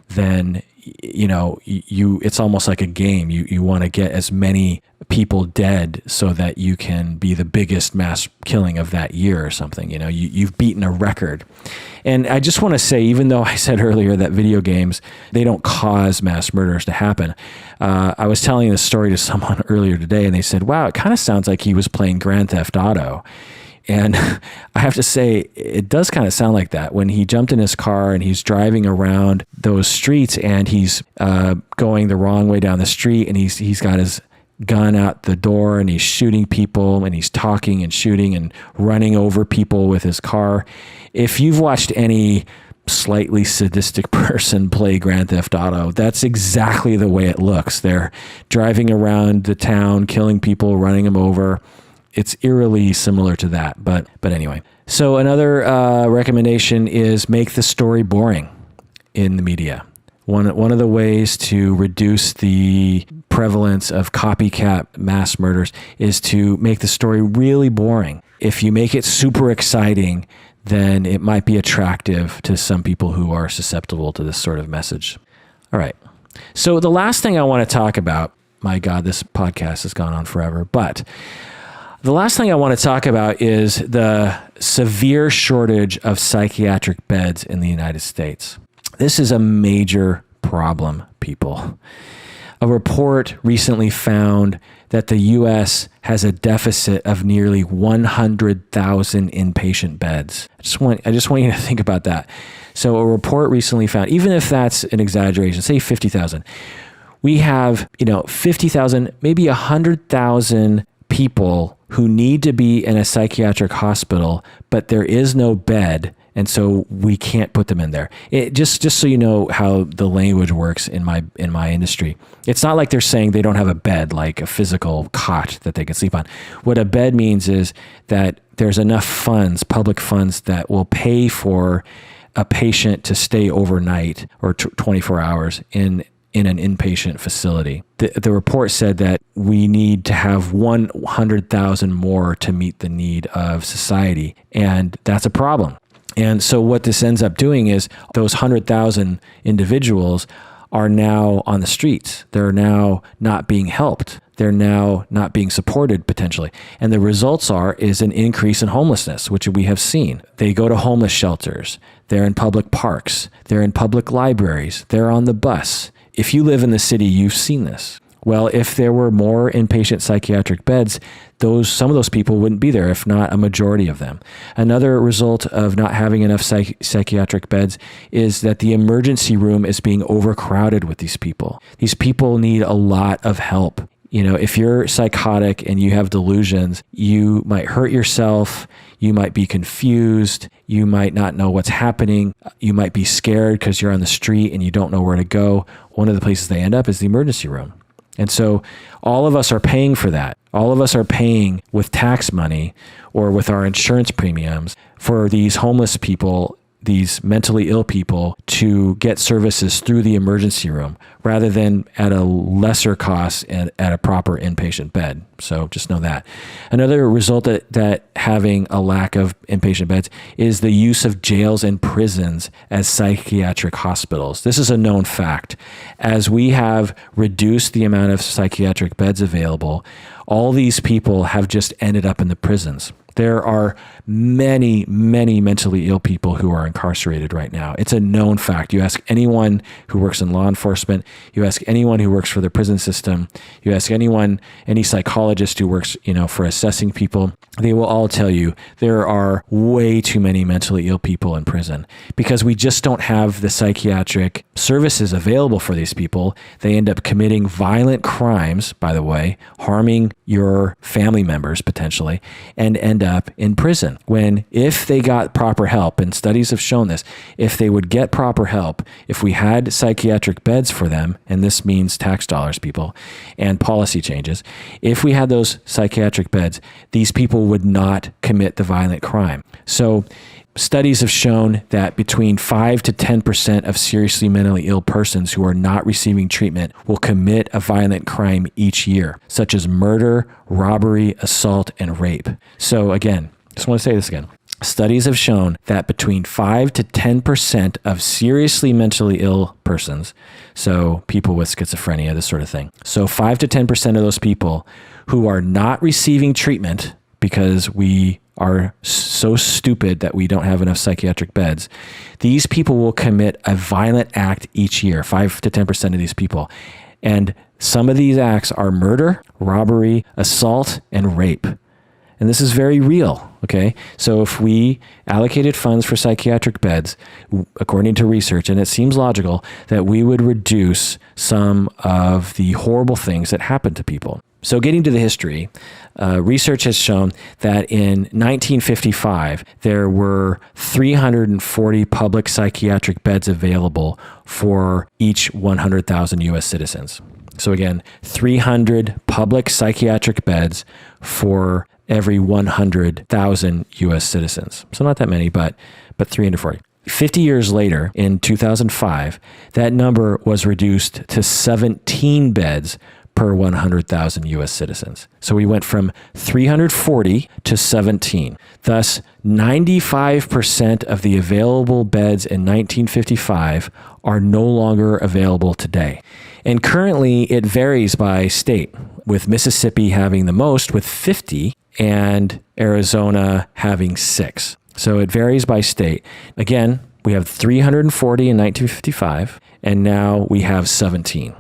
then it's almost like a game. You want to get as many people dead so that you can be the biggest mass killing of that year or something. You've beaten a record. And I just want to say, even though I said earlier that video games, they don't cause mass murders to happen. I was telling this story to someone earlier today, and they said, wow, it kind of sounds like he was playing Grand Theft Auto. And I have to say, it does kind of sound like that. When he jumped in his car and he's driving around those streets and he's going the wrong way down the street, and he's got his gun out the door and he's shooting people and he's talking and shooting and running over people with his car. If you've watched any slightly sadistic person play Grand Theft Auto, that's exactly the way it looks. They're driving around the town, killing people, running them over. It's eerily similar to that, but anyway. So another recommendation is make the story boring in the media. One of the ways to reduce the prevalence of copycat mass murders is to make the story really boring. If you make it super exciting, then it might be attractive to some people who are susceptible to this sort of message. All right. So the last thing I want to talk about, my God, this podcast has gone on forever, but the last thing I want to talk about is the severe shortage of psychiatric beds in the United States. This is a major problem, people. A report recently found that the U.S. has a deficit of nearly 100,000 inpatient beds. I just want you to think about that. So a report recently found, even if that's an exaggeration, say 50,000, we have 50,000, maybe 100,000 people who need to be in a psychiatric hospital, but there is no bed, and so we can't put them in there. Just so you know how the language works in my industry. It's not like they're saying they don't have a bed, like a physical cot that they can sleep on. What a bed means is that there's enough funds, public funds, that will pay for a patient to stay overnight or 24 hours in an inpatient facility. The report said that we need to have 100,000 more to meet the need of society, and that's a problem. And so what this ends up doing is those 100,000 individuals are now on the streets. They're now not being helped. They're now not being supported potentially. And the results is an increase in homelessness, which we have seen. They go to homeless shelters. They're in public parks. They're in public libraries. They're on the bus. If you live in the city, you've seen this. Well, if there were more inpatient psychiatric beds, some of those people wouldn't be there, if not a majority of them. Another result of not having enough psychiatric beds is that the emergency room is being overcrowded with these people. These people need a lot of help. If you're psychotic and you have delusions, you might hurt yourself. You might be confused. You might not know what's happening. You might be scared because you're on the street and you don't know where to go. One of the places they end up is the emergency room. And so all of us are paying for that. All of us are paying with tax money or with our insurance premiums for these homeless people these mentally ill people to get services through the emergency room rather than at a lesser cost and at a proper inpatient bed. So just know that. Another result that having a lack of inpatient beds is the use of jails and prisons as psychiatric hospitals. This is a known fact. As we have reduced the amount of psychiatric beds available, all these people have just ended up in the prisons. There are many, many mentally ill people who are incarcerated right now. It's a known fact. You ask anyone who works in law enforcement, you ask anyone who works for the prison system, you ask any psychologist who works, for assessing people, they will all tell you there are way too many mentally ill people in prison because we just don't have the psychiatric services available for these people. They end up committing violent crimes, by the way, harming your family members potentially, and end up in prison. When if they got proper help, and studies have shown this, if they would get proper help, if we had psychiatric beds for them, and this means tax dollars, people, and policy changes, if we had those psychiatric beds, these people would not commit the violent crime. So studies have shown that between 5 to 10% of seriously mentally ill persons who are not receiving treatment will commit a violent crime each year, such as murder, robbery, assault, and rape. So again, just want to say this again. Studies have shown that between 5 to 10% of seriously mentally ill persons, so people with schizophrenia, this sort of thing, so 5 to 10% of those people who are not receiving treatment because we are so stupid that we don't have enough psychiatric beds, these people will commit a violent act each year, 5 to 10% of these people. And some of these acts are murder, robbery, assault, and rape. And this is very real, okay? So if we allocated funds for psychiatric beds, according to research, and it seems logical, that we would reduce some of the horrible things that happen to people. So getting to the history, research has shown that in 1955, there were 340 public psychiatric beds available for each 100,000 U.S. citizens. So again, 300 public psychiatric beds for every 100,000 U.S. citizens. So not that many, but 340. 50 years later, in 2005, that number was reduced to 17 beds per 100,000 U.S. citizens. So we went from 340 to 17. Thus, 95% of the available beds in 1955 are no longer available today. And currently, it varies by state, with Mississippi having the most with 50 and Arizona having 6. So it varies by state. Again, we have 340 in 1955, and now we have 17.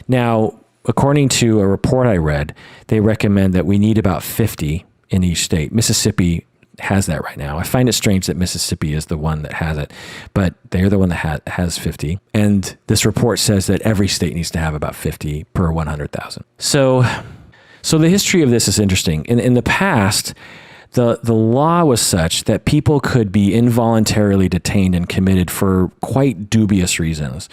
Now, according to a report I read, they recommend that we need about 50 in each state. Mississippi has that right now. I find it strange that Mississippi is the one that has it, but they're the one that has 50. And this report says that every state needs to have about 50 per 100,000. So the history of this is interesting. In the past, the law was such that people could be involuntarily detained and committed for quite dubious reasons.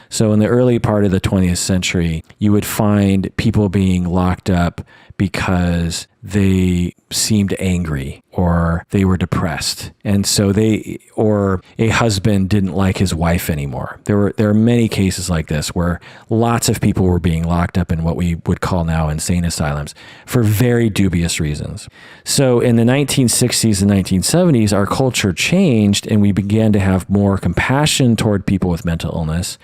So in the early part of the 20th century, you would find people being locked up because they seemed angry or they were depressed. And so or a husband didn't like his wife anymore. There are many cases like this where lots of people were being locked up in what we would call now insane asylums for very dubious reasons. So in the 1960s and 1970s, our culture changed and we began to have more compassion toward people with mental illness.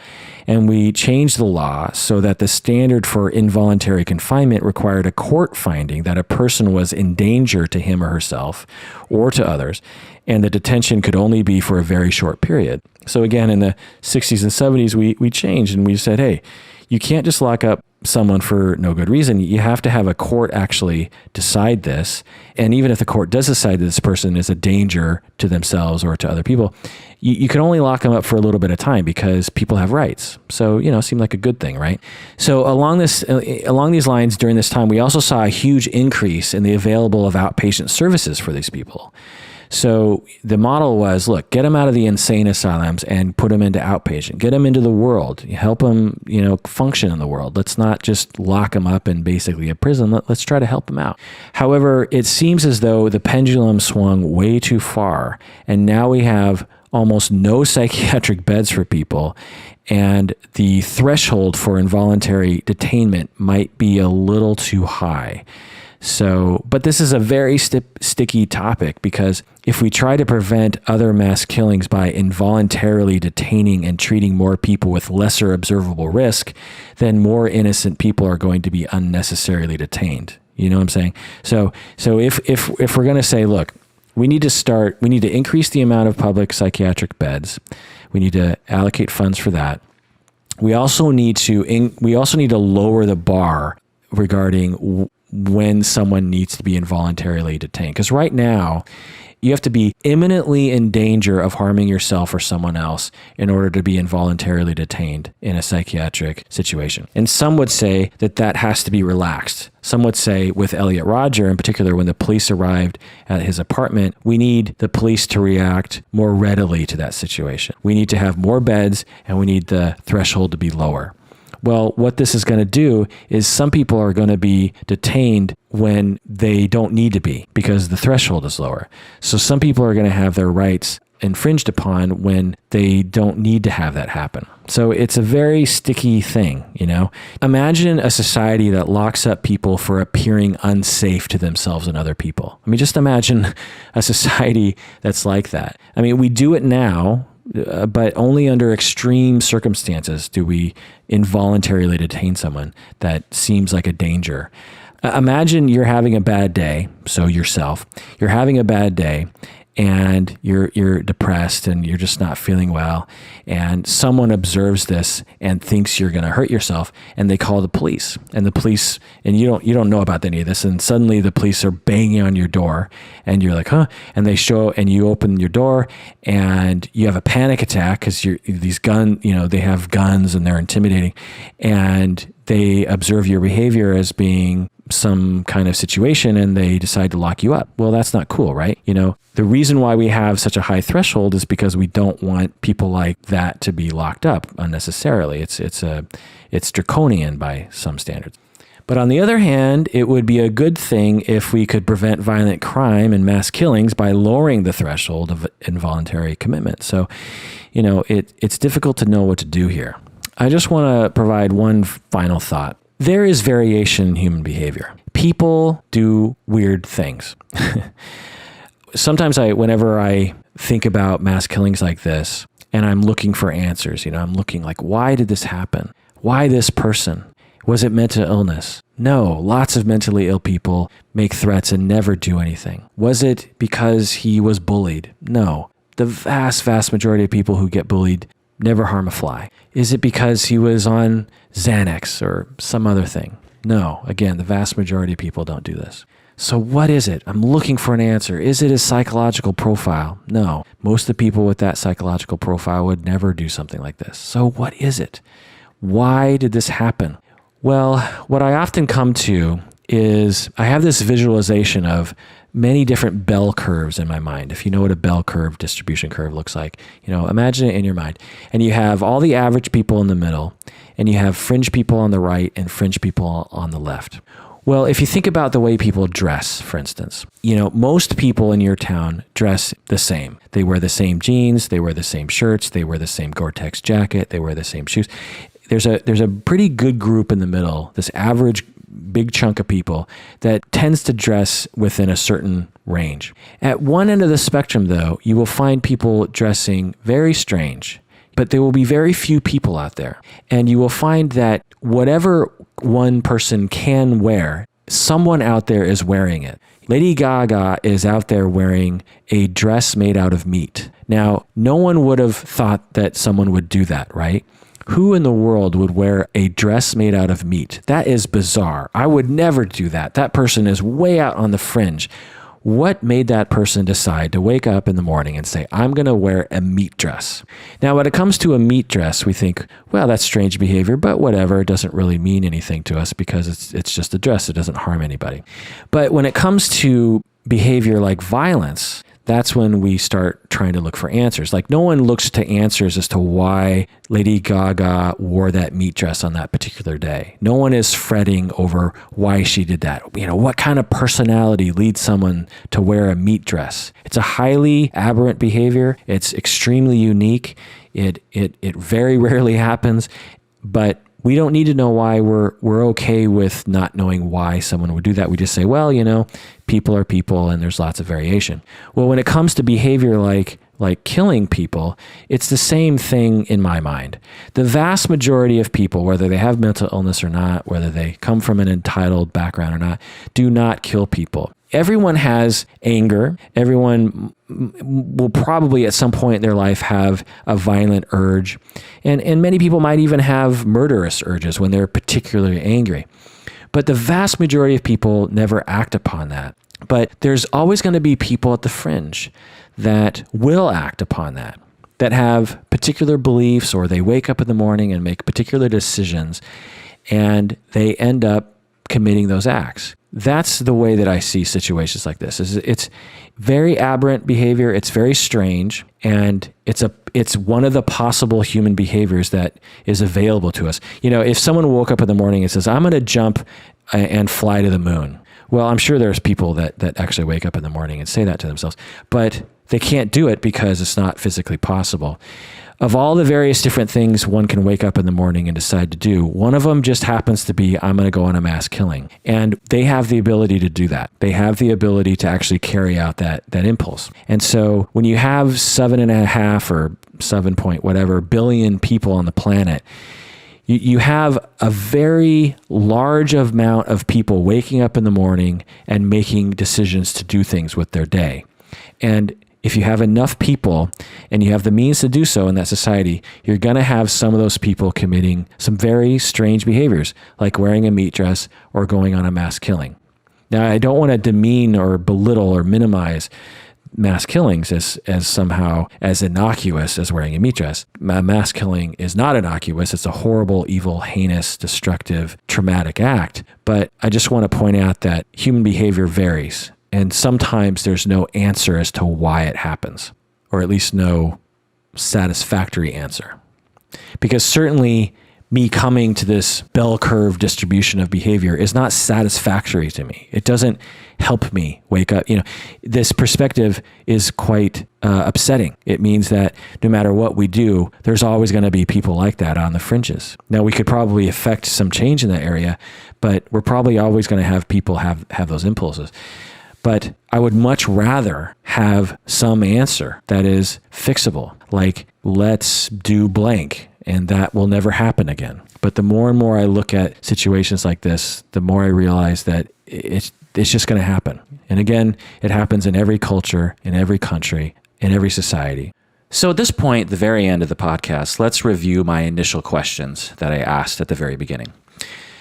And we changed the law so that the standard for involuntary confinement required a court finding that a person was in danger to him or herself or to others, and the detention could only be for a very short period. So again, in the 60s and 70s, we changed and we said, hey, you can't just lock up someone for no good reason. You have to have a court actually decide this. And even if the court does decide that this person is a danger to themselves or to other people, you can only lock them up for a little bit of time because people have rights. So, it seemed like a good thing, right? So along these lines, during this time, we also saw a huge increase in the available of outpatient services for these people. So the model was, look, get them out of the insane asylums and put them into outpatient. Get them into the world. Help them, function in the world. Let's not just lock them up in basically a prison. Let's try to help them out. However, it seems as though the pendulum swung way too far, and now we have almost no psychiatric beds for people, and the threshold for involuntary detainment might be a little too high. So, but this is a very sticky topic, because if we try to prevent other mass killings by involuntarily detaining and treating more people with lesser observable risk, then more innocent people are going to be unnecessarily detained. You know what I'm saying? So if we're going to say, look, we need to increase the amount of public psychiatric beds. We need to allocate funds for that. We also need to lower the bar regarding when someone needs to be involuntarily detained. Because right now, you have to be imminently in danger of harming yourself or someone else in order to be involuntarily detained in a psychiatric situation. And some would say that has to be relaxed. Some would say, with Elliot Rodger in particular, when the police arrived at his apartment, we need the police to react more readily to that situation. We need to have more beds, and we need the threshold to be lower. Well, what this is going to do is some people are going to be detained when they don't need to be, because the threshold is lower. So some people are going to have their rights infringed upon when they don't need to have that happen. So it's a very sticky thing, Imagine a society that locks up people for appearing unsafe to themselves and other people. I mean, just imagine a society that's like that. I mean, we do it now, but only under extreme circumstances do we involuntarily detain someone that seems like a danger. Imagine you're having a bad day, so yourself, you're having a bad day, and you're depressed and you're just not feeling well, and someone observes this and thinks you're going to hurt yourself, and they call the police. And the police, and you don't know about any of this, and suddenly the police are banging on your door, and you're like, huh? And they show, and you open your door, and you have a panic attack because they have guns and they're intimidating, and they observe your behavior as being some kind of situation, and they decide to lock you up. Well, that's not cool, right? The reason why we have such a high threshold is because we don't want people like that to be locked up unnecessarily. It's draconian by some standards. But on the other hand, it would be a good thing if we could prevent violent crime and mass killings by lowering the threshold of involuntary commitment. So, it's difficult to know what to do here. I just want to provide one final thought. There is variation in human behavior. People do weird things. Sometimes whenever I think about mass killings like this, and I'm looking for answers, I'm looking like, why did this happen? Why this person? Was it mental illness? No, lots of mentally ill people make threats and never do anything. Was it because he was bullied? No. The vast, vast majority of people who get bullied never harm a fly. Is it because he was on Xanax or some other thing? No. Again, the vast majority of people don't do this. So what is it? I'm looking for an answer. Is it a psychological profile? No. Most of the people with that psychological profile would never do something like this. So what is it? Why did this happen? Well, what I often come to is I have this visualization of many different bell curves in my mind. If you know what a bell curve, distribution curve looks like, imagine it in your mind. And you have all the average people in the middle, and you have fringe people on the right and fringe people on the left. Well, if you think about the way people dress, for instance, most people in your town dress the same. They wear the same jeans, they wear the same shirts, they wear the same Gore-Tex jacket, they wear the same shoes. There's a pretty good group in the middle, this average big chunk of people that tends to dress within a certain range. At one end of the spectrum, though, you will find people dressing very strange, but there will be very few people out there. And you will find that whatever one person can wear, someone out there is wearing it. Lady Gaga is out there wearing a dress made out of meat. Now, no one would have thought that someone would do that, right? Who in the world would wear a dress made out of meat? That is bizarre. I would never do that. That person is way out on the fringe. What made that person decide to wake up in the morning and say, I'm going to wear a meat dress? Now, when it comes to a meat dress, we think, well, that's strange behavior, but whatever. It doesn't really mean anything to us because it's just a dress. It doesn't harm anybody. But when it comes to behavior like violence, that's when we start trying to look for answers. Like no one looks to answers as to why Lady Gaga wore that meat dress on that particular day. No one is fretting over why she did that. You know, what kind of personality leads someone to wear a meat dress? It's a highly aberrant behavior. It's extremely unique. It very rarely happens, but we don't need to know why. We're okay with not knowing why someone would do that. We just say, well, you know, people are people and there's lots of variation. Well, when it comes to behavior like killing people, it's the same thing in my mind. The vast majority of people, whether they have mental illness or not, whether they come from an entitled background or not, do not kill people. Everyone has anger. Everyone will probably at some point in their life have a violent urge. And many people might even have murderous urges when they're particularly angry. But the vast majority of people never act upon that. But there's always going to be people at the fringe that will act upon that have particular beliefs, or they wake up in the morning and make particular decisions, and they end up committing those acts. That's the way that I see situations like this. It's very aberrant behavior. It's very strange, and it's one of the possible human behaviors that is available to us. You know, if someone woke up in the morning and says, "I'm going to jump and fly to the moon," well, I'm sure there's people that actually wake up in the morning and say that to themselves, but they can't do it because it's not physically possible. Of all the various different things one can wake up in the morning and decide to do, one of them just happens to be, I'm going to go on a mass killing. And they have the ability to do that. They have the ability to actually carry out that impulse. And so when you have 7.5 or 7 point whatever billion people on the planet, you have a very large amount of people waking up in the morning and making decisions to do things with their day. And if you have enough people and you have the means to do so in that society, you're going to have some of those people committing some very strange behaviors, like wearing a meat dress or going on a mass killing. Now, I don't want to demean or belittle or minimize mass killings as somehow as innocuous as wearing a meat dress. Mass killing is not innocuous. It's a horrible, evil, heinous, destructive, traumatic act. But I just want to point out that human behavior varies. And sometimes there's no answer as to why it happens, or at least no satisfactory answer. Because certainly me coming to this bell curve distribution of behavior is not satisfactory to me. It doesn't help me wake up. You know, this perspective is quite upsetting. It means that no matter what we do, there's always going to be people like that on the fringes. Now, we could probably affect some change in that area, but we're probably always going to have people have those impulses. But I would much rather have some answer that is fixable, like let's do blank, and that will never happen again. But the more and more I look at situations like this, the more I realize that it's just going to happen. And again, it happens in every culture, in every country, in every society. So at this point, the very end of the podcast, let's review my initial questions that I asked at the very beginning.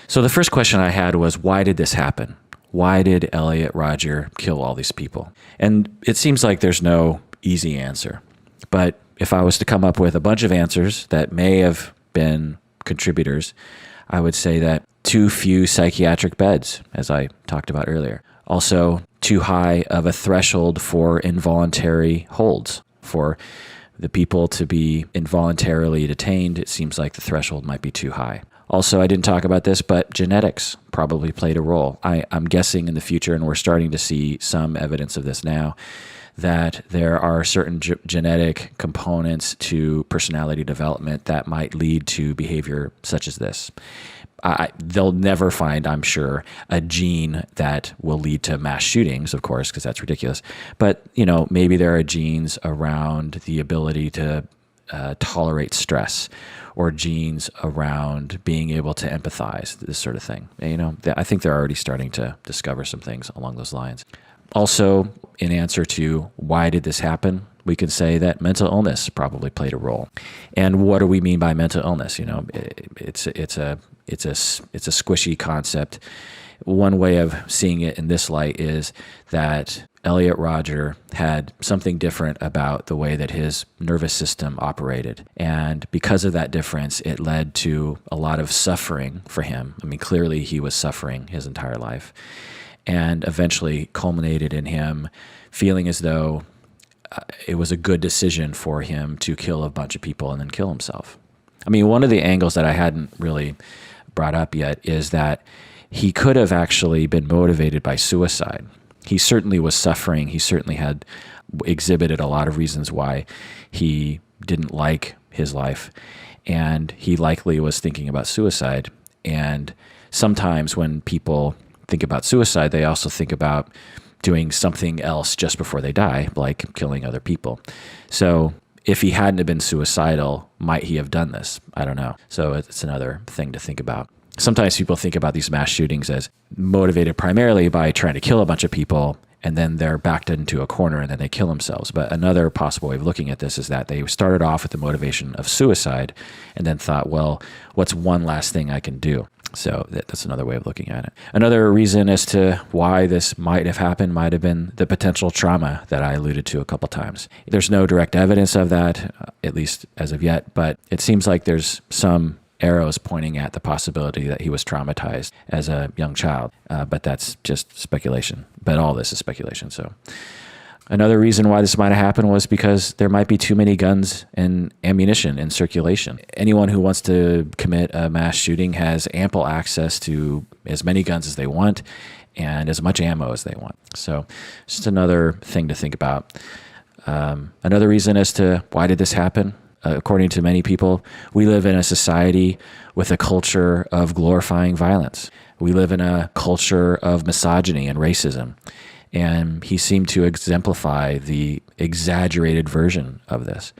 So the first question I had was, why did this happen? Why did Elliot Rodger kill all these people? And it seems like there's no easy answer. But if I was to come up with a bunch of answers that may have been contributors, I would say that too few psychiatric beds, as I talked about earlier. Also, too high of a threshold for involuntary holds. For the people to be involuntarily detained, it seems like the threshold might be too high. Also, I didn't talk about this, but genetics probably played a role. I'm guessing in the future, and we're starting to see some evidence of this now, that there are certain genetic components to personality development that might lead to behavior such as this. They'll never find, I'm sure, a gene that will lead to mass shootings, of course, because that's ridiculous. But, you know, maybe there are genes around the ability to tolerate stress, or genes around being able to empathize, this sort of thing. And, you know, I think they're already starting to discover some things along those lines. Also, in answer to why did this happen, we can say that mental illness probably played a role. And what do we mean by mental illness? You know, it's a squishy concept. One way of seeing it in this light is that Elliot Rodger had something different about the way that his nervous system operated. And because of that difference, it led to a lot of suffering for him. I mean, clearly he was suffering his entire life, and eventually culminated in him feeling as though it was a good decision for him to kill a bunch of people and then kill himself. I mean, one of the angles that I hadn't really brought up yet is that he could have actually been motivated by suicide. He certainly was suffering. He certainly had exhibited a lot of reasons why he didn't like his life. And he likely was thinking about suicide. And sometimes when people think about suicide, they also think about doing something else just before they die, like killing other people. So if he hadn't have been suicidal, might he have done this? I don't know. So it's another thing to think about. Sometimes people think about these mass shootings as motivated primarily by trying to kill a bunch of people, and then they're backed into a corner and then they kill themselves. But another possible way of looking at this is that they started off with the motivation of suicide and then thought, well, what's one last thing I can do? So that's another way of looking at it. Another reason as to why this might have happened might have been the potential trauma that I alluded to a couple times. There's no direct evidence of that, at least as of yet, but it seems like there's some arrows pointing at the possibility that he was traumatized as a young child. But that's just speculation. But all this is speculation. So another reason why this might have happened was because there might be too many guns and ammunition in circulation. Anyone who wants to commit a mass shooting has ample access to as many guns as they want and as much ammo as they want. So just another thing to think about. Another reason as to why did this happen? According to many people, we live in a society with a culture of glorifying violence. We live in a culture of misogyny and racism. And he seemed to exemplify the exaggerated version of this.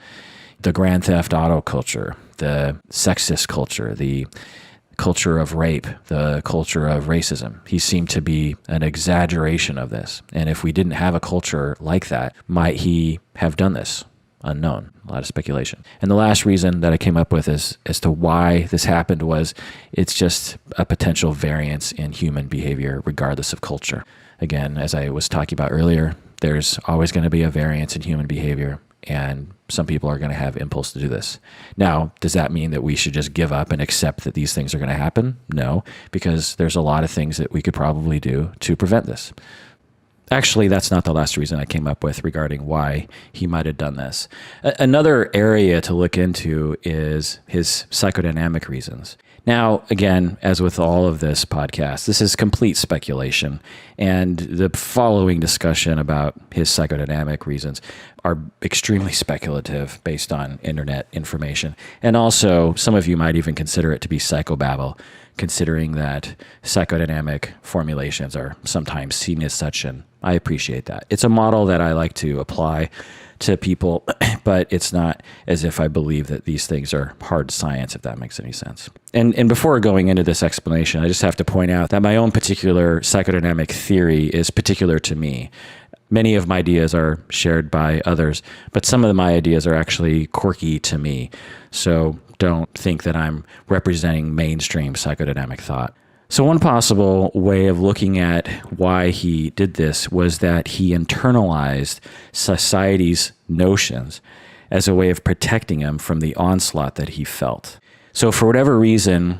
The Grand Theft Auto culture, the sexist culture, the culture of rape, the culture of racism. He seemed to be an exaggeration of this. And if we didn't have a culture like that, might he have done this? Unknown. A lot of speculation. And the last reason that I came up with as to why this happened was it's just a potential variance in human behavior regardless of culture. Again, as I was talking about earlier, there's always going to be a variance in human behavior, and some people are going to have impulse to do this. Now, does that mean that we should just give up and accept that these things are going to happen? No, because there's a lot of things that we could probably do to prevent this. Actually, that's not the last reason I came up with regarding why he might have done this. Another area to look into is his psychodynamic reasons. Now, again, as with all of this podcast, this is complete speculation, and the following discussion about his psychodynamic reasons are extremely speculative based on internet information. And also, some of you might even consider it to be psychobabble, considering that psychodynamic formulations are sometimes seen as such, and I appreciate that. It's a model that I like to apply to people, but it's not as if I believe that these things are hard science, if that makes any sense. And before going into this explanation, I just have to point out that my own particular psychodynamic theory is particular to me. Many of my ideas are shared by others, but some of my ideas are actually quirky to me. So don't think that I'm representing mainstream psychodynamic thought. So one possible way of looking at why he did this was that he internalized society's notions as a way of protecting him from the onslaught that he felt. So for whatever reason,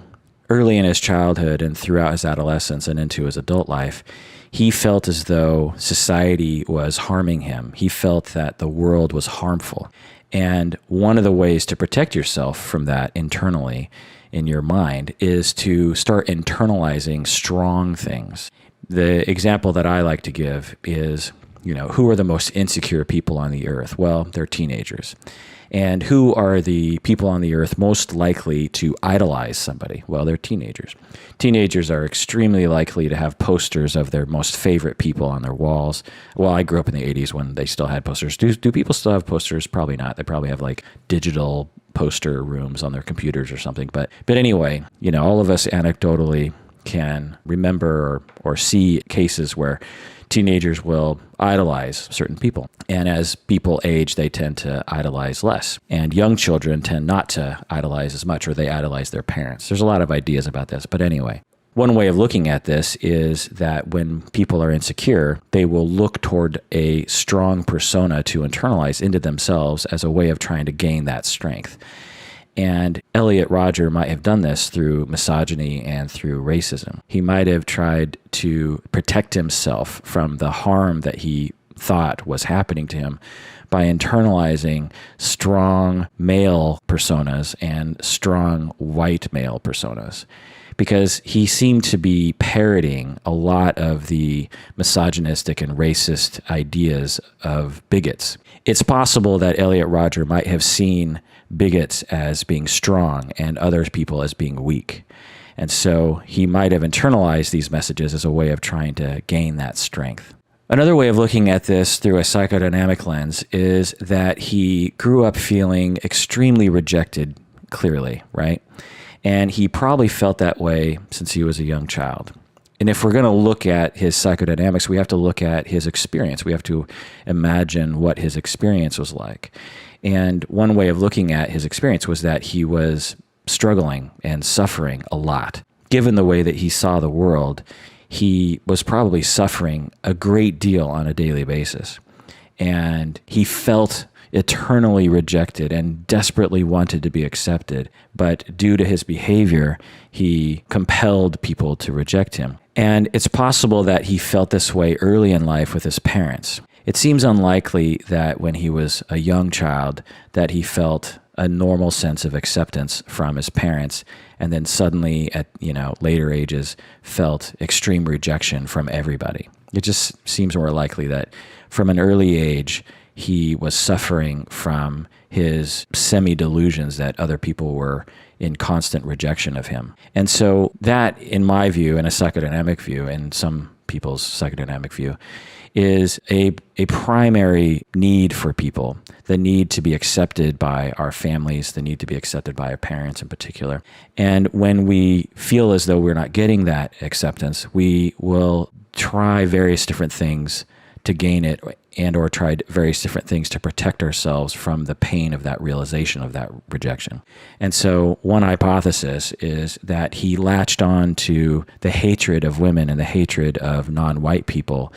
early in his childhood and throughout his adolescence and into his adult life, he felt as though society was harming him. He felt that the world was harmful. And one of the ways to protect yourself from that internally in your mind is to start internalizing strong things. The example that I like to give is, who are the most insecure people on the earth? Well, they're teenagers. And who are the people on the earth most likely to idolize somebody? Well, they're teenagers. Teenagers are extremely likely to have posters of their most favorite people on their walls. Well, I grew up in the 80s when they still had posters. Do people still have posters? Probably not. They probably have like digital poster rooms on their computers or something. But anyway, all of us anecdotally can remember or see cases where teenagers will idolize certain people. And as people age, they tend to idolize less. And young children tend not to idolize as much, or they idolize their parents. There's a lot of ideas about this. But anyway, one way of looking at this is that when people are insecure, they will look toward a strong persona to internalize into themselves as a way of trying to gain that strength. And Elliot Rodger might have done this through misogyny and through racism. He might have tried to protect himself from the harm that he thought was happening to him by internalizing strong male personas and strong white male personas, because he seemed to be parroting a lot of the misogynistic and racist ideas of bigots. It's possible that Elliot Rodger might have seen bigots as being strong and other people as being weak. And so he might have internalized these messages as a way of trying to gain that strength. Another way of looking at this through a psychodynamic lens is that he grew up feeling extremely rejected, clearly, right? And he probably felt that way since he was a young child. And if we're going to look at his psychodynamics, we have to look at his experience. We have to imagine what his experience was like. And one way of looking at his experience was that he was struggling and suffering a lot. Given the way that he saw the world, he was probably suffering a great deal on a daily basis. And he felt eternally rejected and desperately wanted to be accepted. But due to his behavior, he compelled people to reject him. And it's possible that he felt this way early in life with his parents. It seems unlikely that when he was a young child that he felt a normal sense of acceptance from his parents, and then suddenly at later ages felt extreme rejection from everybody. It just seems more likely that from an early age he was suffering from his semi-delusions that other people were in constant rejection of him. And so that, in my view, and a psychodynamic view, and some people's psychodynamic view, is a primary need for people, the need to be accepted by our families, the need to be accepted by our parents in particular. And when we feel as though we're not getting that acceptance, we will try various different things to gain it, and or try various different things to protect ourselves from the pain of that realization of that rejection. And so one hypothesis is that he latched on to the hatred of women and the hatred of non-white people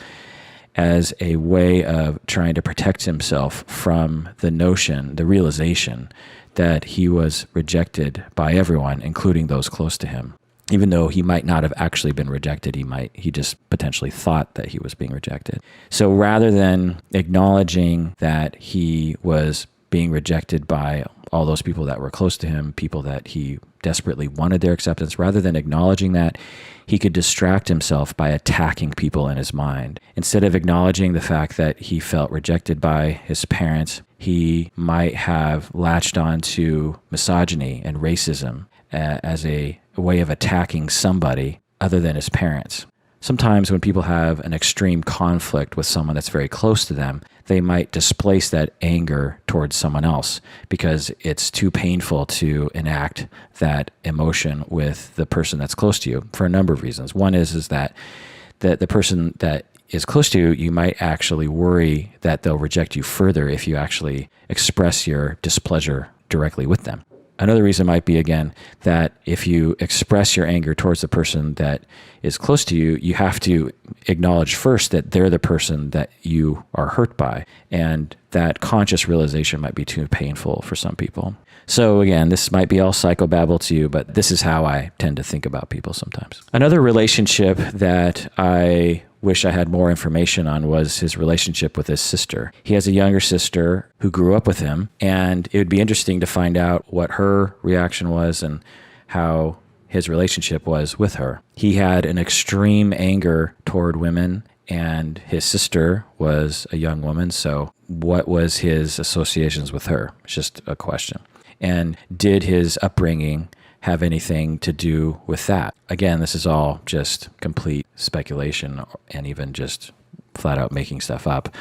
as a way of trying to protect himself from the notion, the realization that he was rejected by everyone, including those close to him. Even though he might not have actually been rejected, he just potentially thought that he was being rejected. So rather than acknowledging that he was being rejected by all those people that were close to him, people that he desperately wanted their acceptance, rather than acknowledging that, he could distract himself by attacking people in his mind. Instead of acknowledging the fact that he felt rejected by his parents, he might have latched on to misogyny and racism as a way of attacking somebody other than his parents. Sometimes when people have an extreme conflict with someone that's very close to them, they might displace that anger towards someone else because it's too painful to enact that emotion with the person that's close to you for a number of reasons. One is that the person that is close to you, you might actually worry that they'll reject you further if you actually express your displeasure directly with them. Another reason might be, again, that if you express your anger towards the person that is close to you, you have to acknowledge first that they're the person that you are hurt by. And that conscious realization might be too painful for some people. So again, this might be all psychobabble to you, but this is how I tend to think about people sometimes. Another relationship that I wish I had more information on was his relationship with his sister. He has a younger sister who grew up with him, and it would be interesting to find out what her reaction was and how his relationship was with her. He had an extreme anger toward women, and his sister was a young woman, so what was his associations with her? It's just a question. And did his upbringing have anything to do with that? Again, this is all just complete speculation and even just flat out making stuff up.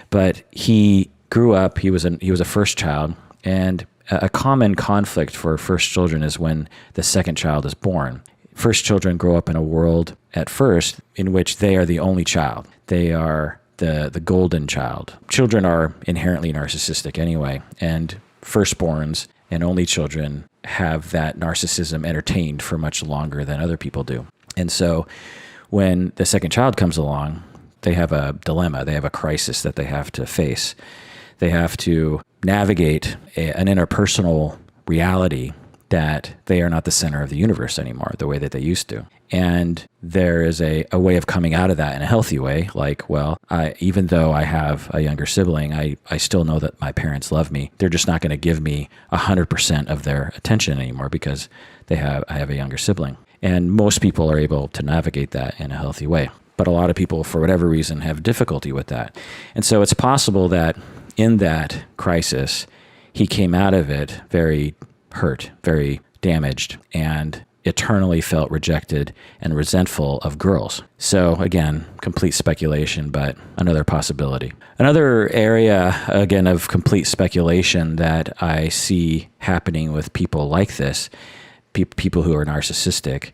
But he grew up, he was a first child, and a common conflict for first children is when the second child is born. First children grow up in a world at first in which they are the only child. They are the golden child. Children are inherently narcissistic anyway, and firstborns and only children have that narcissism entertained for much longer than other people do. And so when the second child comes along, they have a dilemma. They have a crisis that they have to face. They have to navigate an interpersonal reality that they are not the center of the universe anymore, the way that they used to. And there is a way of coming out of that in a healthy way. Like, well, even though I have a younger sibling, I still know that my parents love me. They're just not going to give me 100% of their attention anymore because I have a younger sibling. And most people are able to navigate that in a healthy way. But a lot of people, for whatever reason, have difficulty with that. And so it's possible that in that crisis, he came out of it very hurt, very damaged, and eternally felt rejected and resentful of girls. So again, complete speculation, but another possibility. Another area, again, of complete speculation that I see happening with people like this, people who are narcissistic,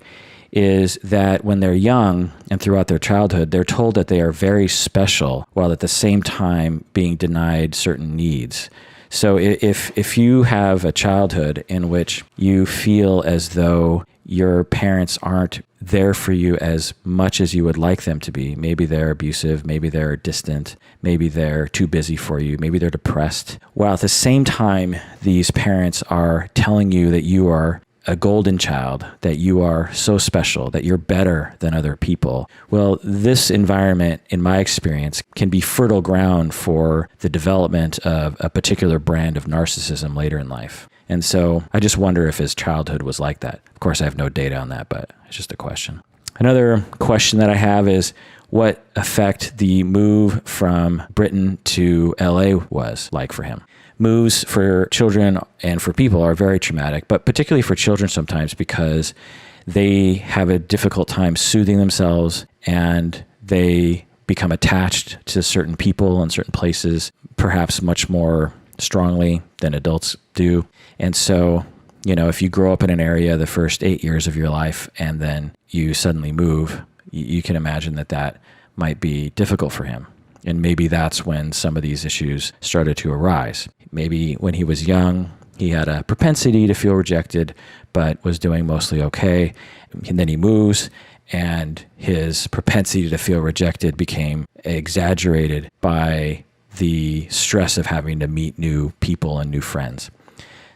is that when they're young and throughout their childhood, they're told that they are very special while at the same time being denied certain needs. So if you have a childhood in which you feel as though your parents aren't there for you as much as you would like them to be, maybe they're abusive, maybe they're distant, maybe they're too busy for you, maybe they're depressed, while at the same time, these parents are telling you that you are a golden child, that you are so special, that you're better than other people. Well, this environment, in my experience, can be fertile ground for the development of a particular brand of narcissism later in life. And so I just wonder if his childhood was like that. Of course, I have no data on that, but it's just a question. Another question that I have is what effect the move from Britain to LA was like for him. Moves for children and for people are very traumatic, but particularly for children sometimes because they have a difficult time soothing themselves and they become attached to certain people and certain places, perhaps much more strongly than adults do. And so, if you grow up in an area the first 8 years of your life and then you suddenly move, you can imagine that might be difficult for him. And maybe that's when some of these issues started to arise. Maybe when he was young, he had a propensity to feel rejected, but was doing mostly okay. And then he moves, and his propensity to feel rejected became exaggerated by the stress of having to meet new people and new friends.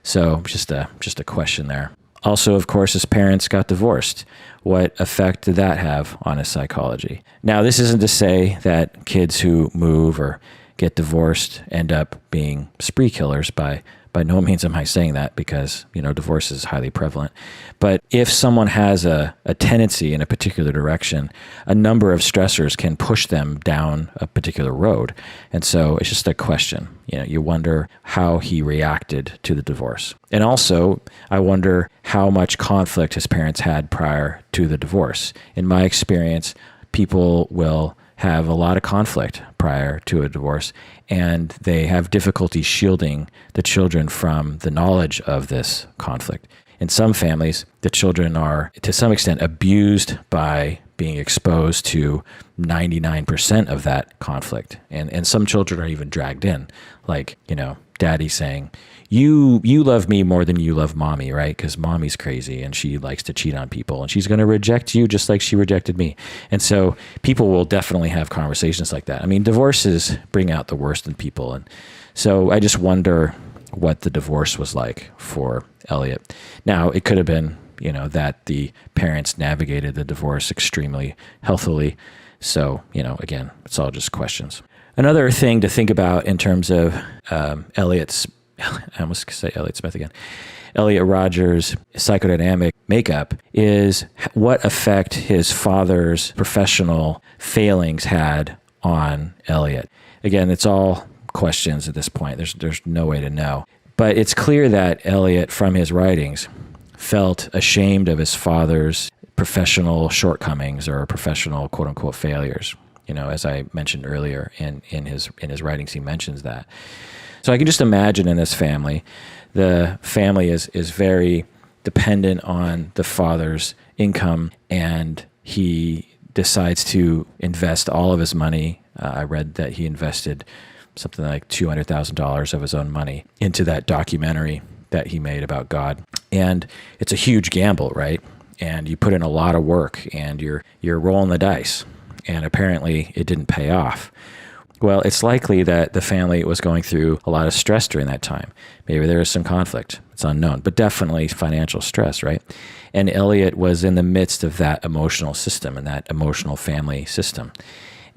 So just a question there. Also, of course, his parents got divorced. What effect did that have on his psychology? Now, this isn't to say that kids who move or get divorced end up being spree killers. By no means am I saying that because, divorce is highly prevalent. But if someone has a tendency in a particular direction, a number of stressors can push them down a particular road. And so it's just a question. You wonder how he reacted to the divorce. And also, I wonder how much conflict his parents had prior to the divorce. In my experience, people will have a lot of conflict prior to a divorce, and they have difficulty shielding the children from the knowledge of this conflict. In some families, the children are, to some extent, abused by being exposed to 99% of that conflict. And some children are even dragged in, like, daddy saying, you love me more than you love mommy, right? Because mommy's crazy and she likes to cheat on people and she's going to reject you just like she rejected me. And so people will definitely have conversations like that. I mean, divorces bring out the worst in people. And so I just wonder what the divorce was like for Elliot. Now, it could have been, that the parents navigated the divorce extremely healthily. So, again, it's all just questions. Another thing to think about in terms of Elliot Rodger's psychodynamic makeup is what effect his father's professional failings had on Elliot. Again, it's all questions at this point. There's no way to know. But it's clear that Elliot, from his writings, felt ashamed of his father's professional shortcomings or professional quote-unquote failures. As I mentioned earlier in his writings, he mentions that. So I can just imagine in this family, the family is very dependent on the father's income, and he decides to invest all of his money. I read that he invested something like $200,000 of his own money into that documentary that he made about God. And it's a huge gamble, right? And you put in a lot of work and you're rolling the dice. And apparently it didn't pay off. Well, it's likely that the family was going through a lot of stress during that time. Maybe there was some conflict. It's unknown, but definitely financial stress, right? And Elliot was in the midst of that emotional system and that emotional family system.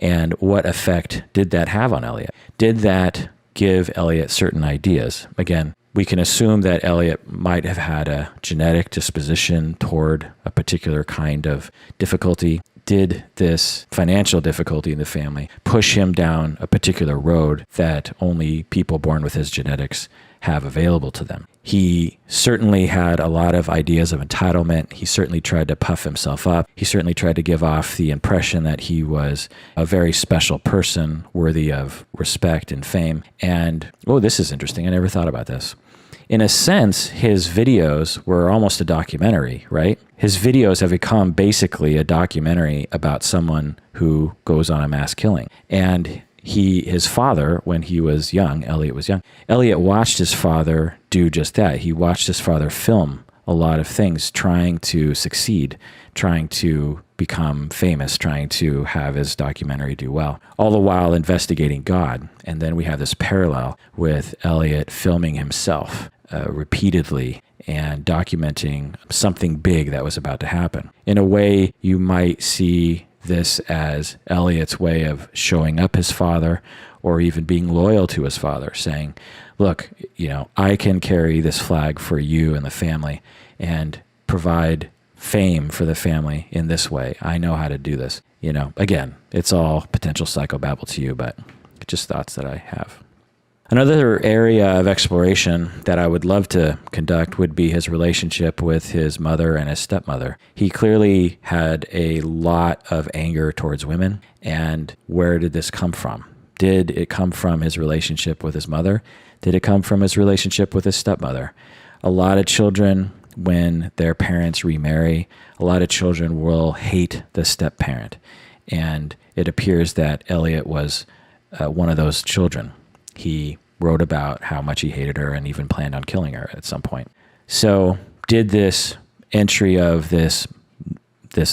And what effect did that have on Elliot? Did that give Elliot certain ideas? Again, we can assume that Elliot might have had a genetic disposition toward a particular kind of difficulty. Did this financial difficulty in the family push him down a particular road that only people born with his genetics have available to them? He certainly had a lot of ideas of entitlement. He certainly tried to puff himself up. He certainly tried to give off the impression that he was a very special person worthy of respect and fame. And, oh, this is interesting. I never thought about this. In a sense, his videos were almost a documentary, right? His videos have become basically a documentary about someone who goes on a mass killing. And his father, when he was young, Elliot was young, Elliot watched his father do just that. He watched his father film a lot of things, trying to succeed, trying to become famous, trying to have his documentary do well, all the while investigating God. And then we have this parallel with Elliot filming himself repeatedly and documenting something big that was about to happen. In a way, you might see this as Elliot's way of showing up his father, or even being loyal to his father, saying, look, I can carry this flag for you and the family and provide fame for the family in this way. I know how to do this. Again, it's all potential psychobabble to you, but just thoughts that I have. Another area of exploration that I would love to conduct would be his relationship with his mother and his stepmother. He clearly had a lot of anger towards women. And where did this come from? Did it come from his relationship with his mother? Did it come from his relationship with his stepmother? A lot of children, when their parents remarry, a lot of children will hate the step-parent. And it appears that Elliot was one of those children. He wrote about how much he hated her and even planned on killing her at some point. So did this entry of this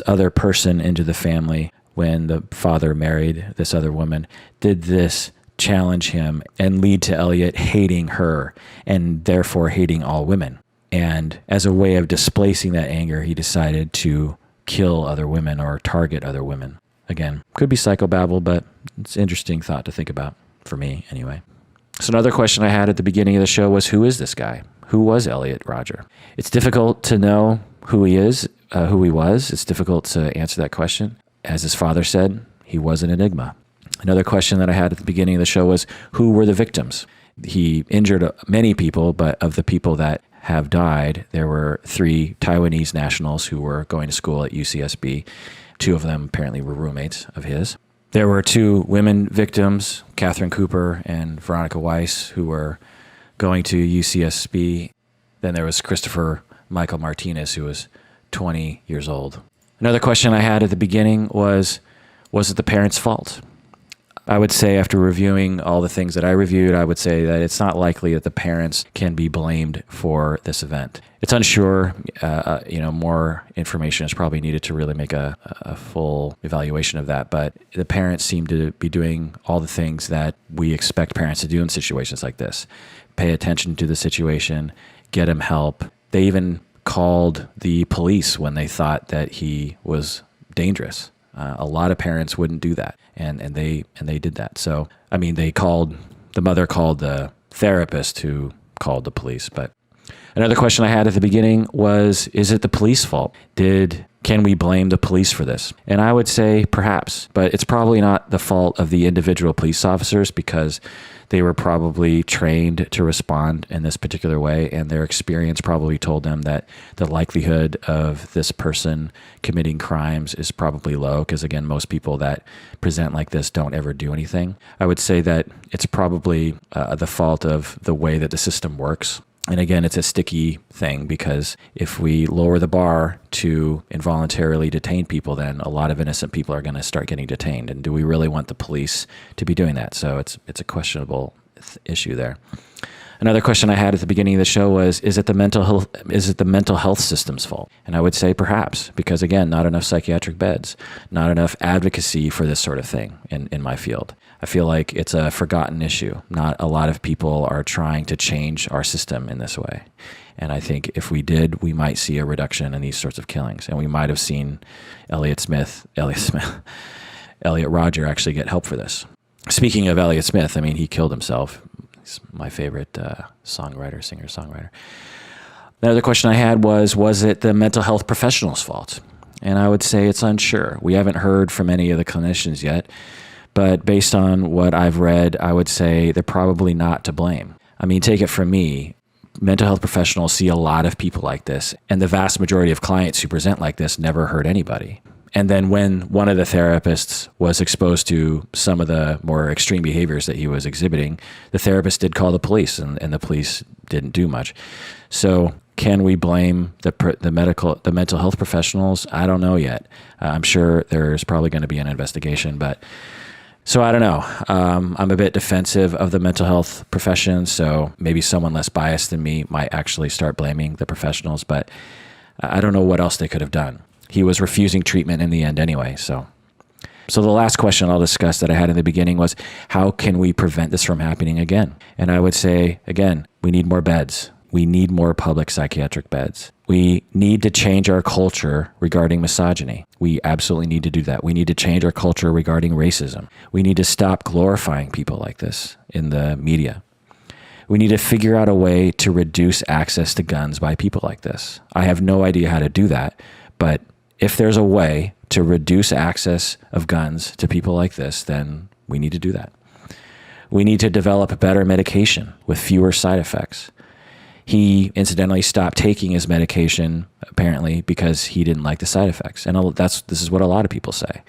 other person into the family when the father married this other woman, did this challenge him and lead to Elliot hating her and therefore hating all women? And as a way of displacing that anger, he decided to kill other women or target other women. Again, could be psychobabble, but it's an interesting thought to think about, for me anyway. So another question I had at the beginning of the show was, who is this guy? Who was Elliot Rodger? It's difficult to know who he is, who he was. It's difficult to answer that question. As his father said, he was an enigma. Another question that I had at the beginning of the show was, who were the victims? He injured many people, but of the people that have died, there were 3 Taiwanese nationals who were going to school at UCSB. 2 of them apparently were roommates of his. There were 2 women victims, Catherine Cooper and Veronica Weiss, who were going to UCSB. Then there was Christopher Michael Martinez, who was 20 years old. Another question I had at the beginning was it the parents' fault? I would say, after reviewing all the things that I reviewed, I would say that it's not likely that the parents can be blamed for this event. It's unsure. More information is probably needed to really make a full evaluation of that. But the parents seem to be doing all the things that we expect parents to do in situations like this. Pay attention to the situation, get him help. They even called the police when they thought that he was dangerous. A lot of parents wouldn't do that, and they did that. So, the mother called the therapist, who called the police. But another question I had at the beginning was, is it the police fault? Can we blame the police for this? And I would say perhaps, but it's probably not the fault of the individual police officers, because they were probably trained to respond in this particular way, and their experience probably told them that the likelihood of this person committing crimes is probably low, because again, most people that present like this don't ever do anything. I would say that it's probably the fault of the way that the system works. And again, it's a sticky thing, because if we lower the bar to involuntarily detain people, then a lot of innocent people are going to start getting detained. And do we really want the police to be doing that? So it's a questionable issue there. Another question I had at the beginning of the show was, is it the mental health system's fault? And I would say perhaps, because again, not enough psychiatric beds, not enough advocacy for this sort of thing in my field. I feel like it's a forgotten issue. Not a lot of people are trying to change our system in this way. And I think if we did, we might see a reduction in these sorts of killings. And we might have seen Elliot Rodger actually get help for this. Speaking of Elliot Smith, I mean, he killed himself. He's my favorite singer-songwriter. Another question I had was it the mental health professionals' fault? And I would say it's unsure. We haven't heard from any of the clinicians yet, but based on what I've read, I would say they're probably not to blame. I mean, take it from me. Mental health professionals see a lot of people like this, and the vast majority of clients who present like this never hurt anybody. And then when one of the therapists was exposed to some of the more extreme behaviors that he was exhibiting, the therapist did call the police, and the police didn't do much. So can we blame the mental health professionals? I don't know yet. I'm sure there's probably going to be an investigation, but so I don't know. I'm a bit defensive of the mental health profession, so maybe someone less biased than me might actually start blaming the professionals, but I don't know what else they could have done. He was refusing treatment in the end anyway. So the last question I'll discuss that I had in the beginning was, how can we prevent this from happening again? And I would say, again, we need more beds. We need more public psychiatric beds. We need to change our culture regarding misogyny. We absolutely need to do that. We need to change our culture regarding racism. We need to stop glorifying people like this in the media. We need to figure out a way to reduce access to guns by people like this. I have no idea how to do that, but if there's a way to reduce access of guns to people like this, then we need to do that. We need to develop better medication with fewer side effects. He incidentally stopped taking his medication, apparently, because he didn't like the side effects. And this is what a lot of people say.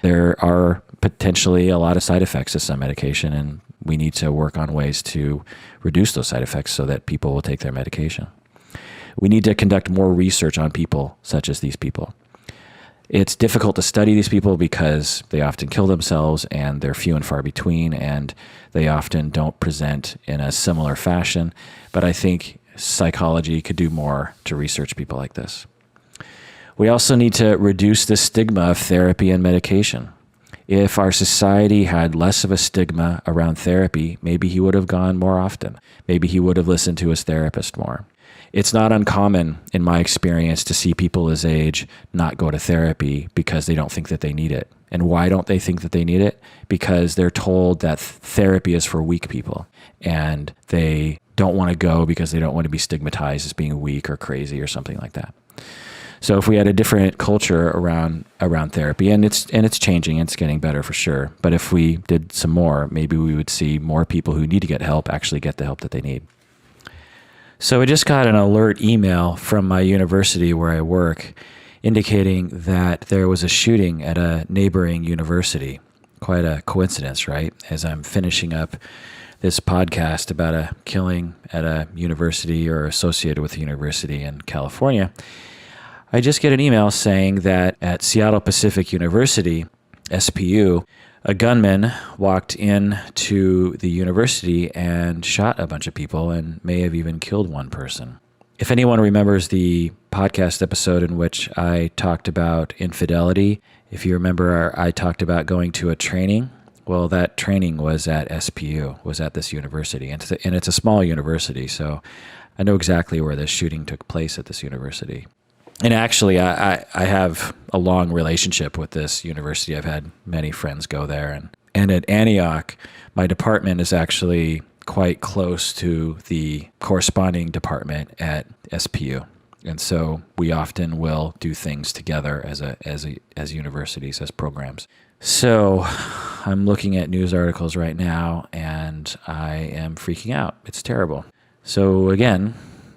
There are potentially a lot of side effects to some medication, and we need to work on ways to reduce those side effects so that people will take their medication. We need to conduct more research on people such as these people. It's difficult to study these people because they often kill themselves, and they're few and far between, and they often don't present in a similar fashion. But I think psychology could do more to research people like this. We also need to reduce the stigma of therapy and medication. If our society had less of a stigma around therapy, maybe he would have gone more often. Maybe he would have listened to his therapist more. It's not uncommon in my experience to see people his age not go to therapy because they don't think that they need it. And why don't they think that they need it? Because they're told that therapy is for weak people, and they don't want to go because they don't want to be stigmatized as being weak or crazy or something like that. So if we had a different culture around therapy, and it's changing, it's getting better for sure. But if we did some more, maybe we would see more people who need to get help actually get the help that they need. So I just got an alert email from my university where I work indicating that there was a shooting at a neighboring university. Quite a coincidence, right? As I'm finishing up this podcast about a killing at a university or associated with a university in California, I just get an email saying that at Seattle Pacific University, SPU, a gunman walked into the university and shot a bunch of people and may have even killed one person. If anyone remembers the podcast episode in which I talked about infidelity, if you remember, I talked about going to a training. Well, that training was at SPU, was at this university. And it's a small university, so I know exactly where this shooting took place at this university. And actually, I have a long relationship with this university. I've had many friends go there. And at Antioch, my department is actually quite close to the corresponding department at SPU. And so we often will do things together as universities, as programs. So I'm looking at news articles right now, and I am freaking out. It's terrible. So again,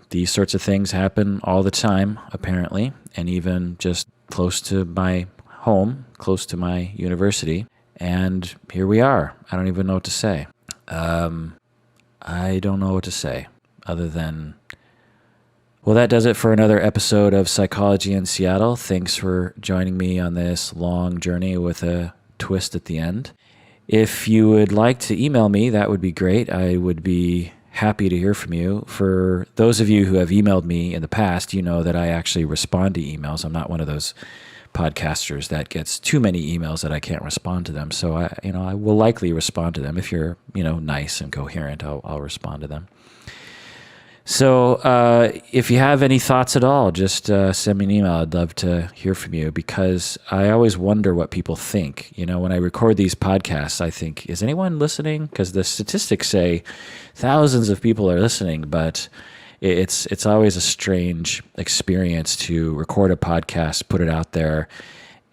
these sorts of things happen all the time, apparently, and even just close to my home, close to my university. And here we are. I don't even know what to say. I don't know what to say other than, well, that does it for another episode of Psychology in Seattle. Thanks for joining me on this long journey with a twist at the end. If you would like to email me, that would be great. I would be happy to hear from you. For those of you who have emailed me in the past, you know that I actually respond to emails. I'm not one of those podcasters that gets too many emails that I can't respond to them. So I will likely respond to them. If you're, nice and coherent, I'll respond to them. So if you have any thoughts at all, just send me an email. I'd love to hear from you, because I always wonder what people think. When I record these podcasts, I think, is anyone listening? Because the statistics say thousands of people are listening, but it's always a strange experience to record a podcast, put it out there,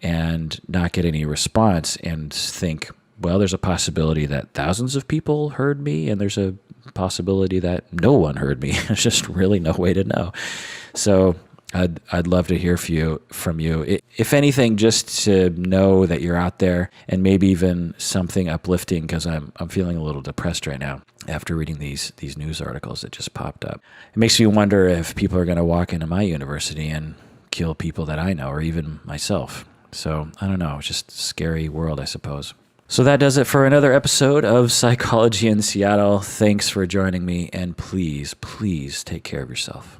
and not get any response, and think, well, there's a possibility that thousands of people heard me, and there's a possibility that no one heard me. There's just really no way to know. So I'd love to hear from you. If anything, just to know that you're out there, and maybe even something uplifting, because I'm feeling a little depressed right now after reading these news articles that just popped up. It makes me wonder if people are going to walk into my university and kill people that I know, or even myself. So I don't know. It's just a scary world, I suppose. So that does it for another episode of Psychology in Seattle. Thanks for joining me, and please, please take care of yourself.